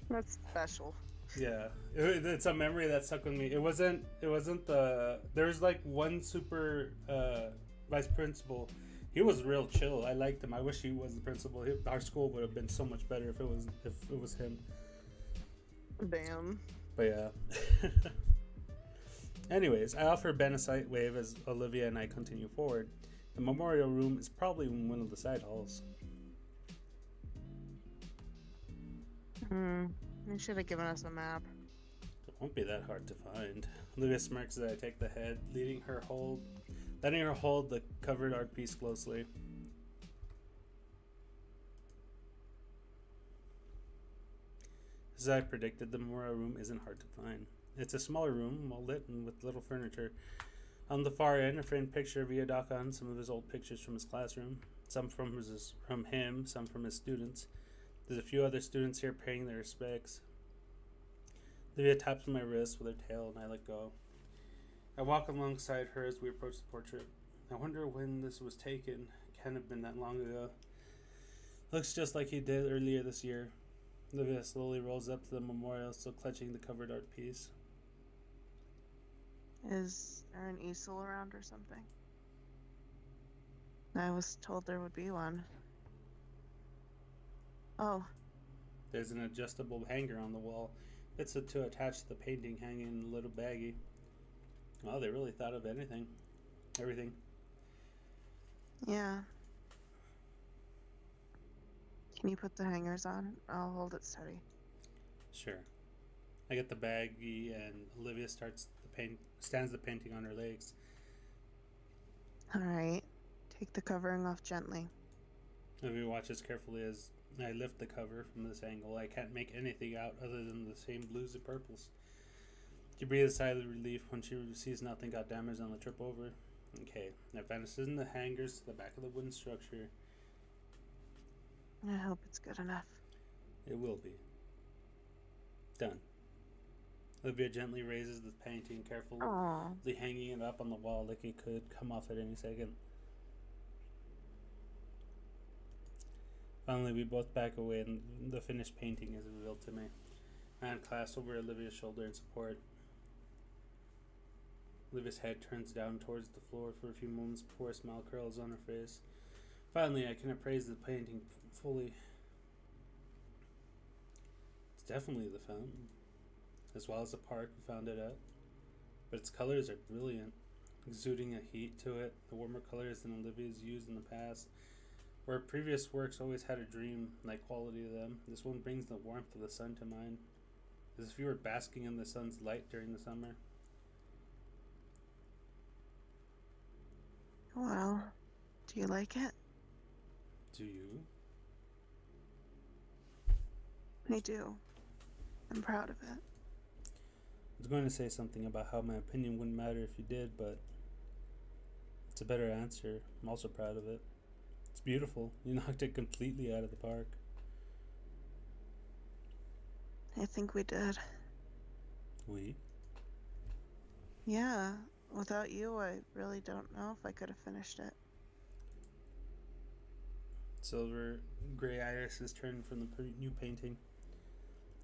S4: That's special.
S2: Yeah, it's a memory that stuck with me. It wasn't the there was like one super vice principal. He was real chill. I liked him. I wish he was the principal. Our school would have been so much better if it was him.
S4: Damn.
S2: But yeah. Anyways, I offer Ben a slight wave as Olivia and I continue forward. The memorial room is probably in one of the side halls.
S4: They should have given us a map.
S2: Won't be that hard to find. Olivia smirks as I take the head, letting her hold the covered art piece closely. As I predicted, the memorial room isn't hard to find. It's a smaller room, well lit and with little furniture. On the far end, a framed picture of Iyadaka, some of his old pictures from his classroom. Some from him, some from his students. There's a few other students here paying their respects. Olivia taps my wrist with her tail and I let go. I walk alongside her as we approach the portrait. I wonder when this was taken. It can't have been that long ago. Looks just like he did earlier this year. Olivia slowly rolls up to the memorial, still clutching the covered art piece.
S4: Is there an easel around or something? I was told there would be one. Oh,
S2: There's an adjustable hanger on the wall. It's to attach to the painting hanging in a little baggie. Well, they really thought of everything.
S4: yeah. Can you put the hangers on? I'll hold it steady.
S2: Sure. I get the baggie and Olivia stands the painting on her legs.
S4: Alright. Take the covering off gently.
S2: Olivia watches carefully as I lift the cover from this angle. I can't make anything out other than the same blues and purples. She breathes a sigh of relief when she sees nothing got damaged on the trip over. Okay, that vanishes in the hangers to the back of the wooden structure.
S4: I hope it's good enough.
S2: It will be. Done. Olivia gently raises the painting, carefully
S4: Aww.
S2: hanging it up on the wall like it could come off at any second. Finally, we both back away and the finished painting is revealed to me. My hand clasps over Olivia's shoulder in support. Olivia's head turns down towards the floor for a few moments before a smile curls on her face. Finally, I can appraise the painting fully. It's definitely the fountain, as well as the park we found it at. But its colors are brilliant, exuding a heat to it, the warmer colors than Olivia's used in the past. Where previous works always had a dream-like quality to them, this one brings the warmth of the sun to mind, as if you were basking in the sun's light during the summer.
S4: Well, do you like it?
S2: Do you?
S4: I do. I'm proud of it.
S2: I was going to say something about how my opinion wouldn't matter if you did, but it's a better answer. I'm also proud of it. It's beautiful. You knocked it completely out of the park.
S4: I think we did.
S2: We?
S4: Yeah. Without you, I really don't know if I could have finished it.
S2: Silver gray irises turned from the new painting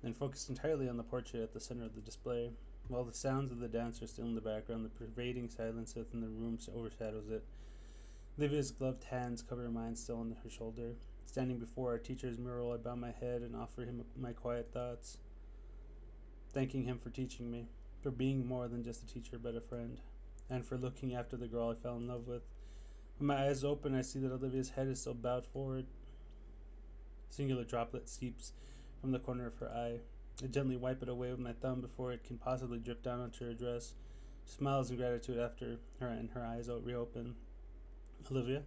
S2: and focused entirely on the portrait at the center of the display. While the sounds of the dance are still in the background, the pervading silence within the room overshadows it. Livia's gloved hands cover mine still on her shoulder. Standing before our teacher's mural, I bow my head and offer him my quiet thoughts, thanking him for teaching me, for being more than just a teacher but a friend, and for looking after the girl I fell in love with. When my eyes open, I see that Olivia's head is still bowed forward. A singular droplet seeps from the corner of her eye. I gently wipe it away with my thumb before it can possibly drip down onto her dress. She smiles in gratitude after her and her eyes reopen. Olivia?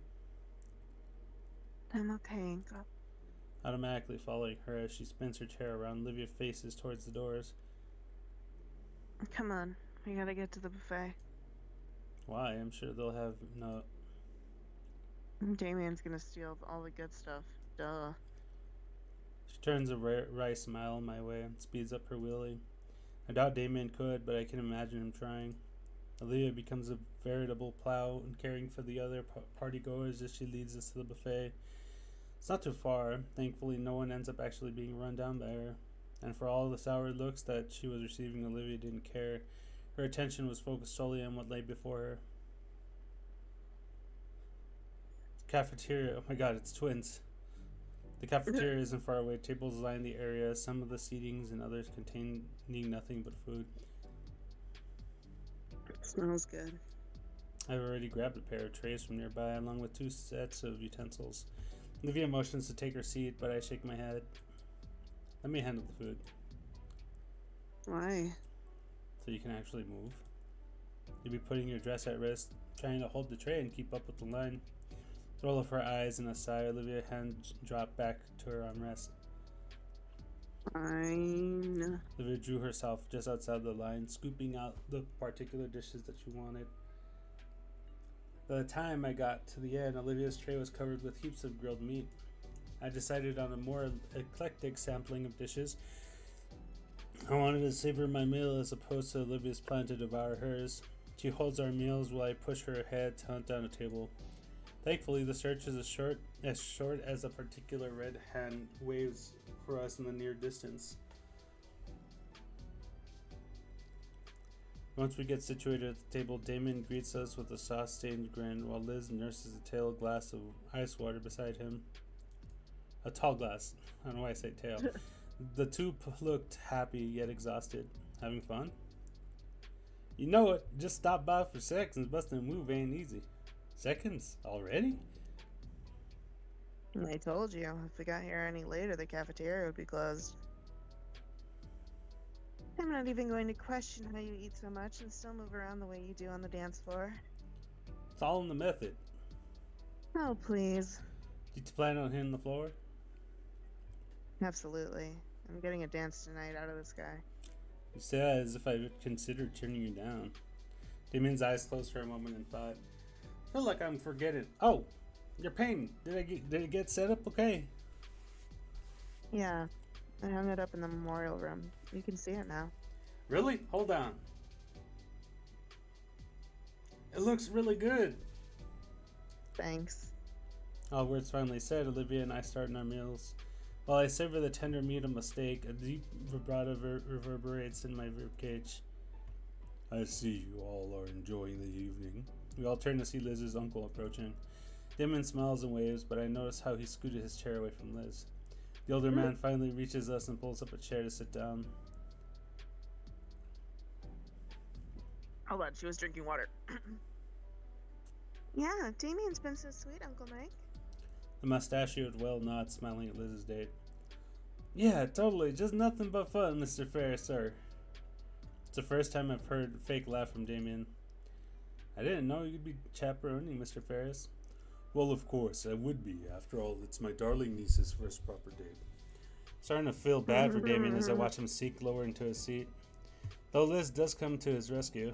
S4: I'm okay, Inka.
S2: Automatically following her as she spins her chair around, Olivia faces towards the doors.
S4: Come on, we gotta get to the buffet.
S2: Why? I'm sure they'll have no...
S4: Damien's gonna steal all the good stuff. Duh.
S2: She turns a wry smile my way and speeds up her wheelie. I doubt Damien could, but I can imagine him trying. Olivia becomes a veritable plow and caring for the other party goers as she leads us to the buffet. It's not too far. Thankfully, no one ends up actually being run down by her. And for all the sour looks that she was receiving, Olivia didn't care. Her attention was focused solely on what lay before her. Cafeteria. Oh my god, it's twins. The cafeteria isn't far away. Tables line the area, some of the seatings and others containing nothing but food.
S4: It smells good.
S2: I've already grabbed a pair of trays from nearby, along with 2 sets of utensils. Olivia motions to take her seat, but I shake my head. Let me handle the food.
S4: Why?
S2: so you can actually move. You'll be putting your dress at risk, trying to hold the tray and keep up with the line. With a roll of her eyes and a sigh, Olivia's hand dropped back to her armrest.
S4: Fine.
S2: Olivia drew herself just outside the line, scooping out the particular dishes that she wanted. By the time I got to the end, Olivia's tray was covered with heaps of grilled meat. I decided on a more eclectic sampling of dishes. I wanted to savor my meal as opposed to Olivia's plan to devour hers. She holds our meals while I push her ahead to hunt down a table. Thankfully, the search is as short as a particular red hand waves for us in the near distance. Once we get situated at the table, Damon greets us with a sauce-stained grin while Liz nurses a tail glass of ice water beside him. A tall glass. I don't know why I say tail. The two looked happy yet exhausted. Having fun? You know it. Just stop by for seconds. Busting a move ain't easy. Seconds? Already?
S4: I told you, if we got here any later, the cafeteria would be closed. I'm not even going to question how you eat so much and still move around the way you do on the dance floor.
S2: It's all in the method.
S4: Oh, please.
S2: Did you plan on hitting the floor?
S4: Absolutely. I'm getting a dance tonight out of this guy.
S2: You say that as if I would consider turning you down. Damon's eyes closed for a moment in thought. I feel like I'm forgetting. Oh, your painting. Did it get set up okay?
S4: Yeah, I hung it up in the memorial room. You can see it now.
S2: Really? Hold on. It looks really good.
S4: Thanks.
S2: All words finally said, Olivia and I start on our meals. While I savor the tender meat of my steak, a deep vibrato reverberates in my ribcage. I see you all are enjoying the evening. We all turn to see Liz's uncle approaching. Damon smiles and waves, but I notice how he scooted his chair away from Liz. The older man finally reaches us and pulls up a chair to sit down.
S4: Hold on, she was drinking water. Yeah, Damien's been so sweet, Uncle Mike.
S2: The mustachioed well nods, smiling at Liz's date. Yeah, totally. Just nothing but fun, Mr. Ferris, sir. It's the first time I've heard a fake laugh from Damien. I didn't know you'd be chaperoning, Mr. Ferris. Well, of course, I would be. After all, it's my darling niece's first proper date. Starting to feel bad for Damien as I watch him sink lower into his seat. Though Liz does come to his rescue.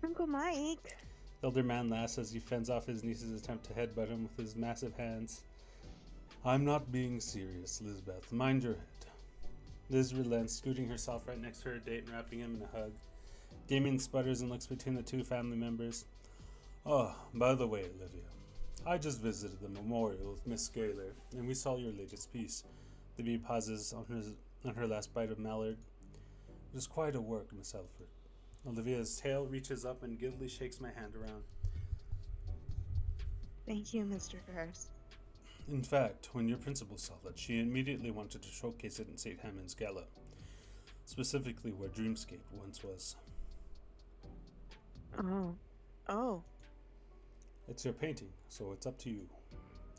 S4: Uncle Mike.
S2: The elder man laughs as he fends off his niece's attempt to headbutt him with his massive hands. I'm not being serious, Lizbeth. Mind your head. Liz relents, scooting herself right next to her date and wrapping him in a hug. Damien sputters and looks between the two family members. Oh, by the way, Olivia, I just visited the memorial with Miss Scaler, and we saw your latest piece. Libby pauses on her last bite of mallard. It was quite a work, Miss Alfred. Olivia's tail reaches up and giddily shakes my hand around.
S4: Thank you, Mr. Ferris.
S2: In fact, when your principal saw it, she immediately wanted to showcase it in St. Hammond's Gala, specifically where Dreamscape once was.
S4: Oh.
S2: It's your painting, so it's up to you.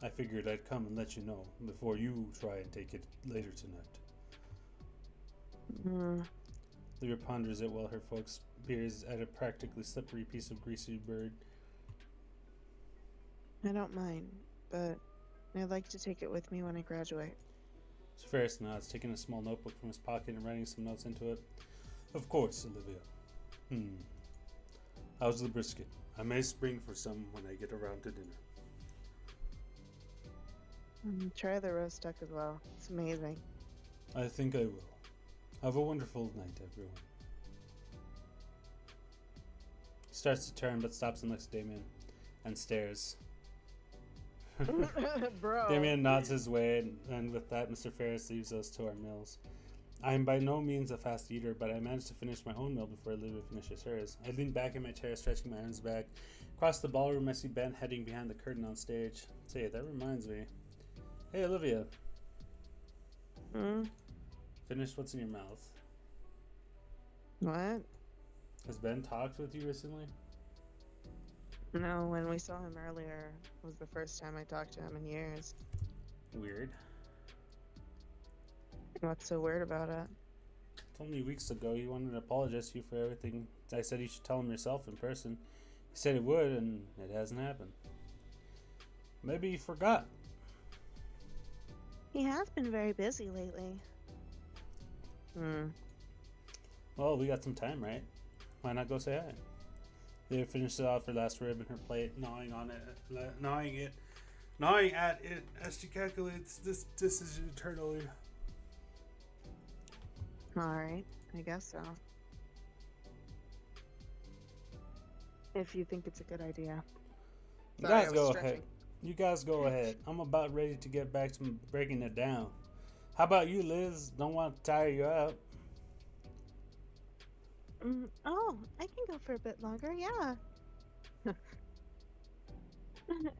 S2: I figured I'd come and let you know before you try and take it later tonight. Olivia ponders it while her folks peers at a practically slippery piece of greasy bird.
S4: I don't mind, but I'd like to take it with me when I graduate.
S2: Sir Ferris nods, taking a small notebook from his pocket and writing some notes into it. Of course, Olivia. How's the brisket? I may spring for some when I get around to dinner.
S4: Try the roast duck as well. It's amazing.
S2: I think I will. Have a wonderful night, everyone. He starts to turn but stops and looks at Damien and stares.
S4: Bro.
S2: Damien nods his way, and with that, Mr. Ferris leaves us to our meals. I am by no means a fast eater, but I managed to finish my own meal before Olivia finishes hers. I lean back in my chair, stretching my arms back. Across the ballroom, I see Ben heading behind the curtain on stage. Say, that reminds me. Hey, Olivia. Finish what's in your mouth.
S4: What?
S2: Has Ben talked with you recently?
S4: No, when we saw him earlier, it was the first time I talked to him in years.
S2: Weird.
S4: What's so weird about it?
S2: It's told me weeks ago he wanted to apologize to you for everything. I said you should tell him yourself in person. He said it would, and it hasn't happened. Maybe he forgot.
S4: He has been very busy lately.
S2: Well, we got some time, right? Why not go say hi? They finished off her last rib in her plate, gnawing at it as she calculates this decision internally.
S4: Alright, I guess so. If you think it's a good idea.
S2: You
S4: Sorry,
S2: guys
S4: I was
S2: go
S4: stretching.
S2: ahead. You guys go ahead. I'm about ready to get back to breaking it down. How about you, Liz? Don't want to tire you out.
S4: Oh, I can go for a bit longer, yeah.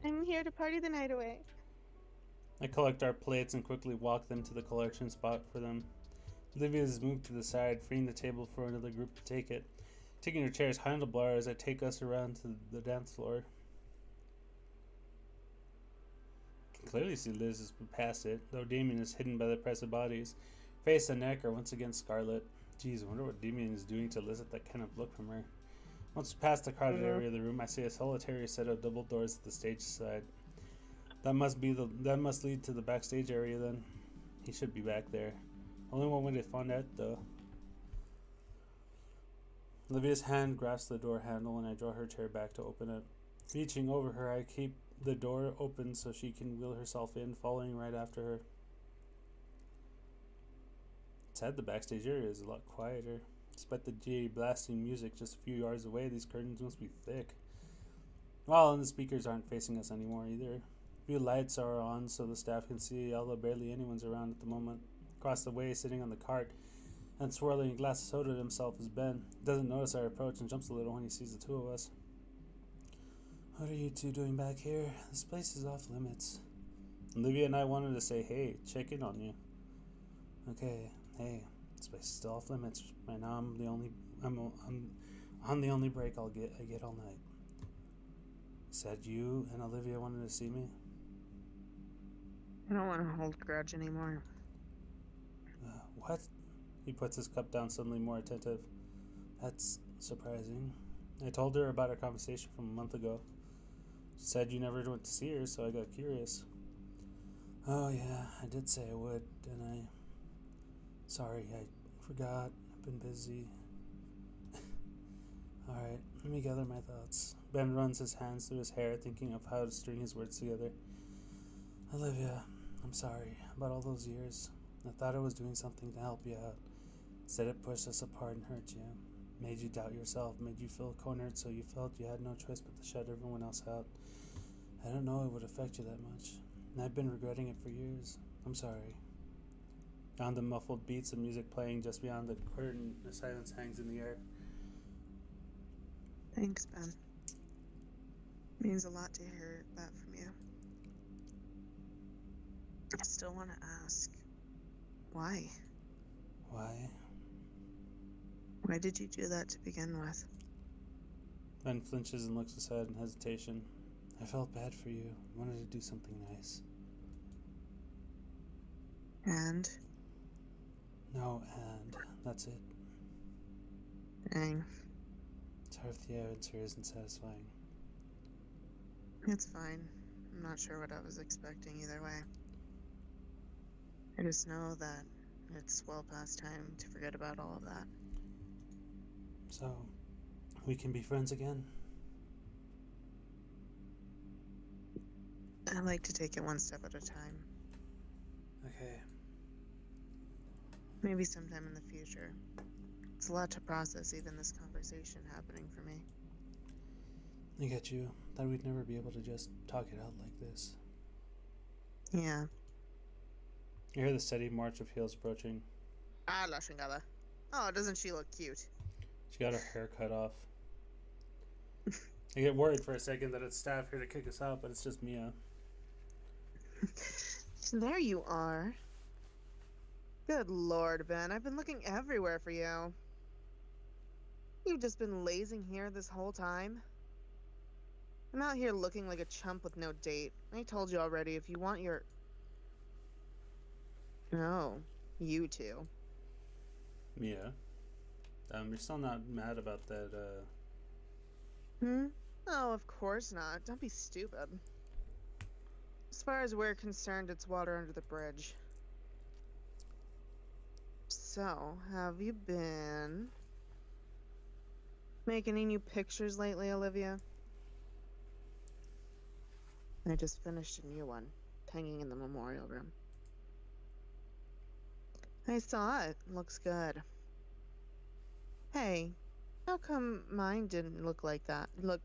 S4: I'm here to party the night away.
S2: I collect our plates and quickly walk them to the collection spot for them. Olivia is moved to the side, freeing the table for another group to take it. Taking her chair's handlebar as I take us around to the dance floor. I can clearly see Liz has past it, though Damien is hidden by the press of bodies. Face and neck are once again scarlet. Geez, I wonder what Damien is doing to elicit that kind of look from her. Once past the crowded area of the room, I see a solitary set of double doors at the stage side. That must lead to the backstage area then. He should be back there. Only one way to find out though. Olivia's hand grasps the door handle and I draw her chair back to open it. Reaching over her, I keep the door open so she can wheel herself in, following right after her. Inside the backstage area is a lot quieter. Despite the GA blasting music just a few yards away, these curtains must be thick. Well, and the speakers aren't facing us anymore either. A few lights are on so the staff can see, although barely anyone's around at the moment. Across the way, sitting on the cart and swirling a glass of soda to himself, is Ben. He doesn't notice our approach and jumps a little when he sees the two of us. What are you two doing back here? This place is off limits. Olivia and I wanted to say, hey, check in on you. Okay, hey, this place is still off limits. Right now I'm on the only break I get all night. Said you and Olivia wanted to see me?
S4: I don't want to hold a grudge anymore.
S2: What? He puts his cup down, suddenly more attentive. That's surprising. I told her about our conversation from a month ago. She said you never went to see her, so I got curious. Oh yeah, I did say I would, didn't I? Sorry, I forgot. I've been busy. Alright, let me gather my thoughts. Ben runs his hands through his hair, thinking of how to string his words together. Olivia, I'm sorry about all those years. I thought I was doing something to help you out. Instead it pushed us apart and hurt you. Made you doubt yourself, made you feel cornered so you felt you had no choice but to shut everyone else out. I don't know it would affect you that much. And I've been regretting it for years. I'm sorry. Beyond the muffled beats of music playing just beyond the curtain, the silence hangs in the air.
S4: Thanks, Ben. Means a lot to hear that from you. I still want to ask, why?
S2: Why?
S4: Why did you do that to begin with?
S2: Ben flinches and looks aside in hesitation. I felt bad for you. I wanted to do something nice.
S4: And?
S2: No, and that's it.
S4: Dang.
S2: Sorry if the answer isn't satisfying.
S4: It's fine. I'm not sure what I was expecting either way. I just know that it's well past time to forget about all of that.
S2: So, we can be friends again?
S4: I like to take it one step at a time.
S2: Okay.
S4: Maybe sometime in the future. It's a lot to process, even this conversation happening for me.
S2: I get you. Thought we'd never be able to just talk it out like this.
S4: Yeah.
S2: You hear the steady march of heels approaching.
S4: Ah, la chingada. Oh, doesn't she look cute?
S2: She got her hair cut off. I get worried for a second that it's staff here to kick us out, but it's just Mia.
S4: There you are. Good lord, Ben. I've been looking everywhere for you. You've just been lazing here this whole time? I'm out here looking like a chump with no date. I told you already, if you want your... Oh, you two.
S2: Mia, you're still not mad about that,
S4: Hmm? Oh, of course not. Don't be stupid. As far as we're concerned, it's water under the bridge. So, have you been making any new pictures lately, Olivia? I just finished a new one, hanging in the memorial room. I saw it. Looks good. Hey, how come mine didn't look like that? Look,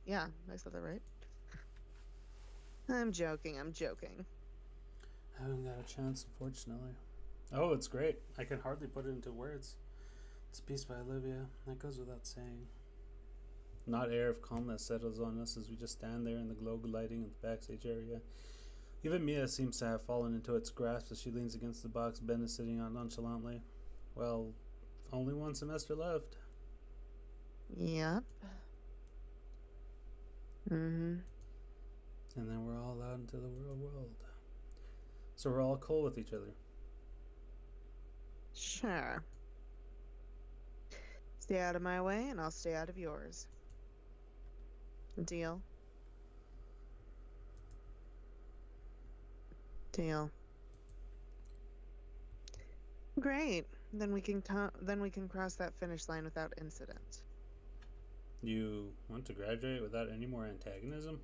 S4: yeah, I said that right. I'm joking, I'm joking.
S2: I haven't got a chance, unfortunately. Oh, it's great. I can hardly put it into words. It's a piece by Olivia. That goes without saying. An odd air of calmness settles on us as we just stand there in the glow lighting in the backstage area. Even Mia seems to have fallen into its grasp as she leans against the box Ben is sitting on nonchalantly. Well, only one semester left.
S4: Yep. Mm-hmm.
S2: And then we're all out into the real world. So we're all cool with each other.
S4: Sure. Stay out of my way, and I'll stay out of yours. Deal? Deal. Great. Then we can cross that finish line without incident.
S2: You want to graduate without any more antagonism?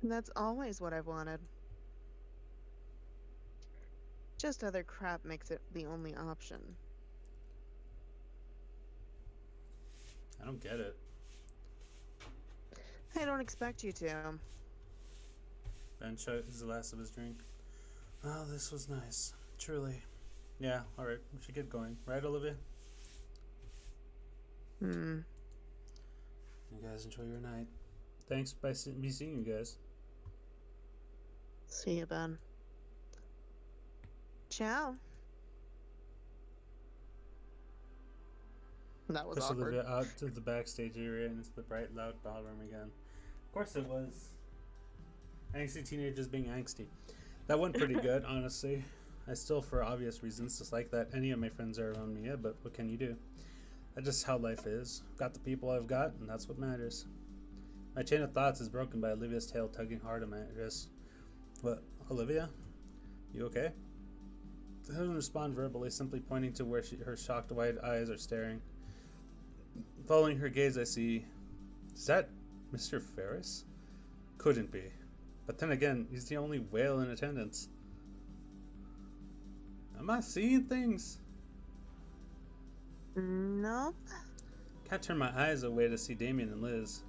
S4: That's always what I've wanted. Just other crap makes it the only option.
S2: I don't get it.
S4: I don't expect you to.
S2: Ben chugs the last of his drink. Oh, this was nice. Truly. Yeah, alright. We should get going. Right, Olivia?
S4: Hmm.
S2: You guys enjoy your night. Thanks by me seeing you guys.
S4: See you, Ben. Ciao. That was
S2: Push
S4: awkward.
S2: Olivia out to the backstage area and into the bright, loud ballroom again. Of course it was. Angsty teenagers being angsty. That went pretty good, honestly. I still, for obvious reasons, dislike that any of my friends are around me, but what can you do? That's just how life is. Got the people I've got, and that's what matters. My chain of thoughts is broken by Olivia's tail tugging hard on my wrist. What, Olivia? You okay? I doesn't respond verbally, simply pointing to where her shocked wide eyes are staring. Following her gaze, I see... Is that Mr. Ferris? Couldn't be. But then again, he's the only whale in attendance. Am I seeing things?
S4: Nope.
S2: Can't turn my eyes away to see Damien and Liz.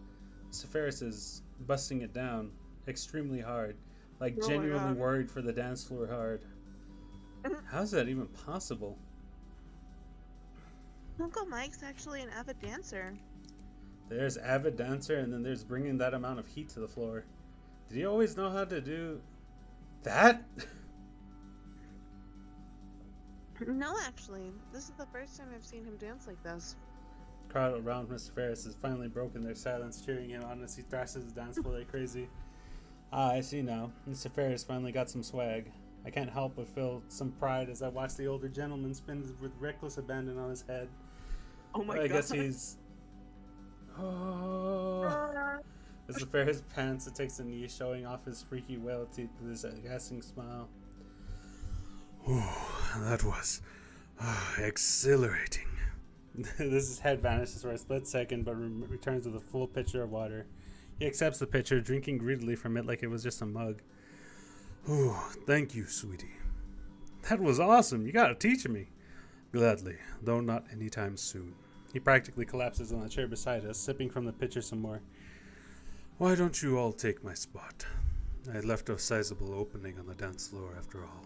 S2: Mr. Ferris is busting it down extremely hard, like
S4: Oh my
S2: genuinely
S4: God.
S2: worried for the dance floor hard. How's that even possible?
S4: Uncle Mike's actually an avid dancer.
S2: There's avid dancer, and then there's bringing that amount of heat to the floor. Did he always know how to do that?
S4: No, actually. This is the first time I've seen him dance like this.
S2: Crowd around Mr. Ferris has finally broken their silence, cheering him on as he thrashes his dance floor like crazy. Ah, I see now. Mr. Ferris finally got some swag. I can't help but feel some pride as I watch the older gentleman spin with reckless abandon on his head.
S4: Oh my
S2: I
S4: god.
S2: guess he's... Oh. As the Ferris pants, it takes a knee, showing off his freaky whale teeth with his gassing smile. Oh, that was exhilarating. His head vanishes for a split second, but returns with a full pitcher of water. He accepts the pitcher, drinking greedily from it like it was just a mug. Oh, thank you, sweetie. That was awesome. You gotta teach me. Gladly, though not anytime soon. He practically collapses on the chair beside us, sipping from the pitcher some more. Why don't you all take my spot? I had left a sizable opening on the dance floor after all.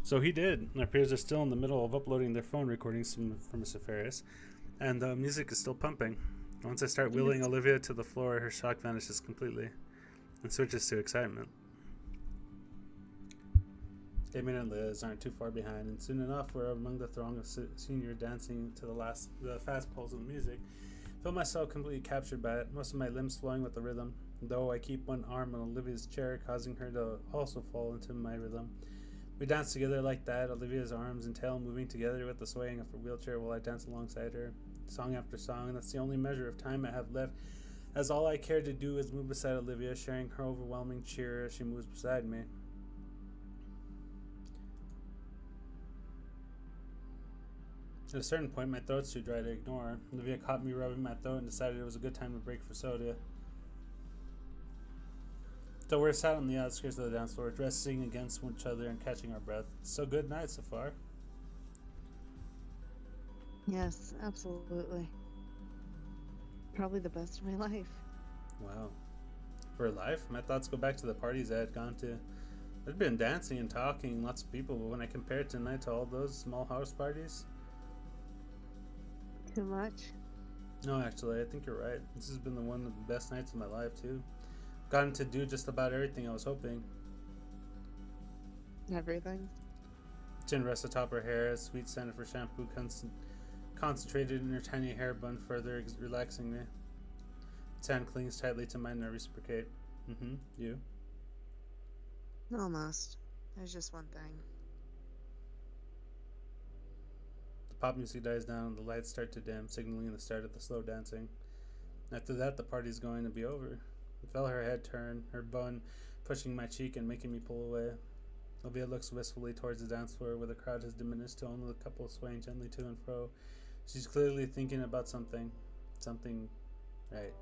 S2: So he did. Our peers are still in the middle of uploading their phone recordings from Mr. Ferris, and the music is still pumping. Once I start wheeling Olivia to the floor, her shock vanishes completely and switches to excitement. Damien and Liz aren't too far behind, and soon enough we're among the throng of senior dancing to the fast pulse of the music. I feel myself completely captured by it, most of my limbs flowing with the rhythm, though I keep one arm on Olivia's chair, causing her to also fall into my rhythm. We danced together like that, Olivia's arms and tail moving together with the swaying of her wheelchair while I danced alongside her. Song after song, and that's the only measure of time I have left, as all I cared to do is move beside Olivia, sharing her overwhelming cheer as she moves beside me. At a certain point, my throat's too dry to ignore. Olivia caught me rubbing my throat and decided it was a good time to break for soda. So we're sat on the outskirts of the dance floor, dressing against each other and catching our breath. So good night so far.
S4: Yes, absolutely. Probably the best of my life.
S2: Wow. For life, my thoughts go back to the parties I had gone to. There'd been dancing and talking, lots of people, but when I compare tonight to all those small house parties...
S4: Too much?
S2: No, actually, I think you're right. This has been one of the best nights of my life, too. Gotten to do just about everything I was hoping.
S4: Everything?
S2: Chin rests atop her hair, a sweet scent of her shampoo concentrated in her tiny hair bun, further relaxing me. Its hand clings tightly to mine, and I reciprocate. You?
S4: Almost. There's just one thing.
S2: The pop music dies down, and the lights start to dim, signaling the start of the slow dancing. After that, the party's going to be over. I felt her head turn, her bun pushing my cheek and making me pull away. Olivia looks wistfully towards the dance floor, where the crowd has diminished to only a couple swaying gently to and fro. She's clearly thinking about something. Something right.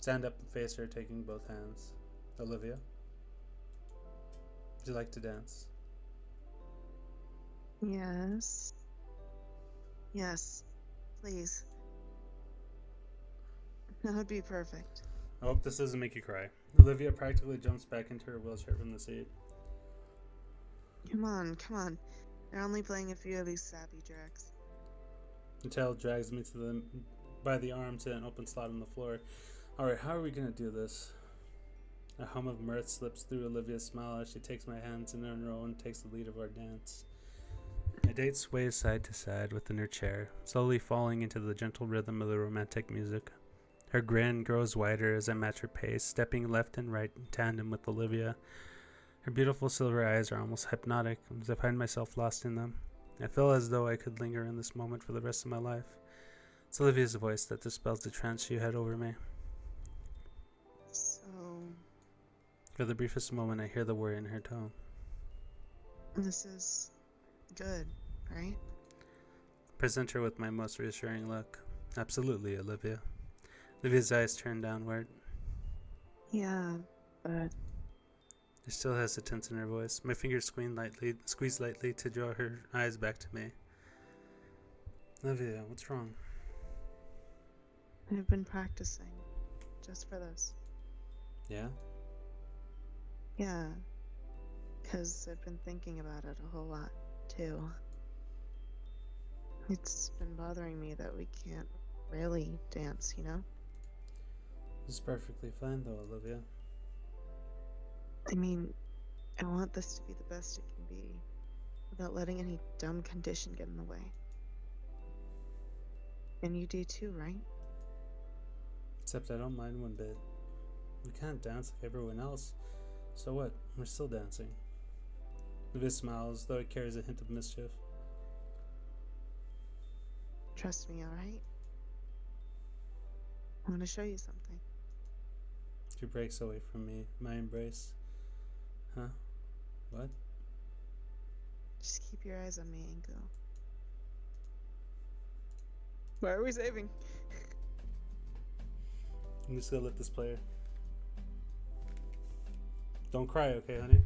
S2: Stand up and face her, taking both hands. Olivia? Would you like to dance?
S4: Yes. Yes. Please. That would be perfect.
S2: I hope this doesn't make you cry. Olivia practically jumps back into her wheelchair from the seat.
S4: Come on, come on. They're only playing a few of these sappy tracks.
S2: The tail drags me by the arm to an open slot on the floor. Alright, how are we gonna do this? A hum of mirth slips through Olivia's smile as she takes my hands in her own and takes the lead of our dance. My date sways side to side within her chair, slowly falling into the gentle rhythm of the romantic music. Her grin grows wider as I match her pace, stepping left and right in tandem with Olivia. Her beautiful silver eyes are almost hypnotic, as I find myself lost in them. I feel as though I could linger in this moment for the rest of my life. It's Olivia's voice that dispels the trance she had over me.
S4: So...
S2: For the briefest moment, I hear the worry in her tone.
S4: this is... good, right?
S2: Present her with my most reassuring look. Absolutely, Olivia. Olivia's eyes turn downward.
S4: Yeah, but...
S2: There's still hesitance in her voice. My fingers squeeze lightly to draw her eyes back to me. Olivia, what's wrong?
S4: I've been practicing. Just for this.
S2: Yeah?
S4: Yeah. Because I've been thinking about it a whole lot, too. It's been bothering me that we can't really dance, you know?
S2: This is perfectly fine, though, Olivia.
S4: I mean, I want this to be the best it can be, without letting any dumb condition get in the way. And you do too, right?
S2: Except I don't mind one bit. We can't dance like everyone else. So what? We're still dancing. Olivia smiles, though it carries a hint of mischief.
S4: Trust me, alright? I want to show you something.
S2: She breaks away from me, my embrace. Huh? What?
S4: Just keep your eyes on me and go. Why are we saving?
S2: I'm just gonna let this play. Don't cry, okay, honey?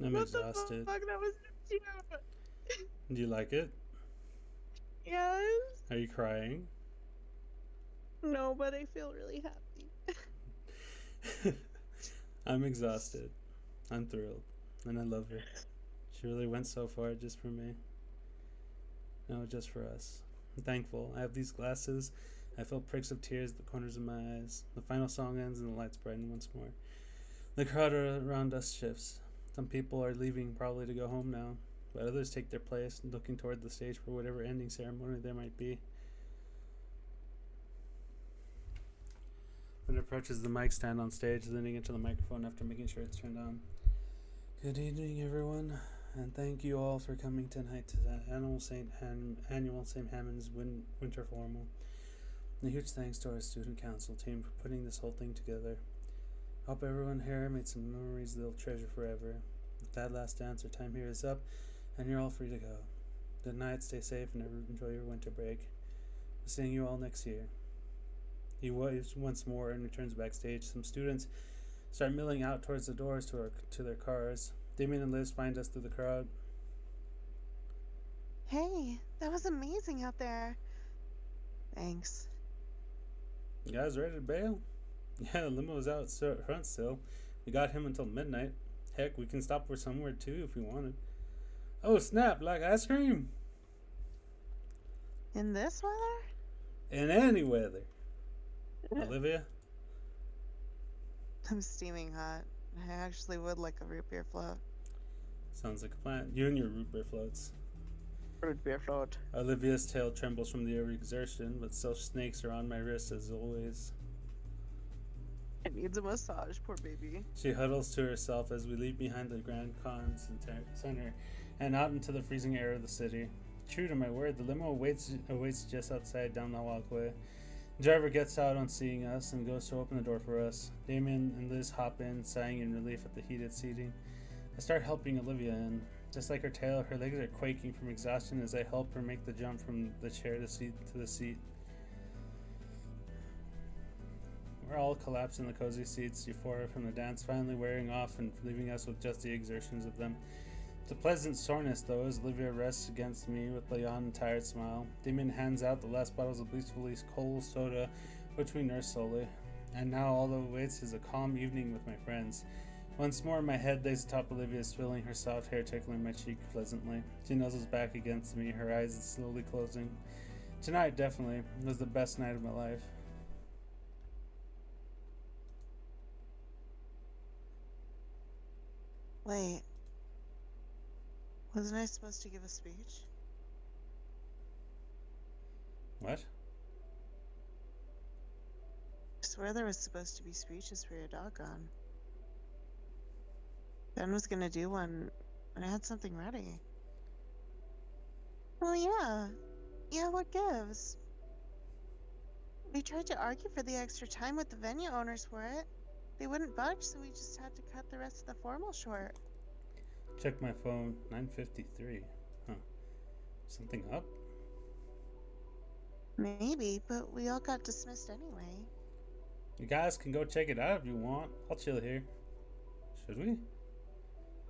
S2: I'm
S4: What the
S2: exhausted.
S4: fuck? That was you.
S2: Do you like it?
S4: Yes.
S2: Are you crying?
S4: No, but I feel really happy.
S2: I'm exhausted. I'm thrilled. And I love her. She really went so far just for me. No, just for us. I'm thankful. I have these glasses. I feel pricks of tears at the corners of my eyes. The final song ends and the lights brighten once more. The crowd around us shifts. Some people are leaving, probably to go home now, but others take their place, looking toward the stage for whatever ending ceremony there might be. When it approaches the mic stand on stage, leaning into the microphone after making sure it's turned on. Good evening, everyone, and thank you all for coming tonight to the annual St. Hammond's Winter Formal. And a huge thanks to our student council team for putting this whole thing together. Hope everyone here made some memories they'll treasure forever. With that last dance, our time here is up, and you're all free to go. Good night, stay safe, and enjoy your winter break. We'll seeing you all next year. He waves once more and returns backstage. Some students start milling out towards the doors to their cars. Damien and Liz find us through the crowd.
S4: Hey, that was amazing out there. Thanks.
S2: You guys ready to bail? Yeah, the limo is out front still. We got him until midnight. Heck, we can stop for somewhere too if we wanted. Oh snap, like ice cream?
S4: In this weather?
S2: In any weather. Olivia?
S4: I'm steaming hot. I actually would like a root beer float.
S2: Sounds like a plan. You and your root beer floats.
S4: Root beer float.
S2: Olivia's tail trembles from the overexertion, but still snakes are on my wrist as always.
S4: It needs a massage, poor baby.
S2: She huddles to herself as we leave behind the Grand Con Center and out into the freezing air of the city. True to my word, the limo awaits just outside down the walkway. The driver gets out on seeing us and goes to open the door for us. Damien and Liz hop in, sighing in relief at the heated seating. I start helping Olivia in. Just like her tail, her legs are quaking from exhaustion as I help her make the jump from the chair to the seat. We're all collapsed in the cozy seats, euphoria from the dance finally wearing off and leaving us with just the exertions of them. It's a pleasant soreness, though, as Olivia rests against me with a yawn and tired smile. Damien hands out the last bottles of blissfully cold soda, which we nurse slowly. And now all that awaits is a calm evening with my friends. Once more, my head lays atop Olivia's, feeling her soft hair tickling my cheek pleasantly. She nuzzles back against me, her eyes slowly closing. Tonight, definitely, was the best night of my life.
S4: Wait. Wasn't I supposed to give a speech?
S2: What?
S4: I swear there was supposed to be speeches for your dog gone. Ben was gonna do one, and I had something ready. Well, yeah. Yeah, what gives? We tried to argue for the extra time with the venue owners for it. They wouldn't budge, so we just had to cut the rest of the formal short.
S2: Check my phone, 9:53. Huh. Something up?
S4: Maybe, but we all got dismissed anyway.
S2: You guys can go check it out if you want. I'll chill here. Should we?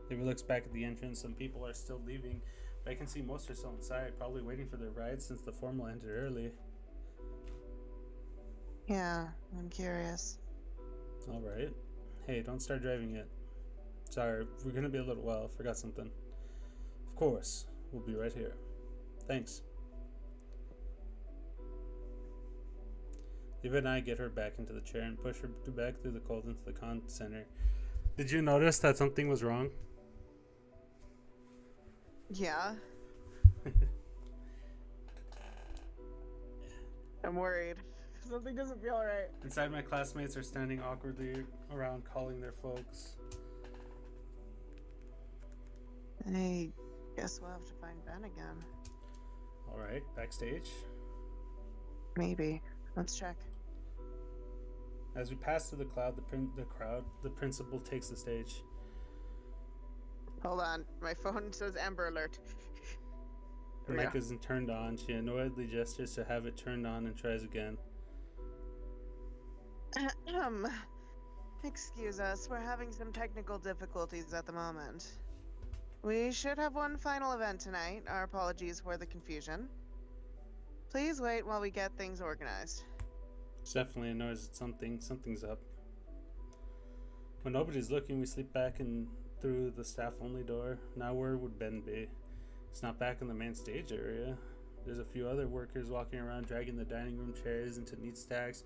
S2: David looks back at the entrance. Some people are still leaving, but I can see most are still inside, probably waiting for their ride since the formal ended early.
S4: Yeah, I'm curious.
S2: Alright. Hey, don't start driving yet. Sorry, we're gonna be a little while. Forgot something. Of course. We'll be right here. Thanks. Eva and I get her back into the chair and push her back through the cold into the con center. Did you notice that something was wrong?
S4: Yeah. I'm worried. Something doesn't feel right.
S2: Inside, my classmates are standing awkwardly around calling their folks.
S4: I guess we'll have to find Ben again.
S2: Alright, backstage.
S4: Maybe. Let's check.
S2: As we pass through the principal takes the stage.
S4: Hold on. My phone says Amber Alert.
S2: Her mic isn't turned on. She annoyedly gestures to have it turned on and tries again.
S4: Excuse us. We're having some technical difficulties at the moment. We should have one final event tonight. Our apologies for the confusion. Please wait while we get things organized.
S2: It's definitely a noise that something's up. When nobody's looking, we slip back in through the staff-only door. Now where would Ben be? It's not back in the main stage area. There's a few other workers walking around, dragging the dining room chairs into neat stacks.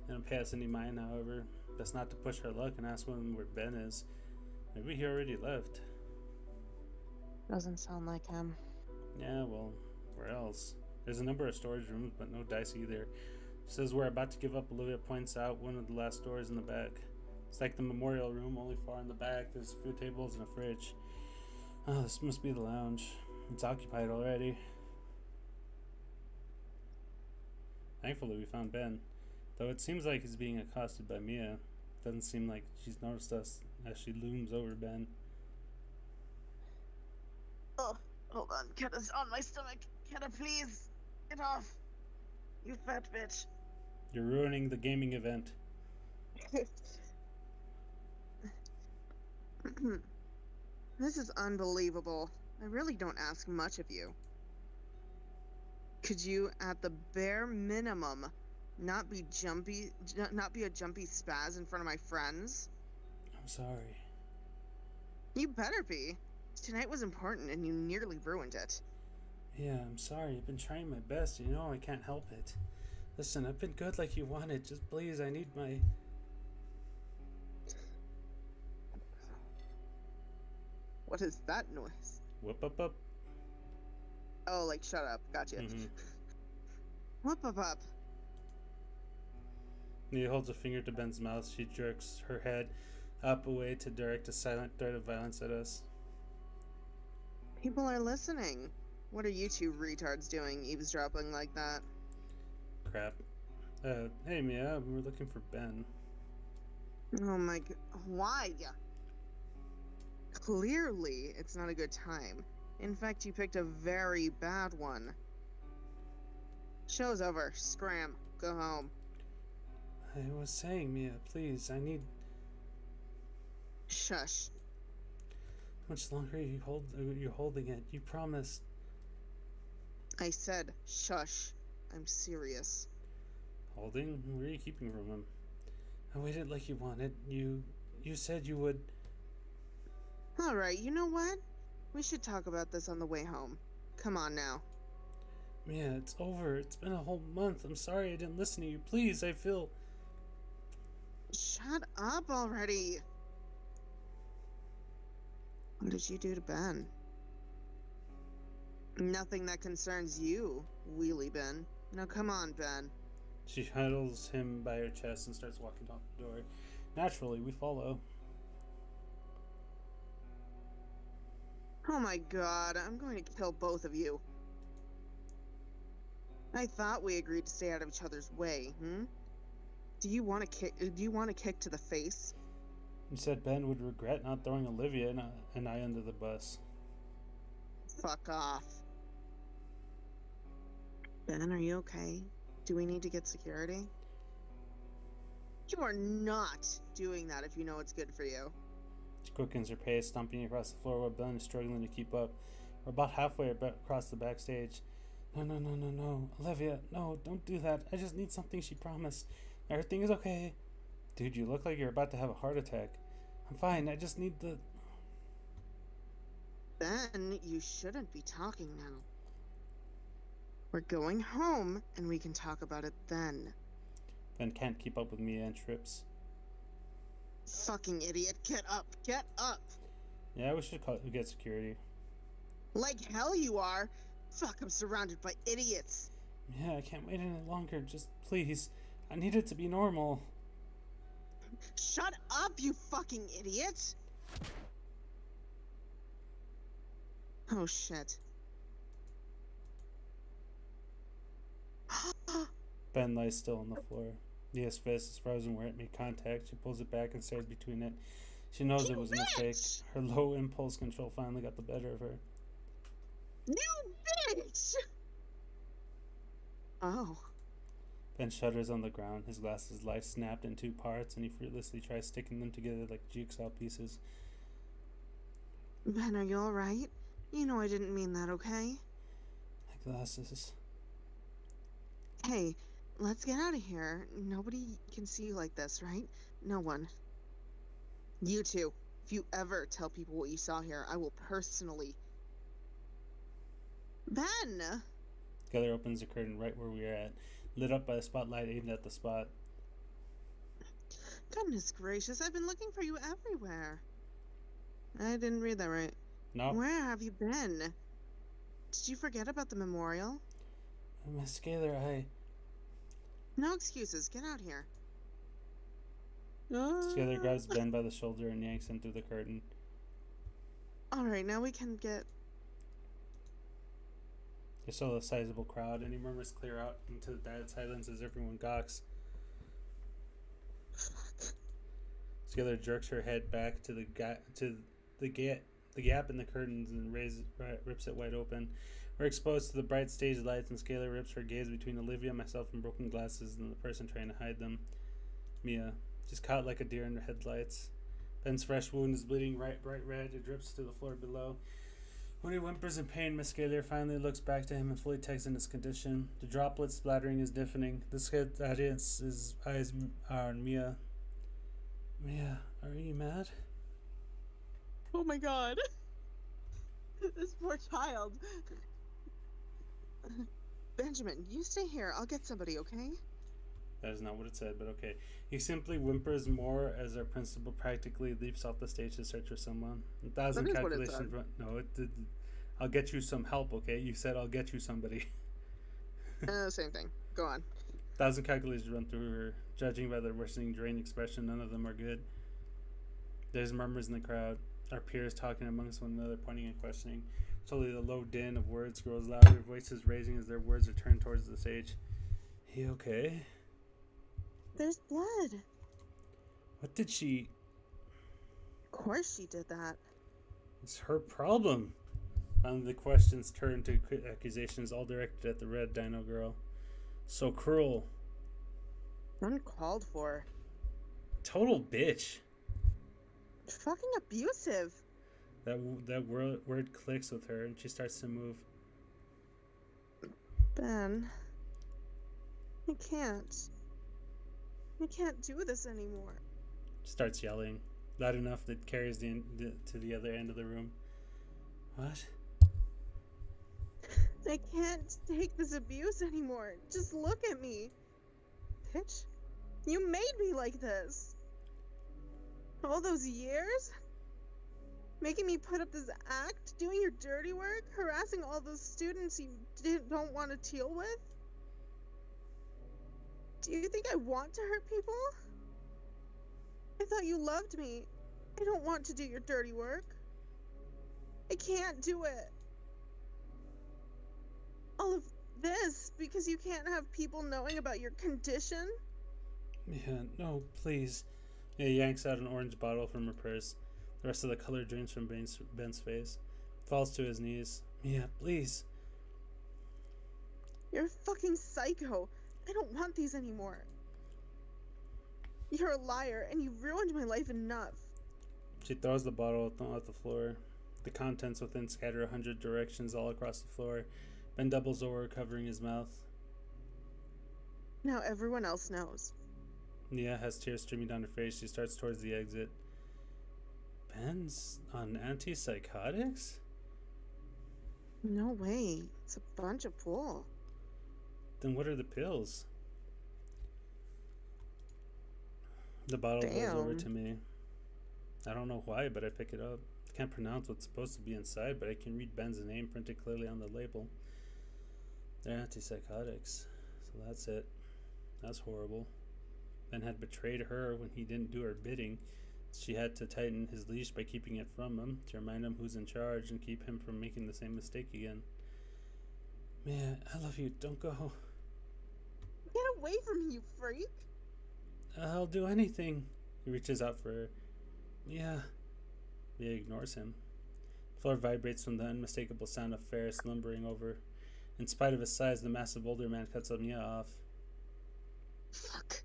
S2: They don't pass any mind, however. Best not to push our luck and ask them where Ben is. Maybe he already left.
S4: Doesn't sound like him.
S2: Yeah, well, where else? There's a number of storage rooms, but no dice either. She says we're about to give up. Olivia points out one of the last doors in the back. It's like the memorial room, only far in the back. There's a few tables and a fridge. Oh, this must be the lounge. It's occupied already. Thankfully, we found Ben. Though it seems like he's being accosted by Mia. Doesn't seem like she's noticed us as she looms over Ben.
S4: Oh, hold on. Kenna's on my stomach. Kenna, please. Get off. You fat bitch.
S2: You're ruining the gaming event.
S4: This is unbelievable. I really don't ask much of you. Could you, at the bare minimum, not be a jumpy spaz in front of my friends?
S2: I'm sorry.
S4: You better be. Tonight was important and you nearly ruined it.
S2: Yeah, I'm sorry. I've been trying my best. You know I can't help it. Listen, I've been good like you wanted. Just please, I need my...
S4: What is that noise?
S2: Whoop up up.
S4: Oh, like shut up. Gotcha.
S2: Mm-hmm.
S4: Whoop up.
S2: Nia holds a finger to Ben's mouth. She jerks her head up away to direct a silent threat of violence at us.
S4: People are listening. What are you two retards doing eavesdropping like that?
S2: Crap. Hey Mia, we were looking for Ben.
S4: Oh my god. Why? Clearly, it's not a good time. In fact, you picked a very bad one. Show's over. Scram. Go home.
S2: I was saying, Mia, please, I need...
S4: Shush.
S2: How much longer are you holding it? You promised.
S4: I said shush. I'm serious.
S2: Holding? Where are you keeping from him? I waited like you wanted. You said you would...
S4: Alright, you know what? We should talk about this on the way home. Come on now.
S2: Mia, it's over. It's been a whole month. I'm sorry I didn't listen to you. Please, I feel...
S4: Shut up already. What did you do to Ben? Nothing that concerns you, Wheelie Ben. Now come on, Ben.
S2: She huddles him by her chest and starts walking out the door. Naturally, we follow.
S4: Oh my god, I'm going to kill both of you. I thought we agreed to stay out of each other's way, Do you want a kick to the face?
S2: You said Ben would regret not throwing Olivia and I under the bus.
S4: Fuck off. Ben, are you okay? Do we need to get security? You are not doing that if you know it's good for you.
S2: She quickens her pace, stomping across the floor while Ben is struggling to keep up. We're about halfway across the backstage. No. Olivia, no, don't do that. I just need something she promised. Everything is okay. Dude, you look like you're about to have a heart attack. I'm fine, I just need the...
S4: Ben, you shouldn't be talking now. We're going home, and we can talk about it then.
S2: Ben can't keep up with Mia and trips.
S4: Fucking idiot, get up, get up!
S2: Yeah, we should get security.
S4: Like hell you are! Fuck, I'm surrounded by idiots!
S2: Yeah, I can't wait any longer, just please. I need it to be normal.
S4: Shut up, you fucking idiot! Oh shit.
S2: Ben lies still on the floor. Nia's fist is frozen where it made contact. She pulls it back and stares between it. She knows it was a mistake. Her low impulse control finally got the better of her.
S4: You bitch! Oh.
S2: Ben shudders on the ground. His glasses light snapped in two parts, and he fruitlessly tries sticking them together like jigsaw pieces.
S4: Ben, are you alright? You know I didn't mean that, okay?
S2: My glasses.
S4: Hey, let's get out of here. Nobody can see you like this, right? No one. You too. If you ever tell people what you saw here, I will personally. Ben!
S2: Skylar opens the curtain right where we are at, lit up by a spotlight aimed at the spot.
S4: Goodness gracious, I've been looking for you everywhere. I didn't read that right.
S2: Nope.
S4: Where have you been? Did you forget about the memorial?
S2: Miss Skylar,
S4: No excuses. Get out here.
S2: Skylar grabs Ben by the shoulder and yanks him through the curtain.
S4: Alright, now we can get.
S2: There's still a sizable crowd. Any murmurs clear out into the dead silence as everyone gawks. Skylar jerks her head back to the gap in the curtains and rips it wide open. We're exposed to the bright stage lights, and Skylar rips her gaze between Olivia, myself, and broken glasses, and the person trying to hide them. Mia. She's caught like a deer in the headlights. Ben's fresh wound is bleeding bright red. It drips to the floor below. When he whimpers in pain, Miss Skylar finally looks back to him and fully takes in his condition. The droplets splattering is deafening. The audience's eyes are on Mia. Mia, are you mad?
S4: Oh my god. This poor child. Benjamin, you stay here. I'll get somebody, okay?
S2: That is not what it said, but okay. He simply whimpers more as our principal practically leaps off the stage to search for someone. 1,000
S4: That is what it
S2: calculations
S4: said.
S2: run. No, it did. I'll get you some help, okay? You said I'll get you somebody.
S4: Same thing. Go on.
S2: 1,000 calculations run through her. Judging by their worsening drained expression, none of them are good. There's murmurs in the crowd. Our peers talking amongst one another, pointing and questioning. Slowly the low din of words grows louder, voices raising as their words are turned towards the stage. He okay?
S4: There's blood.
S2: What did she...
S4: Of course she did that.
S2: It's her problem. Finally the questions turn to accusations, all directed at the red dino girl. So cruel.
S4: Uncalled for.
S2: Total bitch.
S4: Fucking abusive.
S2: That word clicks with her, and she starts to move.
S4: Ben. I can't. I can't do this anymore.
S2: Starts yelling, loud enough that carries to the other end of the room. What?
S4: I can't take this abuse anymore. Just look at me. Bitch, you made me like this. All those years? Making me put up this act, doing your dirty work, harassing all those students you don't want to deal with? Do you think I want to hurt people? I thought you loved me. I don't want to do your dirty work. I can't do it. All of this because you can't have people knowing about your condition?
S2: Yeah, no, please. Yeah, he yanks out an orange bottle from her purse. The rest of the color drains from Ben's face. Falls to his knees. Mia, please.
S4: You're a fucking psycho. I don't want these anymore. You're a liar, and you've ruined my life enough.
S2: She throws the bottle at the floor. The contents within scatter 100 directions all across the floor. Ben doubles over, covering his mouth.
S4: Now everyone else knows.
S2: Nia has tears streaming down her face. She starts towards the exit. Ben's on antipsychotics?
S4: No way. It's a bunch of bull.
S2: Then what are the pills? The bottle goes over to me. I don't know why, but I pick it up. I can't pronounce what's supposed to be inside, but I can read Ben's name printed clearly on the label. They're antipsychotics. So that's it. That's horrible. Ben had betrayed her when he didn't do her bidding. She had to tighten his leash by keeping it from him, to remind him who's in charge and keep him from making the same mistake again. Man, I love you. Don't go.
S4: Get away from me, you freak!
S2: I'll do anything. He reaches out for her. Yeah. Mia ignores him. The floor vibrates from the unmistakable sound of Ferris lumbering over. In spite of his size, the massive older man cuts Mia off.
S4: Fuck.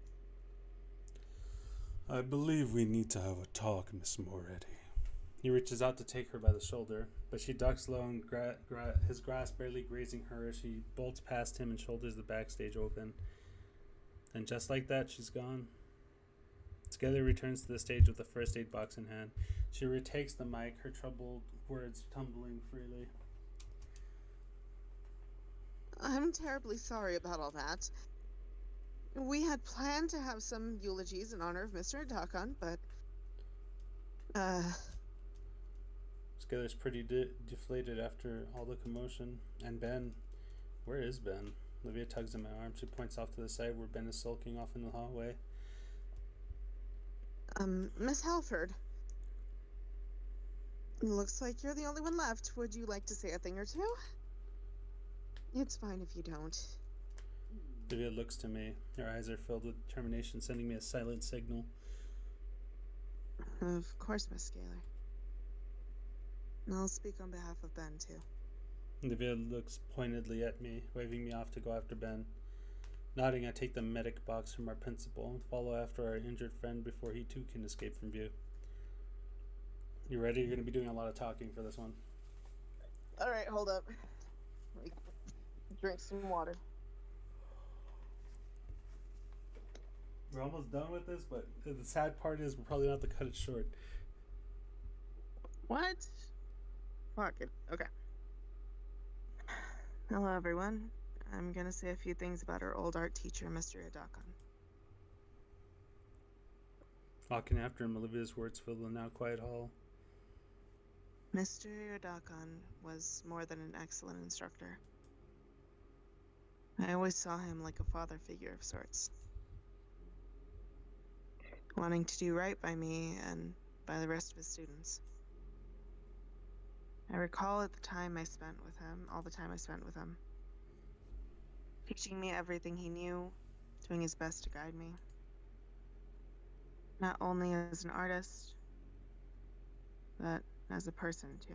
S2: I believe we need to have a talk, Miss Moretti. He reaches out to take her by the shoulder, but she ducks low and his grasp barely grazing her as she bolts past him and shoulders the backstage open. And just like that, she's gone. Together returns to the stage with the first aid box in hand. She retakes the mic, her troubled words tumbling freely.
S4: I'm terribly sorry about all that. We had planned to have some eulogies in honor of Mr. Dakan, but
S2: Skylar's pretty deflated after all the commotion. And Ben, where is Ben? Olivia tugs at my arm. She points off to the side where Ben is sulking off in the hallway.
S4: Miss Halford. Looks like you're the only one left. Would you like to say a thing or two? It's fine if you don't.
S2: Olivia looks to me. Her eyes are filled with determination, sending me a silent signal.
S4: Of course, Miss Scalar. I'll speak on behalf of Ben, too.
S2: Olivia looks pointedly at me, waving me off to go after Ben. Nodding, I take the medic box from our principal and follow after our injured friend before he too can escape from view. You ready? You're going to be doing a lot of talking for this one.
S4: Alright, hold up. Drink some water.
S2: We're almost done with this, but the sad part is we're probably going to have to cut it short.
S4: What? Fuck it. Okay. Hello, everyone. I'm gonna say a few things about our old art teacher, Mr. Yadakan.
S2: Walking after him, Olivia's words fill the now quiet hall.
S4: Mr. Yadakan was more than an excellent instructor. I always saw him like a father figure of sorts. Wanting to do right by me and by the rest of his students. I recall at the time I spent with him, all the time I spent with him. Teaching me everything he knew, doing his best to guide me. Not only as an artist, but as a person too.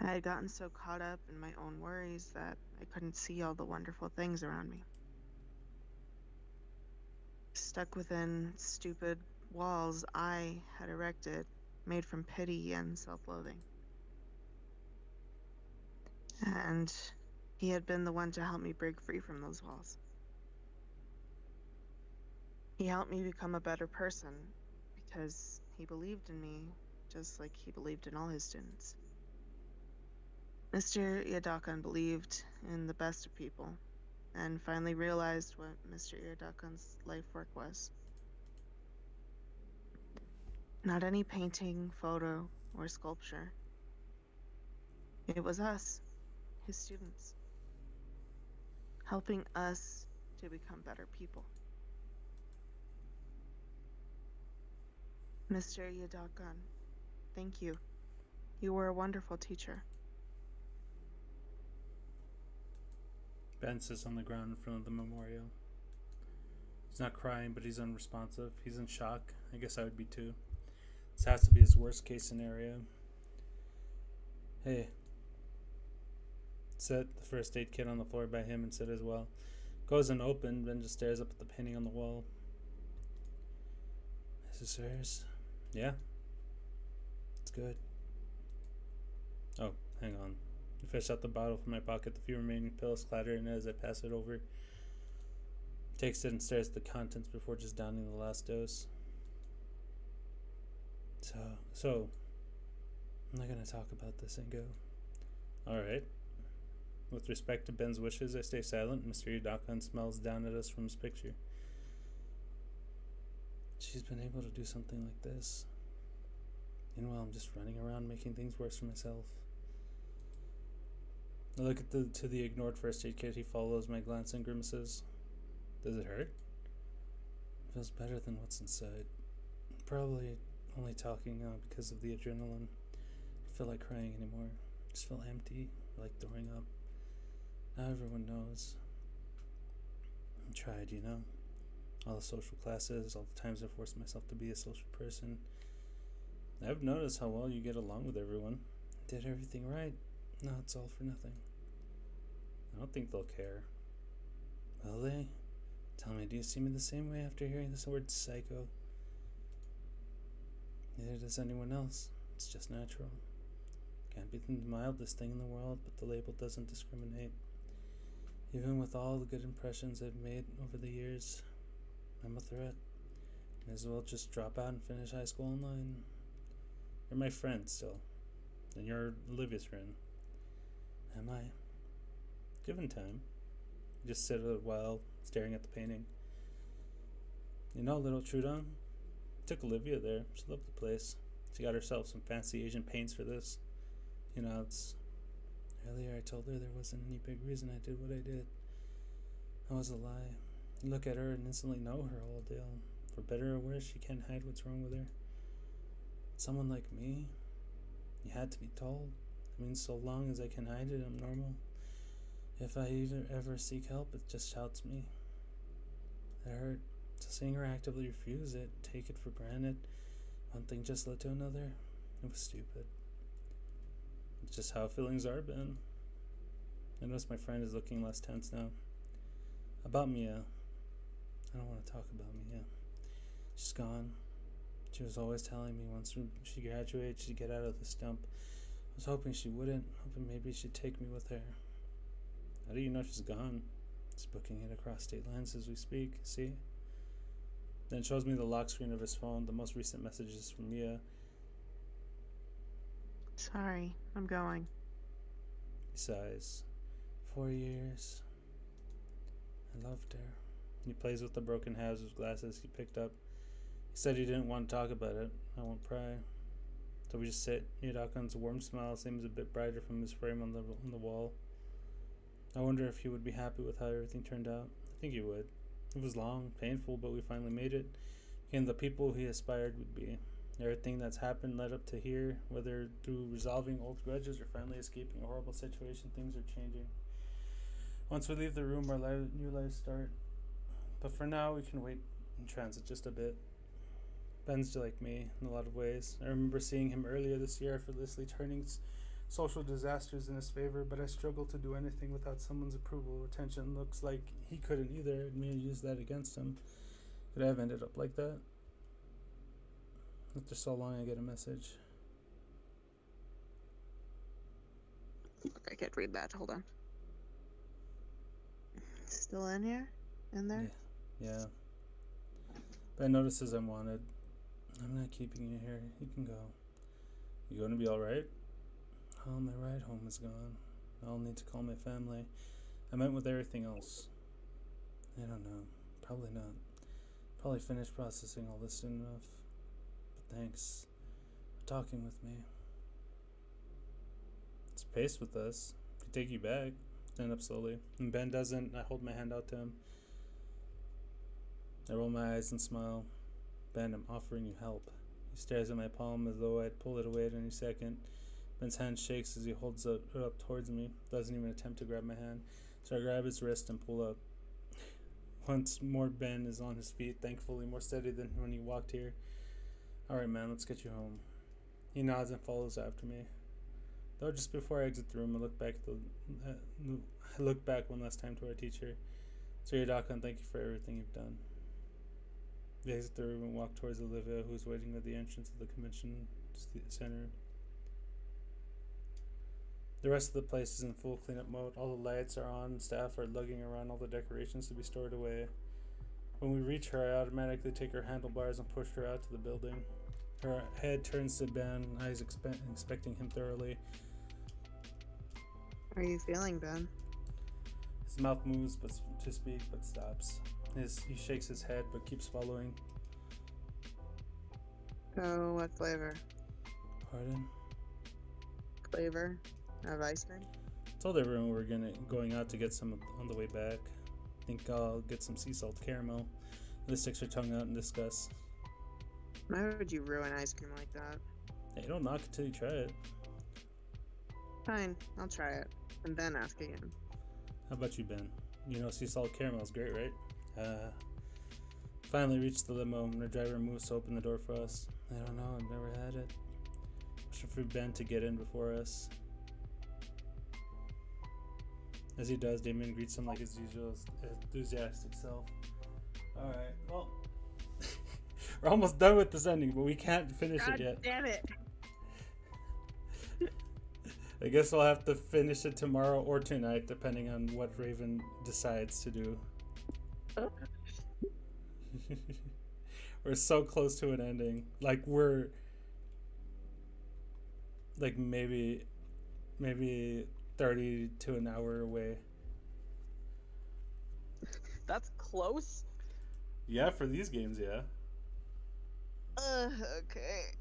S4: I had gotten so caught up in my own worries that I couldn't see all the wonderful things around me. Stuck within stupid walls I had erected, made from pity and self-loathing. And he had been the one to help me break free from those walls. He helped me become a better person because he believed in me just like he believed in all his students. Mr. Yadakan believed in the best of people and finally realized what Mr. Yadakan's life work was. Not any painting, photo, or sculpture. It was us, his students, helping us to become better people. Mr. Yadakan, thank you. You were a wonderful teacher.
S2: Ben sits on the ground in front of the memorial. He's not crying, but he's unresponsive. He's in shock. I guess I would be too. This has to be his worst case scenario. Hey. Sit the first aid kit on the floor by him and sit as well. Goes unopened, Ben just stares up at the painting on the wall. This is hers? Yeah? It's good. Oh, hang on. I fish out the bottle from my pocket. The few remaining pills clatter in it as I pass it over. Takes it and stares at the contents before just downing the last dose. So, I'm not gonna talk about this and go. Alright. With respect to Ben's wishes, I stay silent. Mr. Yadakan smiles down at us from his picture. She's been able to do something like this. Meanwhile, I'm just running around making things worse for myself. I look at to the ignored first aid kit. He follows my glance and grimaces. Does it hurt? It feels better than what's inside. Probably only talking now because of the adrenaline. I don't feel like crying anymore. I just feel empty, like throwing up. Now everyone knows. I tried, you know. All the social classes, all the times I forced myself to be a social person. I've noticed how well you get along with everyone. I did everything right. Now it's all for nothing. I don't think they'll care. Will they? Tell me, do you see me the same way after hearing this word psycho? Neither does anyone else. It's just natural. Can't be the mildest thing in the world, but the label doesn't discriminate. Even with all the good impressions I've made over the years, I'm a threat. May as well just drop out and finish high school online. You're my friend still, and you're Olivia's friend. Am I? Given time. Just sit a while, staring at the painting. You know, little Trudon? Took Olivia there. She loved the place. She got herself some fancy Asian paints for this. You know, it's... Earlier I told her there wasn't any big reason I did what I did. That was a lie. You look at her and instantly know her whole deal. For better or worse, she can't hide what's wrong with her. Someone like me, you had to be told. I mean, so long as I can hide it, I'm normal. If I even ever seek help, it just shouts me. It hurt. So seeing her actively refuse it, take it for granted, one thing just led to another, it was stupid. It's just how feelings are, Ben. I notice my friend is looking less tense now. About Mia. I don't want to talk about Mia. She's gone. She was always telling me once she graduated, she'd get out of the stump. I was hoping she wouldn't, hoping maybe she'd take me with her. How do you know she's gone? He's booking it across state lines as we speak, see? Then shows me the lock screen of his phone, the most recent messages from Mia.
S1: Sorry, I'm going.
S2: He sighs. 4 years. I loved her. He plays with the broken halves of glasses he picked up. He said he didn't want to talk about it. I won't pry. So we just sit. Yudakan's warm smile seems a bit brighter from his frame on the wall. I wonder if he would be happy with how everything turned out. I think he would. It was long, painful, but we finally made it. Became the people he aspired would be. Everything that's happened led up to here, whether through resolving old grudges or finally escaping a horrible situation, things are changing. Once we leave the room, our new lives start. But for now, we can wait in transit just a bit. Ben's like me in a lot of ways. I remember seeing him earlier this year effortlessly turning social disasters in his favor, but I struggle to do anything without someone's approval or attention. Looks like he couldn't either, and me use that against him. Could I have ended up like that? After so long, I get a message.
S4: I can't read that. Hold on. Still in here? In there?
S2: Yeah. Ben notices I'm wanted. I'm not keeping you here. You can go. You going to be alright? Oh, my ride home is gone. I'll need to call my family. I meant with everything else. I don't know. Probably not. Probably finished processing all this soon enough. But thanks for talking with me. It's paced with us. Could take you back. Stand up slowly. When Ben doesn't, I hold my hand out to him. I roll my eyes and smile. Ben, I'm offering you help. He stares at my palm as though I'd pull it away at any second. Ben's hand shakes as he holds it up towards me. Doesn't even attempt to grab my hand. So I grab his wrist and pull up. Once more, Ben is on his feet, thankfully more steady than when he walked here. Alright, man, let's get you home. He nods and follows after me. Though just before I exit the room, I look back one last time to our teacher. So, Yudakan, thank you for everything you've done. We exit the room and walk towards Olivia, who's waiting at the entrance of the convention center. The rest of the place is in full cleanup mode. All the lights are on, staff are lugging around all the decorations to be stored away. When we reach her, I automatically take her handlebars and push her out to the building. Her head turns to Ben, eyes inspecting him thoroughly.
S4: How are you feeling, Ben?
S2: His mouth moves to speak, but stops. He shakes his head, but keeps following.
S4: Oh, what flavor?
S2: Pardon?
S4: Flavor of ice cream?
S2: Told everyone we're going out to get some on the way back. Think I'll get some sea salt caramel. Liz sticks her tongue out in disgust.
S4: Why would you ruin ice cream like that?
S2: Hey, don't knock it till you try it.
S4: Fine, I'll try it, and then ask again.
S2: How about you, Ben? You know sea salt caramel is great, right? Finally reached the limo and the driver moves to open the door for us. I don't know, I've never had it. Pushing for Ben to get in before us. As he does, Damien greets him like his usual enthusiastic self. Alright, well, We're almost done with this ending, but we can't finish
S4: God
S2: it yet.
S4: damn it.
S2: I guess we'll have to finish it tomorrow or tonight, depending on what Raven decides to do. We're so close to an ending. Like we're like maybe 30 to an hour away.
S4: That's close.
S2: Yeah, for these games, yeah.
S4: Okay.